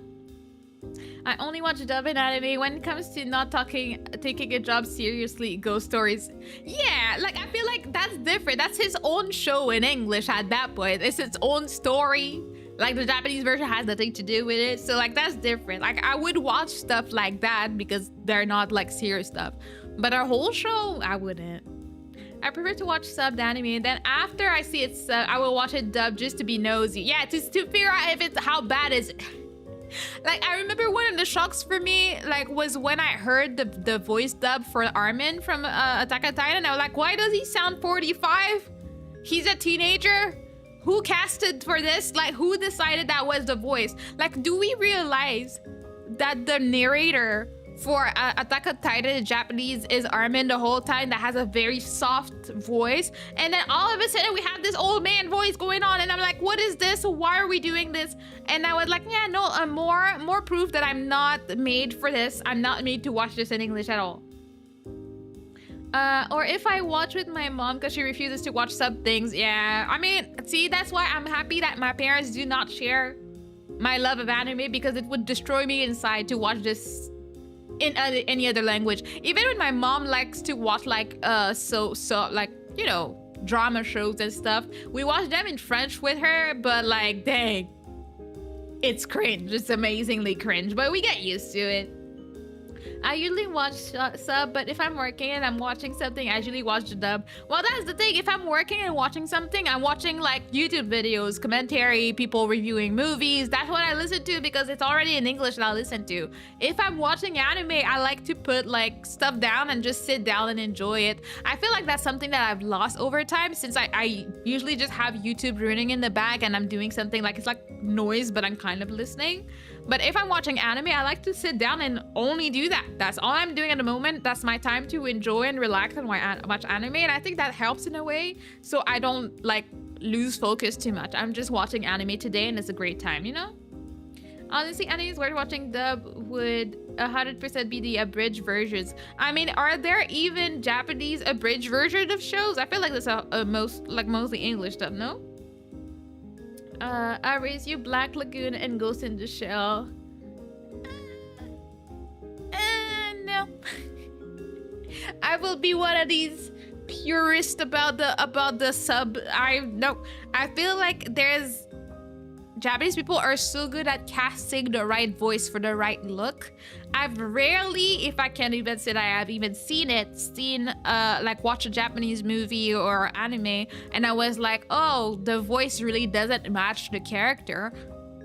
S1: I only watch dub in anime when it comes to not taking a job seriously. Ghost stories. Yeah, like I feel like that's different. That's his own show in English at that point. It's its own story. Like the Japanese version has nothing to do with it. So like that's different. Like I would watch stuff like that because they're not like serious stuff. But our whole show, I wouldn't. I prefer to watch subbed anime, and then after I see it subbed, I will watch it dubbed just to be nosy. Yeah, to figure out if it's how bad is it. Like I remember one of the shocks for me like was when I heard the voice dub for Armin from Attack on Titan. I was like, why does he sound 45? He's a teenager. Who casted for this? Like who decided that was the voice? Like do we realize that the narrator for Attack on Titan in Japanese is Armin the whole time, that has a very soft voice, and then all of a sudden we have this old man voice going on, and I'm like, what is this? Why are we doing this? And I was like, yeah, no, more proof that I'm not made for this. I'm not made to watch this in English at all. Or if I watch with my mom because she refuses to watch sub things. Yeah, I mean, see, that's why I'm happy that my parents do not share my love of anime, because it would destroy me inside to watch this in any other language. Even when my mom likes to watch like like, you know, drama shows and stuff, we watch them in French with her, but like dang, it's cringe. It's amazingly cringe, but we get used to it. I usually watch sub, but if I'm working and I'm watching something, I usually watch the dub. Well, that's the thing. If I'm working and watching something, I'm watching like YouTube videos, commentary, people reviewing movies. That's what I listen to because it's already in English that I listen to. If I'm watching anime, I like to put like stuff down and just sit down and enjoy it. I feel like that's something that I've lost over time, since I usually just have YouTube running in the back and I'm doing something like, it's like noise, but I'm kind of listening. But if I'm watching anime, I like to sit down and only do that. That's all I'm doing at the moment. That's my time to enjoy and relax and watch anime. And I think that helps in a way, so I don't like lose focus too much. I'm just watching anime today and it's a great time, you know? Honestly, anime is worth watching dub would 100% be the abridged versions. I mean, are there even Japanese abridged version of shows? I feel like that's a mostly English stuff, no? I raise you Black Lagoon and Ghost in the Shell. No. I will be one of these purists about the sub. I feel like there's Japanese people are so good at casting the right voice for the right look. I've rarely, if I can't even say that I have even seen like watch a Japanese movie or anime and I was like, oh, the voice really doesn't match the character.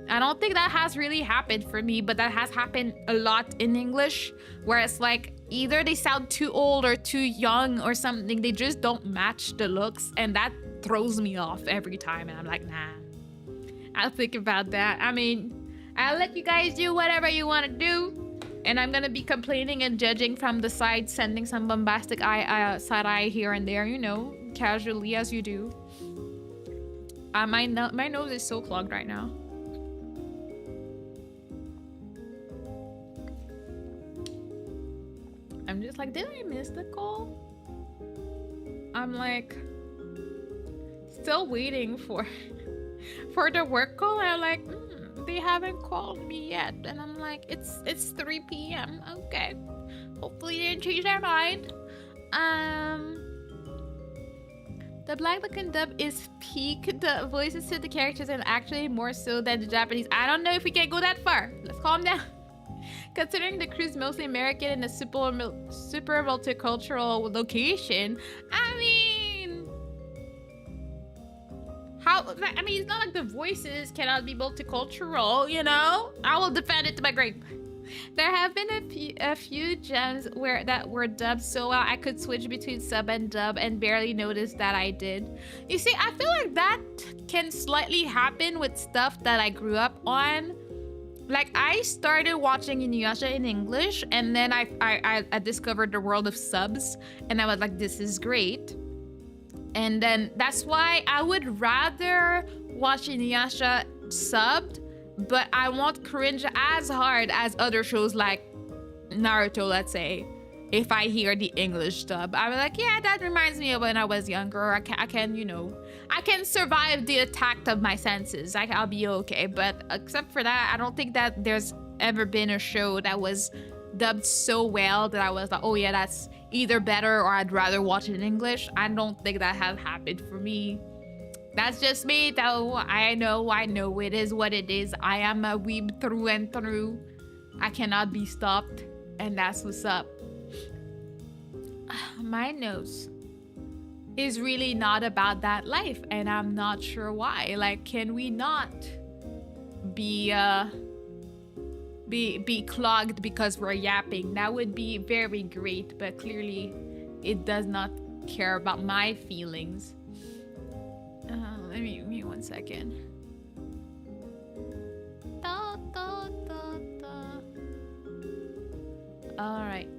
S1: I don't think that has really happened for me, but that has happened a lot in English, where it's like either they sound too old or too young or something. They just don't match the looks, and that throws me off every time. And I'm like, nah, I'll think about that. I mean, I'll let you guys do whatever you want to do, and I'm gonna be complaining and judging from the side, sending some bombastic side eye here and there, you know, casually as you do. My nose is so clogged right now. I'm just like, did I miss the call? I'm like still waiting for the work call. I'm like, they haven't called me yet, and I'm like, it's 3 p.m. Okay, hopefully they didn't change their mind. The Black Lagoon dub is peak. The voices to the characters and actually more so than the Japanese. I don't know if we can go that far. Let's calm down. Considering the crew's mostly American and a super multicultural location, I mean, it's not like the voices cannot be multicultural, you know? I will defend it to my grave. There have been a few gems that were dubbed so well I could switch between sub and dub and barely notice that I did. You see, I feel like that can slightly happen with stuff that I grew up on. Like, I started watching Inuyasha in English, and then I discovered the world of subs, and I was like, this is great. And then that's why I would rather watch Inuyasha subbed, but I won't cringe as hard as other shows like Naruto, let's say. If I hear the English dub, I'm like, yeah, that reminds me of when I was younger. I can, you know, I can survive the attack of my senses. I'll be okay. But except for that, I don't think that there's ever been a show that was dubbed so well that I was like, oh yeah, that's either better or I'd rather watch it in English. I don't think that has happened for me. That's just me, though. I know it is what it is. I am a weeb through and through. I cannot be stopped, and that's what's up. My nose is really not about that life, and I'm not sure why. Like, can we not be clogged because we're yapping? That would be very great, but clearly it does not care about my feelings. Let me give me 1 second. All right.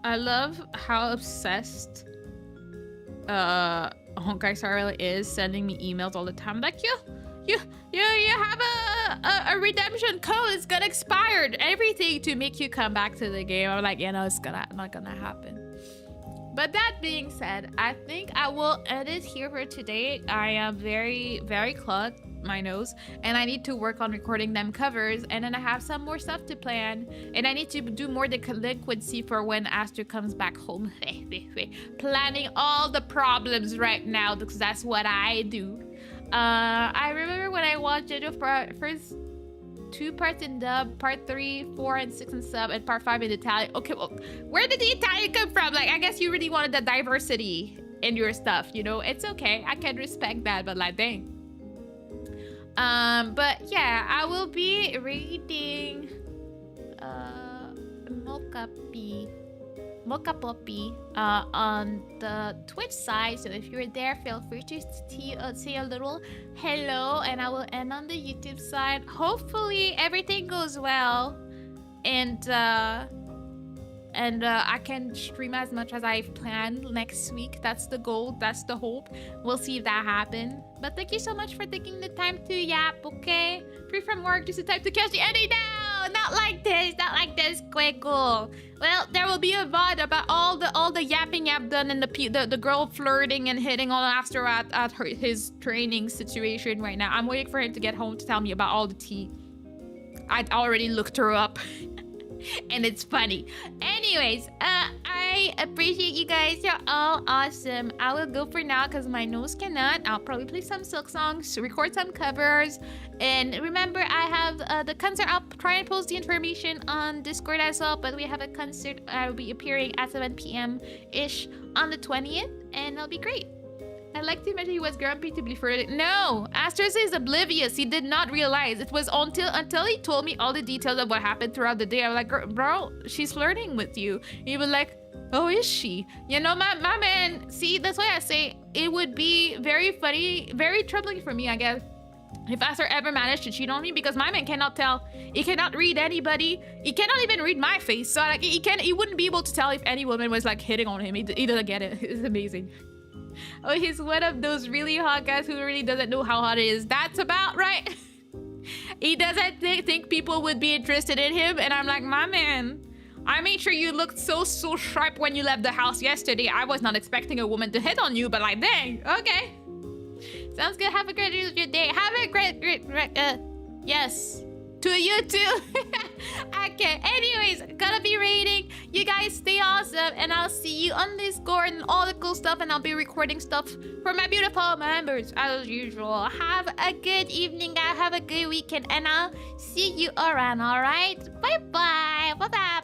S1: I love how obsessed Honkai Star is sending me emails all the time. Like, you have a redemption code. It's gonna expire. Everything to make you come back to the game. I'm like, you know, it's not gonna happen. But that being said, I think I will end it here for today. I am very, very clogged, my nose, and I need to work on recording them covers, and then I have some more stuff to plan, and I need to do more delinquency for when Aster comes back home. Planning all the problems right now, because that's what I do. I remember when I watched JoJo first 2 parts in dub, part 3, 4, and 6 in sub, and part 5 in Italian. Okay, well, where did the Italian come from? Like, I guess you really wanted the diversity in your stuff, you know? It's okay, I can respect that, but like, dang. But yeah, I will be reading Mocha Poppy on the Twitch side, so if you're there, feel free to say a little hello, and I will end on the YouTube side. Hopefully everything goes well, and and I can stream as much as I've planned next week. That's the goal. That's the hope. We'll see if that happens. But thank you so much for taking the time to yap, okay? Free from work, just the time to catch the ending. No, not like this. Not like this, Quackle. Well, there will be a VOD about all the yapping I've done and the girl flirting and hitting on Astro at his training situation right now. I'm waiting for him to get home to tell me about all the tea. I'd already looked her up. And it's funny. Anyways, I appreciate you guys. You're all awesome. I will go for now because my nose cannot. I'll probably play some Silk songs, record some covers. And remember, I have the concert. I'll try and post the information on Discord as well. But we have a concert. I will be appearing at 7 p.m.-ish on the 20th. And it'll be great. I'd like to imagine he was grumpy to be flirted. No, Astros is oblivious. He did not realize. It was until he told me all the details of what happened throughout the day. I was like, bro, she's flirting with you. He was like, oh, is she? You know, my man, see, that's why I say it would be very funny, very troubling for me, I guess, if Astro ever managed to cheat on me, because my man cannot tell. He cannot read anybody. He cannot even read my face. So like, he wouldn't be able to tell if any woman was like hitting on him. He doesn't get it. It's amazing. Oh, he's one of those really hot guys who really doesn't know how hot it is. That's about right. He doesn't think people would be interested in him. And I'm like, my man, I made sure you looked so sharp when you left the house yesterday. I was not expecting a woman to hit on you, but like, dang, okay. Sounds good. Have a great rest of your day. Have a great, yes. To you too. Okay, anyways, gonna be raiding. You guys stay awesome, and I'll see you on Discord and all the cool stuff, and I'll be recording stuff for my beautiful members as usual. Have a good evening, guys. Have a good weekend, and I'll see you around, alright? Bye-bye. Bye-bye.